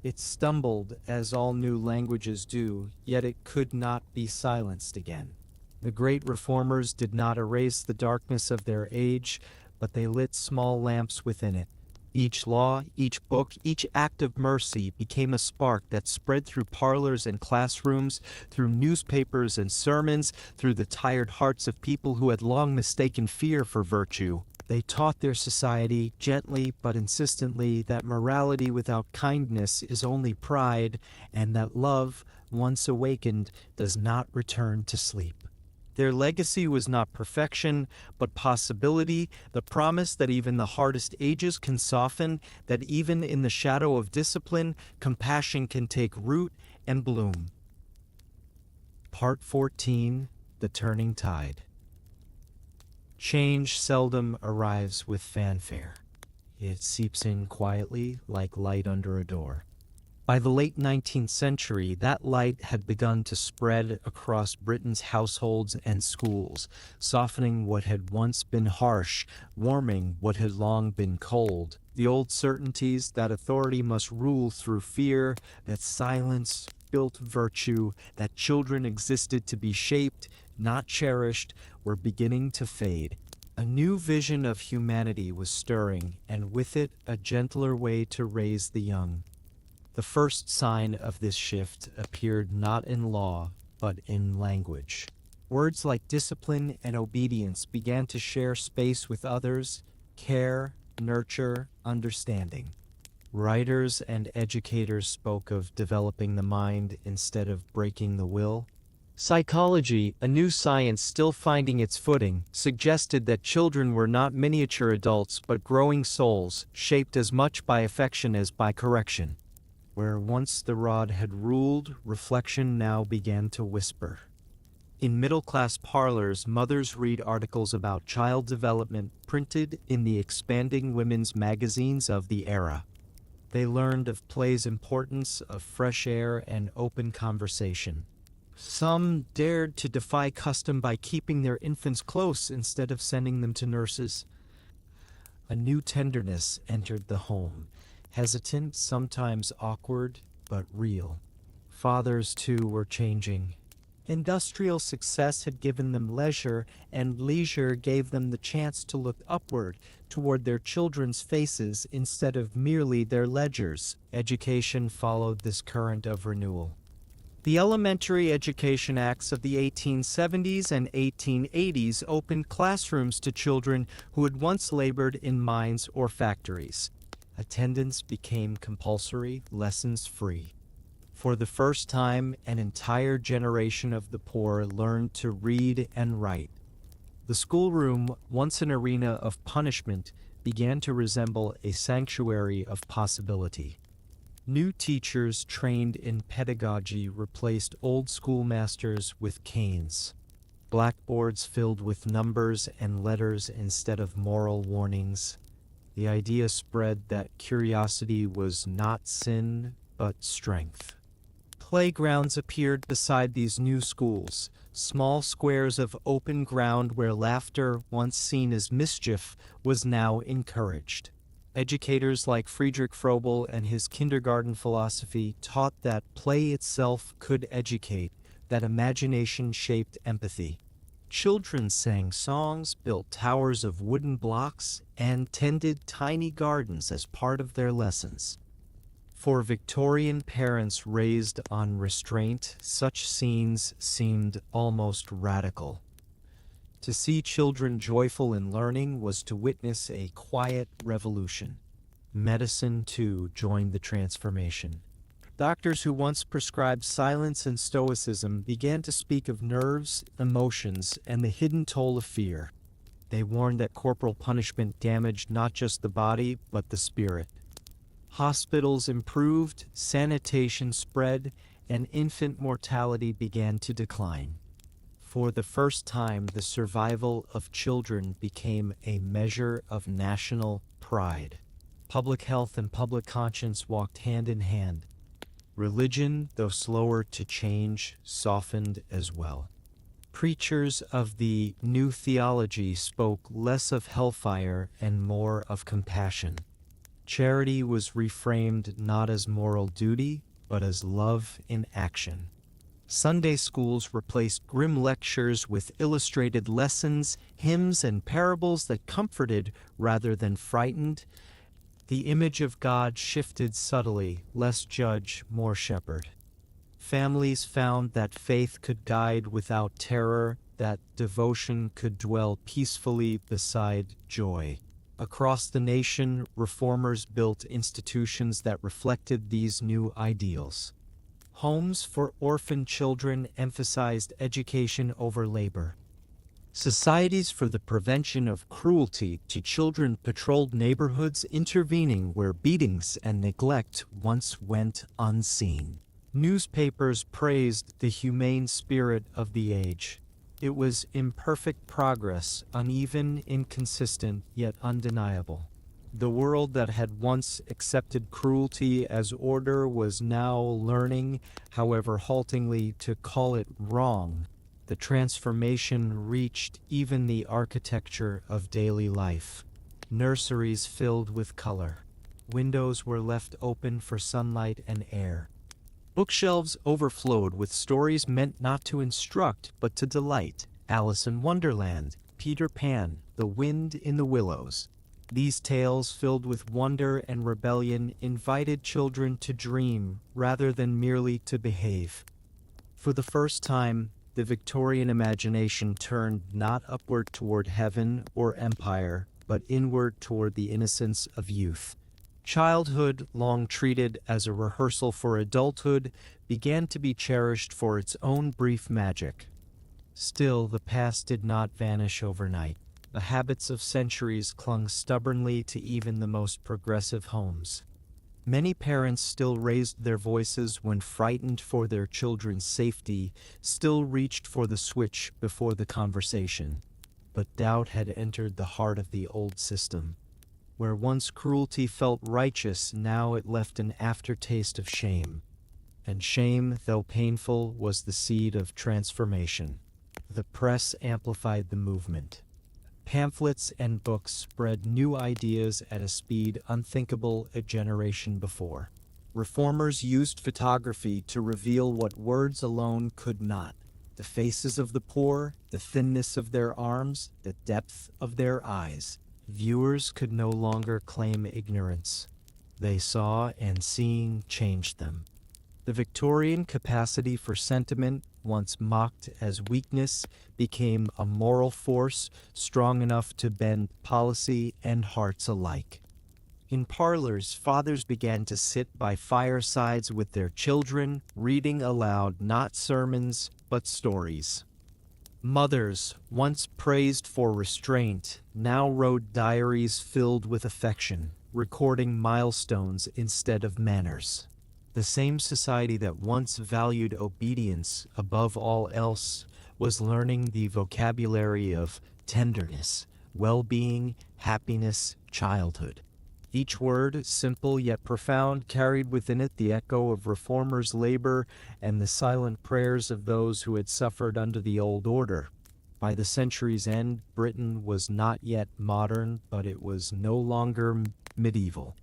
S1: It stumbled, as all new languages do, yet it could not be silenced again. The great reformers did not erase the darkness of their age, but they lit small lamps within it. Each law, each book, each act of mercy became a spark that spread through parlors and classrooms, through newspapers and sermons, through the tired hearts of people who had long mistaken fear for virtue. They taught their society, gently but insistently, that morality without kindness is only pride, and that love, once awakened, does not return to sleep. Their legacy was not perfection, but possibility, the promise that even the hardest ages can soften, that even in the shadow of discipline, compassion can take root and bloom. Part 14: The Turning Tide. Change seldom arrives with fanfare. It seeps in quietly, like light under a door. By the late 19th century, that light had begun to spread across Britain's households and schools, softening what had once been harsh, warming what had long been cold. The old certainties that authority must rule through fear, that silence built virtue, that children existed to be shaped, not cherished, were beginning to fade. A new vision of humanity was stirring, and with it a gentler way to raise the young. The first sign of this shift appeared not in law, but in language. Words like discipline and obedience began to share space with others: care, nurture, understanding. Writers and educators spoke of developing the mind instead of breaking the will. Psychology, a new science still finding its footing, suggested that children were not miniature adults but growing souls, shaped as much by affection as by correction. Where once the rod had ruled, reflection now began to whisper. In middle-class parlors, mothers read articles about child development printed in the expanding women's magazines of the era. They learned of play's importance, of fresh air and open conversation. Some dared to defy custom by keeping their infants close instead of sending them to nurses. A new tenderness entered the home, hesitant, sometimes awkward, but real. Fathers, too, were changing. Industrial success had given them leisure, and leisure gave them the chance to look upward toward their children's faces instead of merely their ledgers. Education followed this current of renewal. The Elementary Education Acts of the 1870s and 1880s opened classrooms to children who had once labored in mines or factories. Attendance became compulsory, lessons free. For the first time, an entire generation of the poor learned to read and write. The schoolroom, once an arena of punishment, began to resemble a sanctuary of possibility. New teachers trained in pedagogy replaced old schoolmasters with canes. Blackboards filled with numbers and letters instead of moral warnings. The idea spread that curiosity was not sin, but strength. Playgrounds appeared beside these new schools, small squares of open ground where laughter, once seen as mischief, was now encouraged. Educators like Friedrich Froebel and his kindergarten philosophy taught that play itself could educate, that imagination shaped empathy. Children sang songs, built towers of wooden blocks, and tended tiny gardens as part of their lessons. For Victorian parents raised on restraint, such scenes seemed almost radical. To see children joyful in learning was to witness a quiet revolution. Medicine, too, joined the transformation. Doctors who once prescribed silence and stoicism began to speak of nerves, emotions, and the hidden toll of fear. They warned that corporal punishment damaged not just the body, but the spirit. Hospitals improved, sanitation spread, and infant mortality began to decline. For the first time, the survival of children became a measure of national pride. Public health and public conscience walked hand in hand. Religion, though slower to change, softened as well. Preachers of the new theology spoke less of hellfire and more of compassion. Charity was reframed not as moral duty, but as love in action. Sunday schools replaced grim lectures with illustrated lessons, hymns, and parables that comforted rather than frightened. The image of God shifted subtly, less judge, more shepherd. Families found that faith could guide without terror, that devotion could dwell peacefully beside joy. Across the nation, reformers built institutions that reflected these new ideals. Homes for orphan children emphasized education over labor. Societies for the prevention of cruelty to children patrolled neighborhoods, intervening where beatings and neglect once went unseen. Newspapers praised the humane spirit of the age. It was imperfect progress, uneven, inconsistent, yet undeniable. The world that had once accepted cruelty as order was now learning, however haltingly, to call it wrong. The transformation reached even the architecture of daily life. Nurseries filled with color. Windows were left open for sunlight and air. Bookshelves overflowed with stories meant not to instruct, but to delight. Alice in Wonderland, Peter Pan, The Wind in the Willows. These tales, filled with wonder and rebellion, invited children to dream rather than merely to behave. For the first time, the Victorian imagination turned not upward toward heaven or empire, but inward toward the innocence of youth. Childhood, long treated as a rehearsal for adulthood, began to be cherished for its own brief magic. Still, the past did not vanish overnight. The habits of centuries clung stubbornly to even the most progressive homes. Many parents still raised their voices when frightened for their children's safety, still reached for the switch before the conversation. But doubt had entered the heart of the old system. Where once cruelty felt righteous, now it left an aftertaste of shame. And shame, though painful, was the seed of transformation. The press amplified the movement. Pamphlets and books spread new ideas at a speed unthinkable a generation before. Reformers used photography to reveal what words alone could not: the faces of the poor, the thinness of their arms, the depth of their eyes. Viewers could no longer claim ignorance. They saw, and seeing changed them. The Victorian capacity for sentiment, once mocked as weakness, became a moral force strong enough to bend policy and hearts alike. In parlors, fathers began to sit by firesides with their children, reading aloud not sermons, but stories. Mothers, once praised for restraint, now wrote diaries filled with affection, recording milestones instead of manners. The same society that once valued obedience above all else was learning the vocabulary of tenderness, well-being, happiness, childhood. Each word, simple yet profound, carried within it the echo of reformers' labor and the silent prayers of those who had suffered under the old order. By the century's end, Britain was not yet modern, but it was no longer medieval.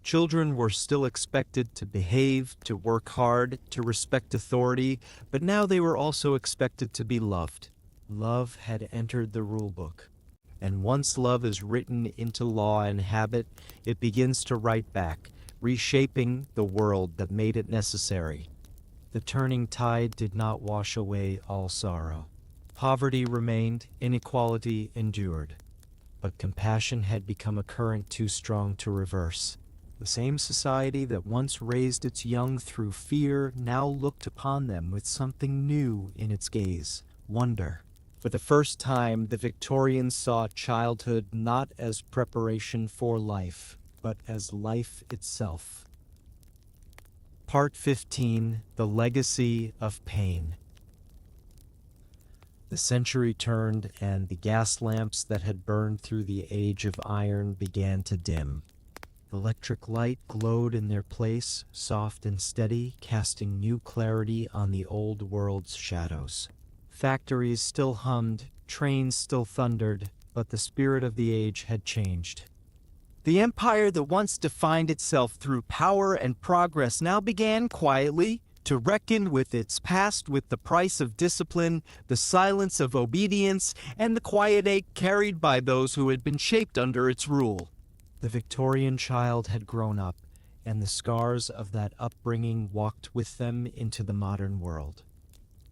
S1: Children were still expected to behave, to work hard, to respect authority, but now they were also expected to be loved. Love had entered the rulebook. And once love is written into law and habit, it begins to write back, reshaping the world that made it necessary. The turning tide did not wash away all sorrow. Poverty remained, inequality endured. But compassion had become a current too strong to reverse. The same society that once raised its young through fear now looked upon them with something new in its gaze: wonder. For the first time, the Victorians saw childhood not as preparation for life, but as life itself. Part 15: The Legacy of Pain. The century turned, and the gas lamps that had burned through the age of iron began to dim. Electric light glowed in their place, soft and steady, casting new clarity on the old world's shadows. Factories still hummed, trains still thundered, but the spirit of the age had changed. The empire that once defined itself through power and progress now began quietly to reckon with its past, with the price of discipline, the silence of obedience, and the quiet ache carried by those who had been shaped under its rule. The Victorian child had grown up, and the scars of that upbringing walked with them into the modern world.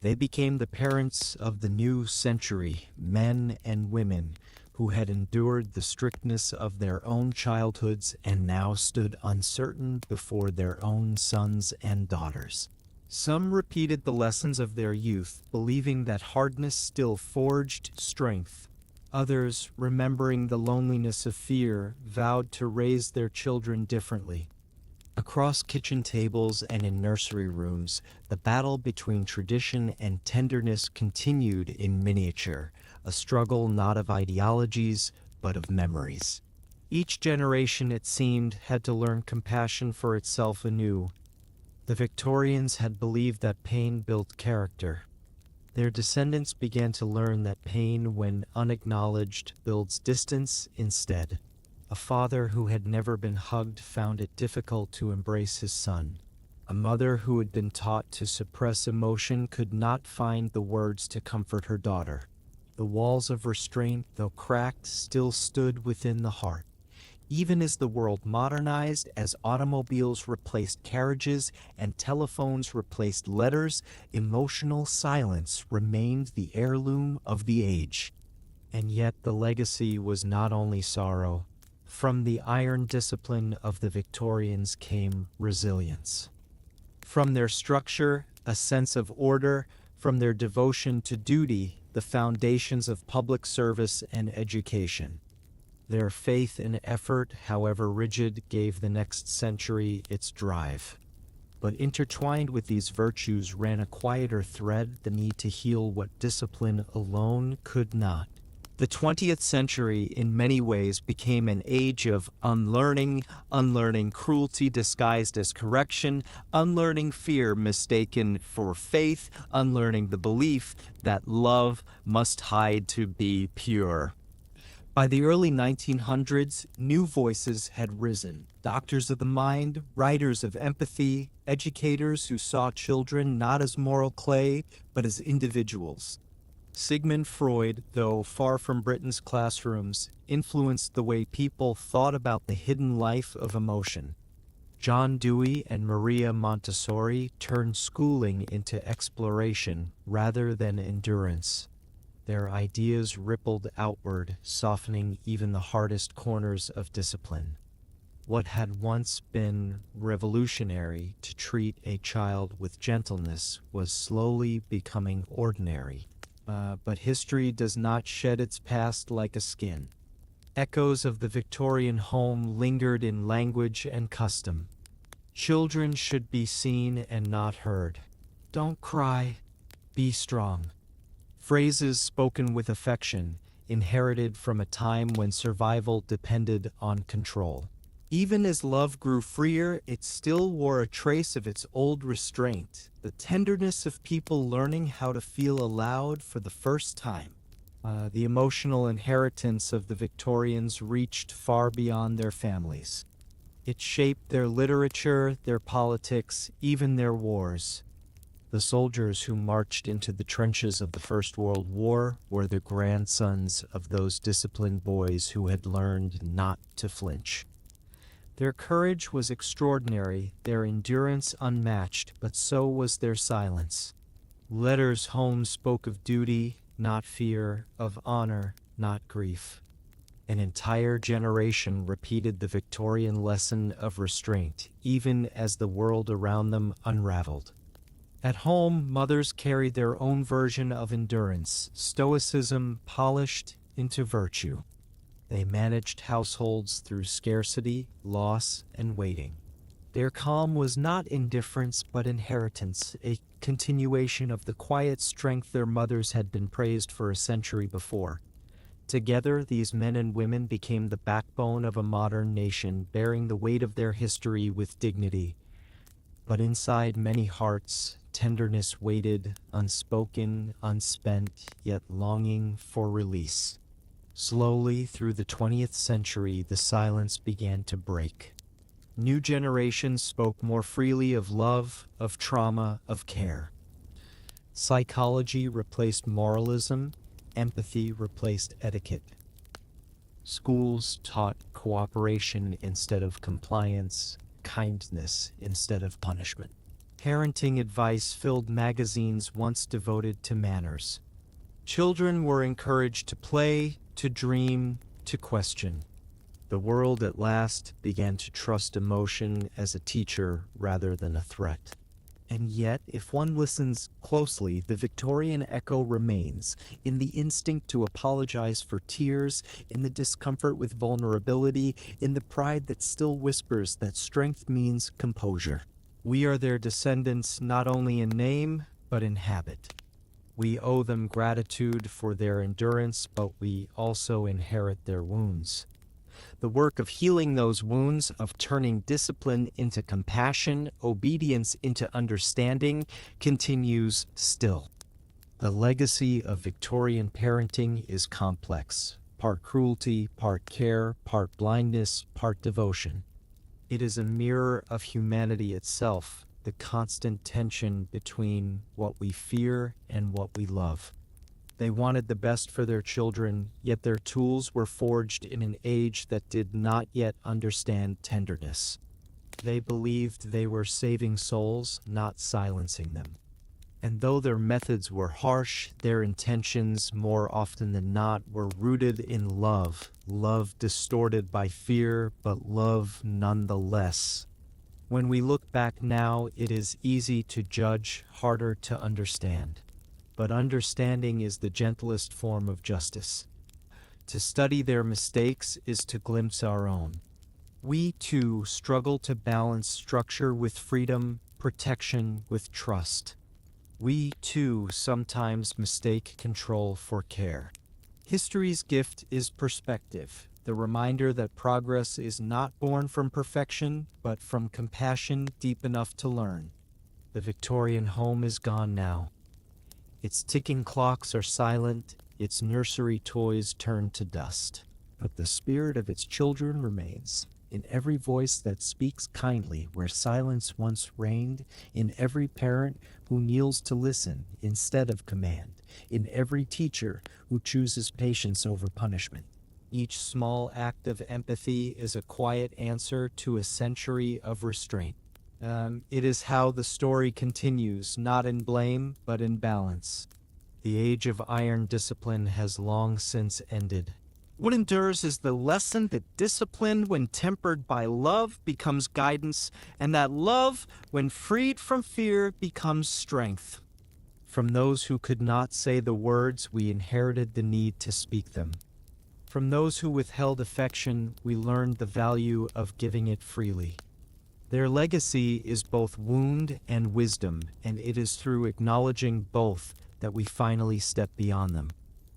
S1: They became the parents of the new century, men and women who had endured the strictness of their own childhoods and now stood uncertain before their own sons and daughters. Some repeated the lessons of their youth, believing that hardness still forged strength. Others, remembering the loneliness of fear, vowed to raise their children differently. Across kitchen tables and in nursery rooms, the battle between tradition and tenderness continued in miniature, a struggle not of ideologies, but of memories. Each generation, it seemed, had to learn compassion for itself anew. The Victorians had believed that pain built character. Their descendants began to learn that pain, when unacknowledged, builds distance instead. A father who had never been hugged found it difficult to embrace his son. A mother who had been taught to suppress emotion could not find the words to comfort her daughter. The walls of restraint, though cracked, still stood within the heart. Even as the world modernized, as automobiles replaced carriages and telephones replaced letters, emotional silence remained the heirloom of the age. And yet the legacy was not only sorrow. From the iron discipline of the Victorians came resilience. From their structure, a sense of order. From their devotion to duty, the foundations of public service and education. Their faith and effort, however rigid, gave the next century its drive. But intertwined with these virtues ran a quieter thread: the need to heal what discipline alone could not. The 20th century, in many ways, became an age of unlearning cruelty disguised as correction, unlearning fear mistaken for faith, unlearning the belief that love must hide to be pure. By the early 1900s, new voices had risen. Doctors of the mind, writers of empathy, educators who saw children not as moral clay, but as individuals. Sigmund Freud, though far from Britain's classrooms, influenced the way people thought about the hidden life of emotion. John Dewey and Maria Montessori turned schooling into exploration rather than endurance. Their ideas rippled outward, softening even the hardest corners of discipline. What had once been revolutionary to treat a child with gentleness was slowly becoming ordinary. But history does not shed its past like a skin. Echoes of the Victorian home lingered in language and custom. Children should be seen and not heard. Don't cry, be strong. Phrases spoken with affection, inherited from a time when survival depended on control. Even as love grew freer, it still wore a trace of its old restraint, the tenderness of people learning how to feel aloud for the first time. The emotional inheritance of the Victorians reached far beyond their families. It shaped their literature, their politics, even their wars. The soldiers who marched into the trenches of the First World War were the grandsons of those disciplined boys who had learned not to flinch. Their courage was extraordinary, their endurance unmatched, but so was their silence. Letters home spoke of duty, not fear, of honor, not grief. An entire generation repeated the Victorian lesson of restraint, even as the world around them unraveled. At home, mothers carried their own version of endurance, stoicism polished into virtue. They managed households through scarcity, loss, and waiting. Their calm was not indifference but inheritance, a continuation of the quiet strength their mothers had been praised for a century before. Together, these men and women became the backbone of a modern nation, bearing the weight of their history with dignity. But inside many hearts, tenderness waited, unspoken, unspent, yet longing for release. Slowly, through the 20th century, the silence began to break. New generations spoke more freely of love, of trauma, of care. Psychology replaced moralism, empathy replaced etiquette. Schools taught cooperation instead of compliance, kindness instead of punishment. Parenting advice filled magazines once devoted to manners. Children were encouraged to play, to dream, to question. The world at last began to trust emotion as a teacher rather than a threat. And yet, if one listens closely, the Victorian echo remains, in the instinct to apologize for tears, in the discomfort with vulnerability, in the pride that still whispers that strength means composure. We are their descendants not only in name, but in habit. We owe them gratitude for their endurance, but we also inherit their wounds. The work of healing those wounds, of turning discipline into compassion, obedience into understanding, continues still. The legacy of Victorian parenting is complex, part cruelty, part care, part blindness, part devotion. It is a mirror of humanity itself, the constant tension between what we fear and what we love. They wanted the best for their children, yet their tools were forged in an age that did not yet understand tenderness. They believed they were saving souls, not silencing them. And though their methods were harsh, their intentions, more often than not, were rooted in love. Love distorted by fear, but love nonetheless. When we look back now, it is easy to judge, harder to understand. But understanding is the gentlest form of justice. To study their mistakes is to glimpse our own. We, too, struggle to balance structure with freedom, protection with trust. We, too, sometimes mistake control for care. History's gift is perspective, the reminder that progress is not born from perfection, but from compassion deep enough to learn. The Victorian home is gone now. Its ticking clocks are silent, its nursery toys turn to dust. But the spirit of its children remains, in every voice that speaks kindly where silence once reigned, in every parent who kneels to listen instead of command, in every teacher who chooses patience over punishment. Each small act of empathy is a quiet answer to a century of restraint. It is how the story continues, not in blame, but in balance. The age of iron discipline has long since ended. What endures is the lesson that discipline, when tempered by love, becomes guidance, and that love, when freed from fear, becomes strength. From those who could not say the words, we inherited the need to speak them. From those who withheld affection, we learned the value of giving it freely. Their legacy is both wound and wisdom, and it is through acknowledging both that we finally step beyond them.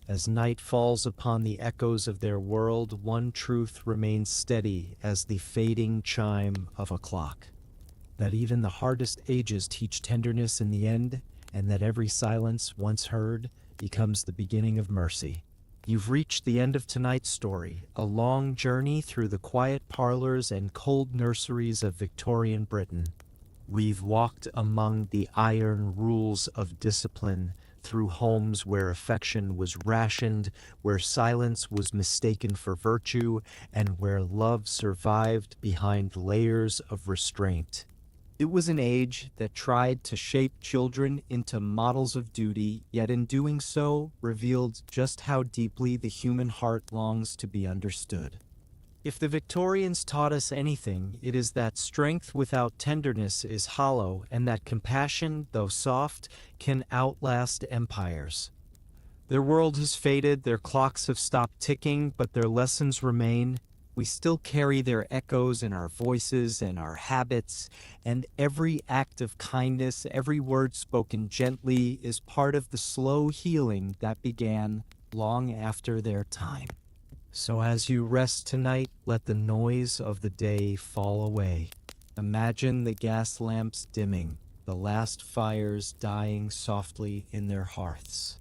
S1: As night falls upon the echoes of their world, one truth remains steady as the fading chime of a clock. That even the hardest ages teach tenderness in the end, and that every silence once heard becomes the beginning of mercy. You've reached the end of tonight's story, a long journey through the quiet parlors and cold nurseries of Victorian Britain. We've walked among the iron rules of discipline, through homes where affection was rationed, where silence was mistaken for virtue, and where love survived behind layers of restraint. It was an age that tried to shape children into models of duty, yet in doing so revealed just how deeply the human heart longs to be understood. If the Victorians taught us anything, it is that strength without tenderness is hollow, and that compassion, though soft, can outlast empires. Their world has faded, their clocks have stopped ticking, but their lessons remain. We still carry their echoes in our voices and our habits, and every act of kindness, every word spoken gently, is part of the slow healing that began long after their time. So as you rest tonight, let the noise of the day fall away. Imagine the gas lamps dimming, the last fires dying softly in their hearths.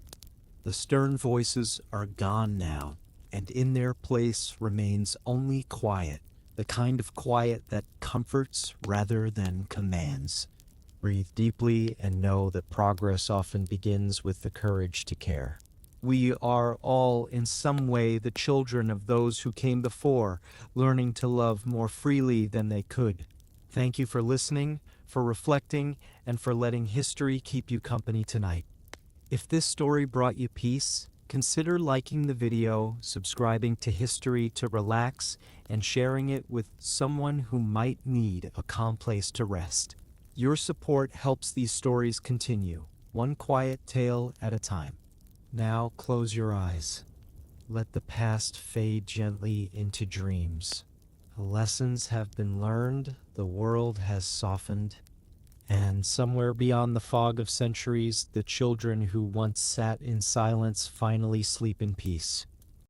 S1: The stern voices are gone now, and in their place remains only quiet, the kind of quiet that comforts rather than commands. Breathe deeply and know that progress often begins with the courage to care. We are all, in some way, the children of those who came before, learning to love more freely than they could. Thank you for listening, for reflecting, and for letting history keep you company tonight. If this story brought you peace, consider liking the video, subscribing to History to relax, and sharing it with someone who might need a calm place to rest. Your support helps these stories continue, one quiet tale at a time. Now close your eyes. Let the past fade gently into dreams. Lessons have been learned, the world has softened, and somewhere beyond the fog of centuries, the children who once sat in silence finally sleep in peace.